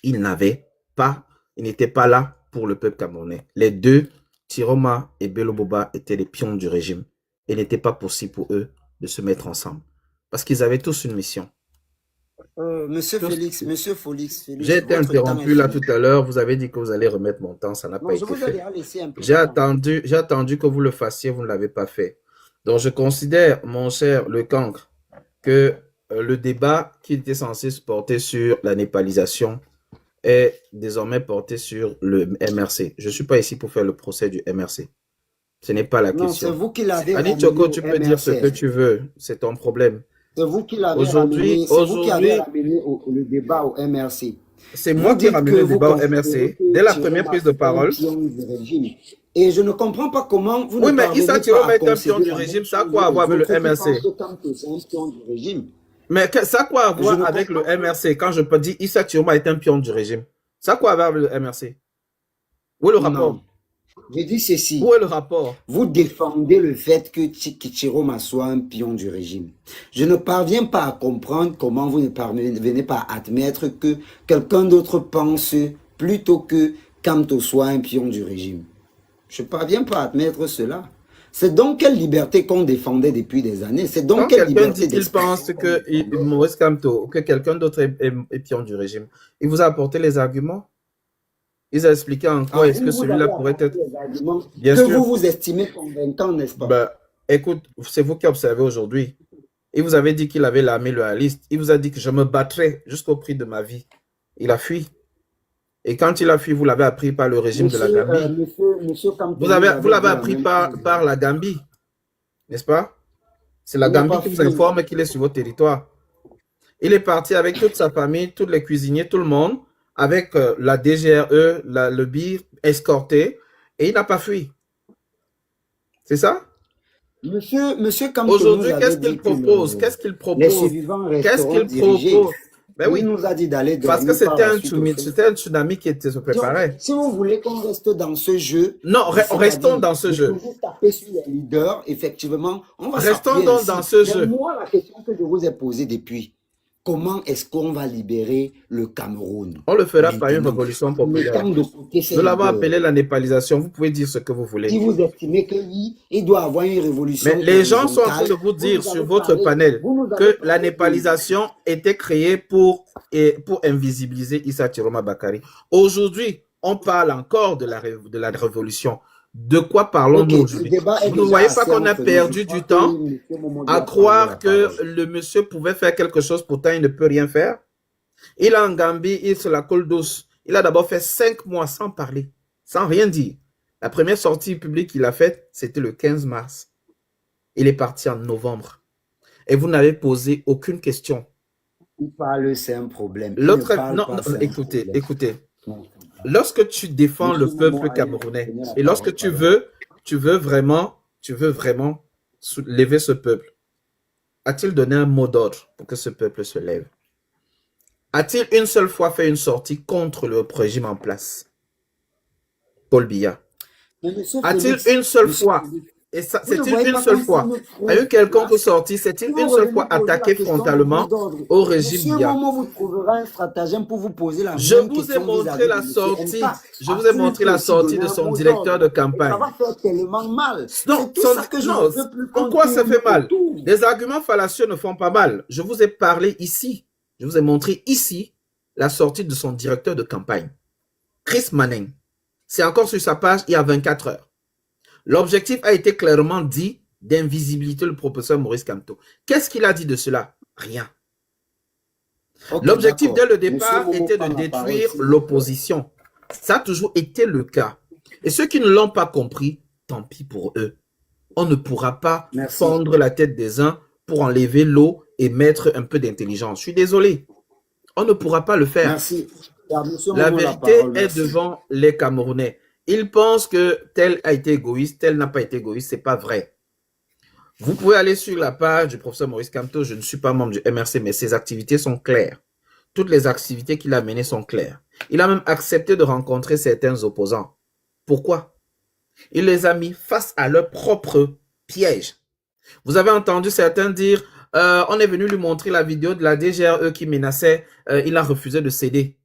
ils n'étaient pas là pour le peuple camerounais. Les deux, Tiroma et Bello Boba, étaient les pions du régime. Il n'était pas possible pour eux de se mettre ensemble. Parce qu'ils avaient tous une mission. Monsieur Félix, j'ai été interrompu là tout à l'heure. Vous avez dit que vous allez remettre mon temps. Ça n'a pas été fait. J'ai attendu que vous le fassiez. Vous ne l'avez pas fait. Donc, je considère, mon cher Le Cancre, que le débat qui était censé se porter sur la népalisation est désormais porté sur le MRC. Je ne suis pas ici pour faire le procès du MRC. Ce n'est pas la question. C'est vous qui l'avez Annie Tchoko, tu peux dire ce que tu veux. C'est ton problème. C'est vous qui l'avez ramené, le débat au MRC. C'est moi qui ai ramené le débat au MRC dès la première prise de parole. Et je ne comprends pas comment vous ne parvenez pas à... Oui, mais Issa Tiroma est un pion du régime. Ça a quoi à voir avec le MRC? Mais ça a quoi à voir avec le MRC quand je peux dire Issa Tiroma est un pion du régime? Ça a quoi à voir avec le MRC? Où est le rapport? Je dis ceci. Où est le rapport? Vous défendez le fait que Tiroma soit un pion du régime. Je ne parviens pas à comprendre comment vous ne parvenez pas à admettre que quelqu'un d'autre pense plutôt que Kamto soit un pion du régime. Je ne parviens pas à admettre cela. C'est donc quelle liberté qu'on défendait depuis des années? C'est donc quelle liberté il pense que Maurice Kamto, que quelqu'un d'autre est pion du régime. Il vous a apporté les arguments? Ils ont expliqué en quoi est-ce que celui-là pourrait être... Bien sûr. Vous estimez convaincant, n'est-ce pas? Ben, écoute, c'est vous qui observez aujourd'hui. Il vous avait dit qu'il avait l'armée loyaliste. Il vous a dit que je me battrai jusqu'au prix de ma vie. Il a fui. Et quand il a fui, vous l'avez appris par le régime de la Gambie. Vous l'avez appris par la Gambie. N'est-ce pas? C'est la Gambie qui vous informe qu'il est sur votre territoire. Il est parti avec toute sa famille, tous les cuisiniers, tout le monde, avec la DGRE, le BIR, escorté, et il n'a pas fui. C'est ça? Monsieur Kamto Aujourd'hui, nous qu'est-ce avait qu'il dit que propose? Qu'est-ce qu'il les propose? survivants Qu'est-ce resteront qu'il dirigés. propose? Ben Il oui, nous a dit d'aller parce dormir que par la suite au fait. c'était un tsunami qui se Donc, préparait. si vous voulez qu'on reste dans ce jeu, Non, restons c'est-à-dire dans ce de jeu. toujours taper sur les leaders, effectivement, on va Restons s'appuyer donc ainsi. dans ce Mais jeu. moi, la question que je vous ai posée depuis, comment est-ce qu'on va libérer le Cameroun On le fera par une maintenant, révolution en populaire. mettant de côté ces Nous l'avons leaders? appelé la népalisation. Vous pouvez dire ce que vous Si voulez. vous estimez que oui, il doit y avoir une révolution Mais les gens sont en train horizontale, de vous dire nous sur avez votre parlé, panel vous nous avez que la parlé de... népalisation était créée pour invisibiliser Issa Tiroma Bakari. Aujourd'hui, on parle encore de la révolution. De quoi parlons-nous Ok, le aujourd'hui? débat est Vous ne déjà voyez pas assez qu'on a entre nous. perdu Je crois du temps que M. Momo à doit prendre croire la que parole. le monsieur pouvait faire quelque chose, pourtant il ne peut rien faire. Il est en Gambie, il se la colle douce. Il a d'abord fait 5 mois sans parler, sans rien dire. La première sortie publique qu'il a faite, c'était le 15 mars. Il est parti en novembre. Et vous n'avez posé aucune question. Il parle, c'est un problème. Il ne L'autre, parle non, pas, non, c'est un écoutez, problème. écoutez. Non. Lorsque tu défends le Monsieur peuple Momo a camerounais donné la et lorsque parole, tu veux vraiment lever ce peuple, a-t-il donné un mot d'ordre pour que ce peuple se lève? A-t-il une seule fois fait une sortie contre le régime en place? Paul Biya. Mais monsieur A-t-il Félix, une seule monsieur fois, Félix, et ça, vous ne c'est-il voyez une pas seule comme fois, ça nous a eu quelconque trouve sortie, c'est-il Si une vous seule venez fois poser la attaqué question de frontalement mot d'ordre, au régime monsieur Biya? Momo vous trouvera un stratagème pour vous poser la Je même vous ai question montré vis-à-vis la de monsieur sortie, Nka. je vous ai A-t-il montré pu la aussi sortie donner de un son mot directeur de d'ordre? Et ça campagne. va faire tellement mal. Non, C'est tout ça que je non, ne veux plus qu'on pourquoi ça tourne fait mal? autour. Les arguments fallacieux ne font pas mal. Je vous ai parlé ici, je vous ai montré ici la sortie de son directeur de campagne, Chris Manning. C'est encore sur sa page il y a 24 heures. L'objectif a été clairement dit d'invisibilité le professeur Maurice Kamto. Qu'est-ce qu'il a dit de cela? Rien. Ok, L'objectif d'accord. dès le Monsieur départ Momo était prend de la parole, détruire s'il vous plaît. l'opposition. Ça a toujours été le cas. Et ceux qui ne l'ont pas compris, tant pis pour eux. On ne pourra pas Merci. fendre la tête des uns pour enlever l'eau et mettre un peu d'intelligence. Je suis désolé. On ne pourra pas le faire. Merci. À monsieur La Momo vérité parole, est merci. devant les Camerounais. Ils pensent que tel a été égoïste, tel n'a pas été égoïste. C'est pas vrai. Vous pouvez aller sur la page du professeur Maurice Kamto. Je ne suis pas membre du MRC, mais ses activités sont claires. Toutes les activités qu'il a menées sont claires. Il a même accepté de rencontrer certains opposants. Pourquoi? Il les a mis face à leur propre piège. Vous avez entendu certains dire on est venu lui montrer la vidéo de la DGRE qui menaçait, il a refusé de céder.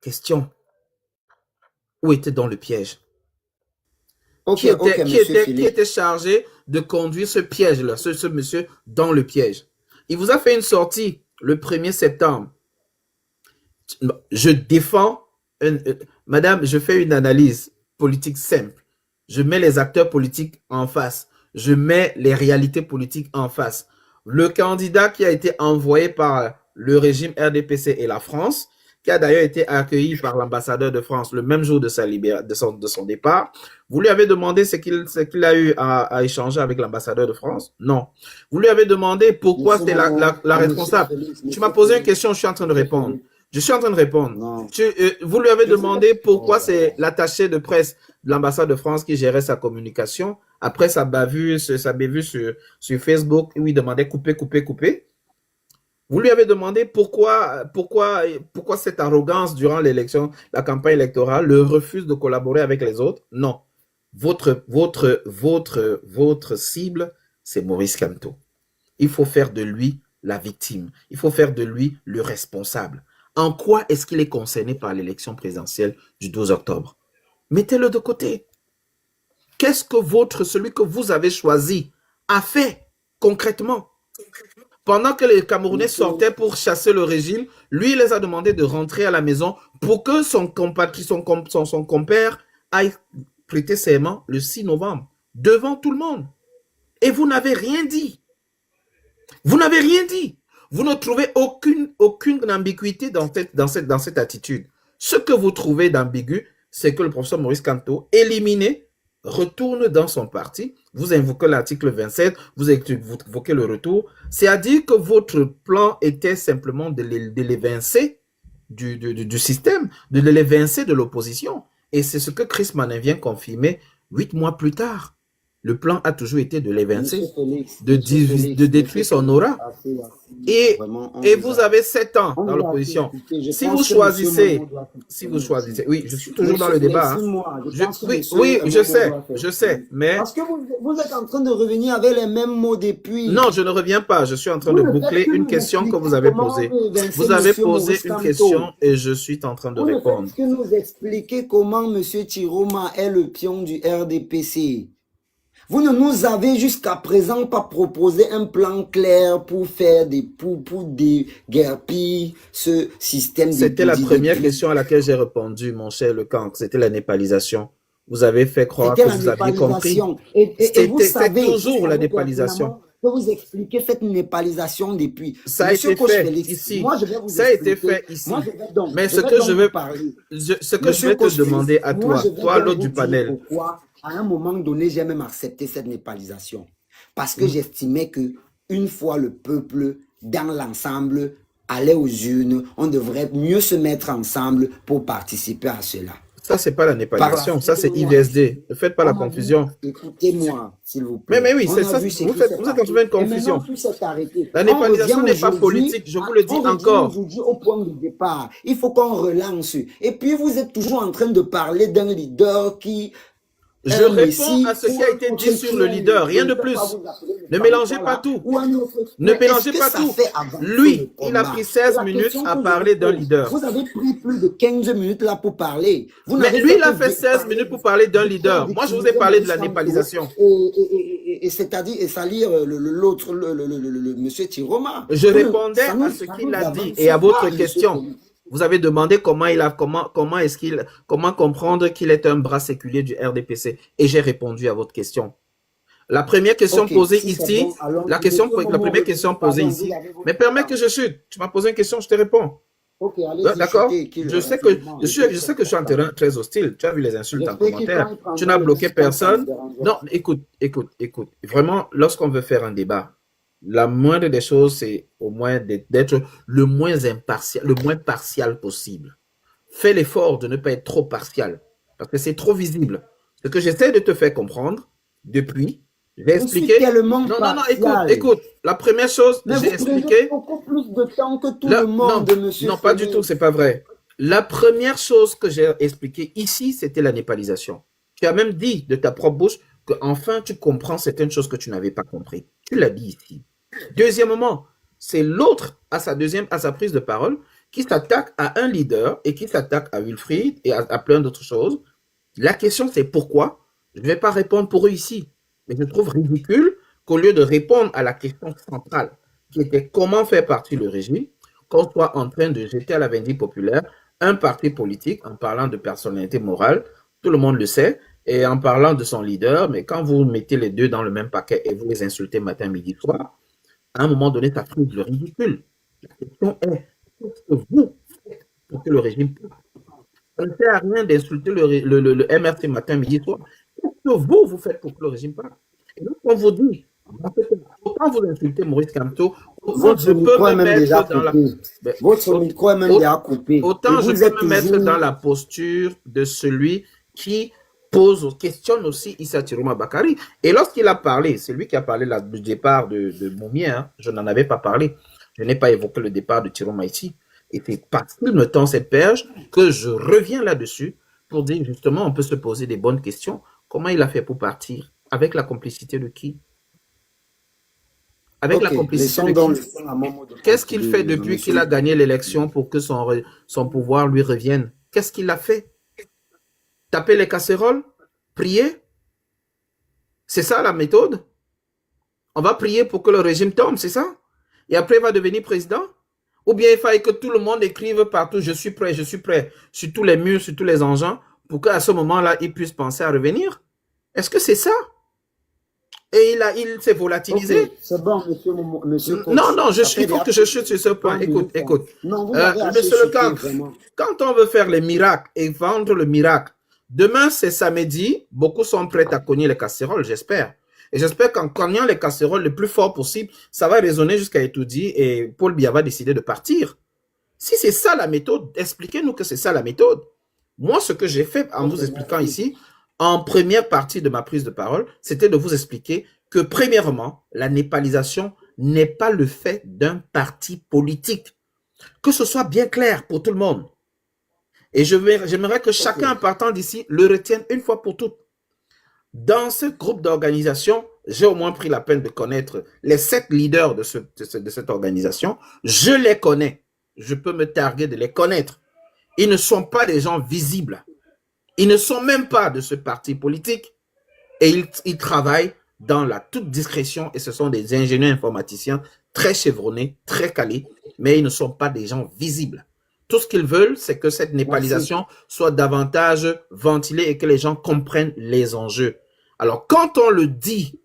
Question. Où était dans le piège? Ok, Qui ok, monsieur Philippe. était chargé de conduire ce piège-là, ce monsieur dans le piège? Il vous a fait une sortie le 1er septembre. Je défends, madame, je fais une analyse politique simple. Je mets les acteurs politiques en face. Je mets les réalités politiques en face. Le candidat qui a été envoyé par le régime RDPC et la France, qui a d'ailleurs été accueilli par l'ambassadeur de France le même jour de son départ, vous lui avez demandé ce qu'il a eu à échanger avec l'ambassadeur de France? Non. Vous lui avez demandé pourquoi Monsieur c'était Momo, la monsieur responsable. Félix, Tu monsieur m'as posé une Félix, question, je suis en train de monsieur répondre. Félix. Je suis en train de répondre. Non. Vous lui avez Je vous demandé laisse. pourquoi Oh. c'est l'attaché de presse de l'ambassade de France qui gérait sa communication. Après sa bavure sur Facebook, où il demandait couper, couper, couper. Vous lui avez demandé pourquoi cette arrogance durant l'élection, la campagne électorale, le refuse de collaborer avec les autres? Non. Votre cible, c'est Maurice Kamto. Il faut faire de lui la victime. Il faut faire de lui le responsable. En quoi est-ce qu'il est concerné par l'élection présidentielle du 12 octobre? Mettez-le de côté. Qu'est-ce que celui que vous avez choisi a fait concrètement? Pendant que les Camerounais sortaient pour chasser le régime, lui, il les a demandé de rentrer à la maison pour que son compère aille prêter serment le 6 novembre, devant tout le monde. Et vous n'avez rien dit. Vous n'avez rien dit. Vous ne trouvez aucune ambiguïté dans cette attitude. Ce que vous trouvez d'ambigu, c'est que le professeur Maurice Kamto, éliminé, retourne dans son parti. Vous invoquez l'article 27, vous évoquez le retour. C'est-à-dire que votre plan était simplement de l'évincer du système, de l'évincer de l'opposition. Et c'est ce que Chris Manin vient confirmer 8 mois plus tard. Le plan a toujours été de l'évincer, de détruire son aura. Et vous avez 7 ans dans l'opposition. Si vous choisissez, oui, je suis toujours dans le débat. Hein. Oui, je sais, mais... Parce que vous êtes en train de revenir avec les mêmes mots depuis. Non, je ne reviens pas. Je suis en train de boucler une question que vous avez posée. Vous avez posé une question et je suis en train de répondre. Est-ce que nous expliquer comment M. Chiroma est le pion du RDPC? Vous ne nous avez jusqu'à présent pas proposé un plan clair pour faire pour déguerpir ce système. C'était la première question à laquelle j'ai répondu, mon cher Lecanque. C'était la népalisation. Vous avez fait croire que vous aviez compris. C'était toujours la népalisation. Que vous expliquez, faites une népalisation depuis. Ça a été fait ici. Moi, je vais vous ça a été fait ici. Mais ce que je vais te demander à toi, l'autre du panel. Pourquoi, à un moment donné, j'ai même accepté cette népalisation. Parce que j'estimais que une fois le peuple dans l'ensemble allait aux urnes, on devrait mieux se mettre ensemble pour participer à cela. Ça, c'est pas la népalisation, ça, c'est IVSD. Ne faites pas la confusion. Écoutez-moi, s'il vous plaît. Mais oui, c'est ça. Vous êtes en train de confusion. La népalisation n'est pas politique, je vous le dis encore. Aujourd'hui, au point de départ, il faut qu'on relance. Et puis, vous êtes toujours en train de parler d'un leader qui... Je réponds à ce qui a été dit sur le leader, rien de plus. Ne mélangez pas tout. Ne mélangez pas tout. Lui, il a pris 16 minutes à parler d'un leader. Vous avez pris plus de 15 minutes là pour parler. Mais lui, il a fait 16 minutes pour parler d'un leader. Moi, je vous ai parlé de la népalisation. Et c'est-à-dire, et salir l'autre, le monsieur Chiroma. Je répondais à ce qu'il a dit et à votre question. Vous avez demandé comment comprendre qu'il est un bras séculier du RDPC. Et j'ai répondu à votre question. La première question posée ici, la première question posée ici, mais permets que je chute. Tu m'as posé une question, je te réponds. D'accord? Je sais que je suis en terrain très hostile. Tu as vu les insultes en commentaire. Tu n'as bloqué personne. Non, écoute. Vraiment, lorsqu'on veut faire un débat, la moindre des choses, c'est au moins d'être le moins partial possible. Fais l'effort de ne pas être trop partial, parce que c'est trop visible. Ce que j'essaie de te faire comprendre depuis, j'ai expliqué. Non, écoute. La première chose, j'ai expliqué. Beaucoup plus de temps que tout le monde, monsieur. Non, pas du tout, c'est pas vrai. La première chose que j'ai expliqué ici, c'était la népalisation. Tu as même dit de ta propre bouche que enfin tu comprends certaines choses que tu n'avais pas compris. Tu l'as dit ici. Deuxièmement, c'est l'autre à sa prise de parole qui s'attaque à un leader et qui s'attaque à Wilfried et à plein d'autres choses. La question, c'est pourquoi? Je ne vais pas répondre pour eux ici. Mais je trouve ridicule qu'au lieu de répondre à la question centrale, qui était comment faire partir le régime, qu'on soit en train de jeter à la vindicte populaire un parti politique en parlant de personnalité morale, tout le monde le sait, et en parlant de son leader, mais quand vous mettez les deux dans le même paquet et vous les insultez matin, midi, soir, à un moment donné, ça trouve le ridicule. La question est, qu'est-ce que vous faites pour que le régime parte? Ça ne sert à rien d'insulter le MRC matin, midi, soir. Qu'est-ce que vous faites pour que le régime parte? Et donc, on vous dit, autant vous insultez Maurice Kamto, votre micro est même déjà coupé. Votre micro est même déjà coupé. Autant je peux me mettre dans la posture de celui qui questionne aussi Issa Chiroma Bakari. Et lorsqu'il a parlé, c'est lui qui a parlé du départ de Moumien, hein, je n'en avais pas parlé. Je n'ai pas évoqué le départ de Chiroma ici. Et c'est parce qu'il me tend cette perche que je reviens là-dessus pour dire justement, on peut se poser des bonnes questions. Comment il a fait pour partir? Avec la complicité de qui? Avec la complicité de qui? Qu'est-ce qu'il fait depuis qu'il a gagné l'élection pour que son pouvoir lui revienne? Qu'est-ce qu'il a fait? Taper les casseroles? Prier? C'est ça la méthode? On va prier pour que le régime tombe, c'est ça? Et après, il va devenir président? Ou bien il faille que tout le monde écrive partout, je suis prêt, sur tous les murs, sur tous les engins, pour qu'à ce moment-là, il puisse penser à revenir? Est-ce que c'est ça? Et il s'est volatilisé. Okay, c'est bon, monsieur coach. Non, il faut que je chute sur ce point. Écoute. Non, monsieur Lecanque, quand on veut faire les miracles et vendre le miracle, demain c'est samedi, beaucoup sont prêts à cogner les casseroles, j'espère. Et j'espère qu'en cognant les casseroles le plus fort possible, ça va résonner jusqu'à Etoudi et Paul Biya va décider de partir. Si c'est ça la méthode, expliquez-nous que c'est ça la méthode. Moi, ce que j'ai fait en vous expliquant ici, en première partie de ma prise de parole, c'était de vous expliquer que premièrement, la népalisation n'est pas le fait d'un parti politique. Que ce soit bien clair pour tout le monde. Et j'aimerais que chacun partant d'ici le retienne une fois pour toutes. Dans ce groupe d'organisation, j'ai au moins pris la peine de connaître les 7 leaders de cette organisation. Je les connais. Je peux me targuer de les connaître. Ils ne sont pas des gens visibles. Ils ne sont même pas de ce parti politique. Et ils travaillent dans la toute discrétion et ce sont des ingénieurs informaticiens très chevronnés, très calés, mais ils ne sont pas des gens visibles. Tout ce qu'ils veulent, c'est que cette népalisation soit davantage ventilée et que les gens comprennent les enjeux. Alors, quand on le dit,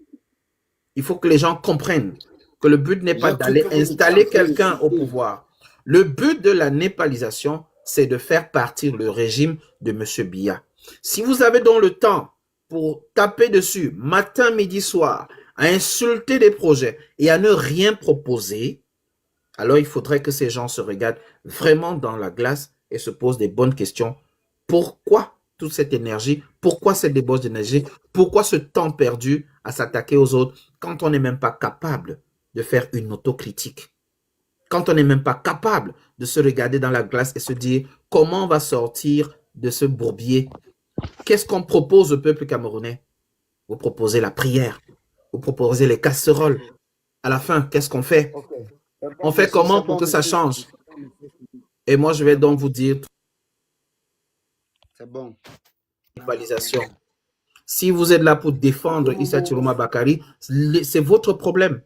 il faut que les gens comprennent que le but n'est pas d'aller installer quelqu'un au pouvoir. Le but de la népalisation, c'est de faire partir le régime de M. Biya. Si vous avez donc le temps pour taper dessus, matin, midi, soir, à insulter des projets et à ne rien proposer, alors il faudrait que ces gens se regardent vraiment dans la glace et se posent des bonnes questions. Pourquoi toute cette énergie? Pourquoi cette débauche d'énergie? Pourquoi ce temps perdu à s'attaquer aux autres quand on n'est même pas capable de faire une autocritique? Quand on n'est même pas capable de se regarder dans la glace et se dire comment on va sortir de ce bourbier? Qu'est-ce qu'on propose au peuple camerounais? Vous proposez la prière, vous proposez les casseroles. À la fin, qu'est-ce qu'on fait? On fait comment pour que ça change? Et moi, je vais donc vous dire... C'est bon. Népalisation. Si vous êtes là pour défendre Issa Chiroma Bakari, c'est votre problème.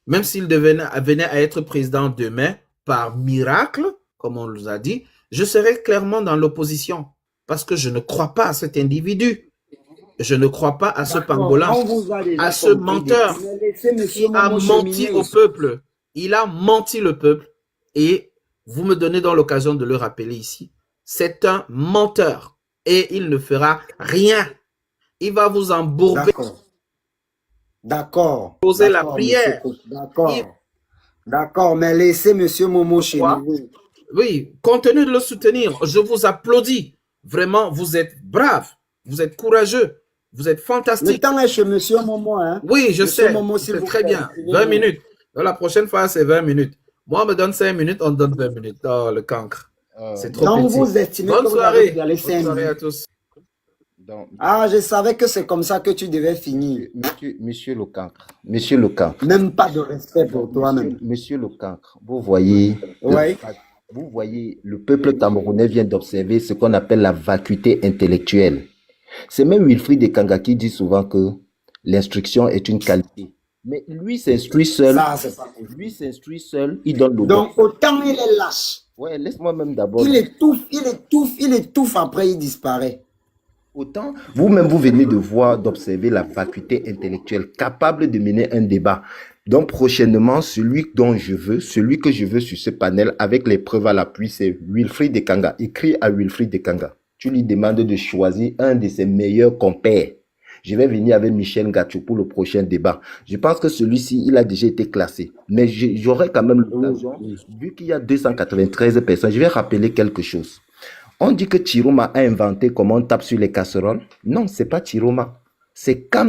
Même s'il venait à être président demain, par miracle, comme on nous a dit, je serai clairement dans l'opposition. Parce que je ne crois pas à cet individu. Je ne crois pas à ce pangolin, à ce menteur qui a menti au peuple. Il a menti le peuple et vous me donnez donc l'occasion de le rappeler ici. C'est un menteur et il ne fera rien. Il va vous embourber. D'accord. Poser la prière. D'accord, mais laissez M. Momo chez nous. Oui, continuez de le soutenir. Je vous applaudis. Vraiment, vous êtes brave. Vous êtes courageux. Vous êtes fantastique. Le temps est chez M. Momo. Hein? Oui, je sais. C'est très bien. 20 minutes. Donc, la prochaine fois, c'est 20 minutes. Moi, on me donne 5 minutes, on donne 20 minutes. Oh, le cancre. C'est trop donc petit. Vous estimez Bonne que soirée. Vous allez Bonne soirée à tous. Ah, je savais que c'est comme ça que tu devais finir. Monsieur le cancre. Monsieur le cancre. Même pas de respect pour toi-même. Monsieur le cancre, vous voyez... Oui. Vous voyez, le peuple camerounais vient d'observer ce qu'on appelle la vacuité intellectuelle. C'est même Wilfried Ekanga qui dit souvent que l'instruction est une qualité. Mais lui s'instruit seul. Ça, c'est pas possible. Lui s'instruit seul, il donne le Donc, autant il est lâche. Ouais, laisse-moi même d'abord. Il étouffe, après il disparaît. Autant, vous-même, vous venez de voir, d'observer la vacuité intellectuelle capable de mener un débat. Donc, prochainement, celui que je veux sur ce panel, avec les preuves à l'appui, c'est Wilfried Ekanga. Écris à Wilfried Ekanga. Tu lui demandes de choisir un de ses meilleurs compères. Je vais venir avec Michel Gatchou pour le prochain débat. Je pense que celui-ci, il a déjà été classé. Mais j'aurai quand même l'occasion, vu qu'il y a 293 personnes, je vais rappeler quelque chose. On dit que Chiroma a inventé comment on tape sur les casseroles. Non, c'est pas Chiroma. C'est quand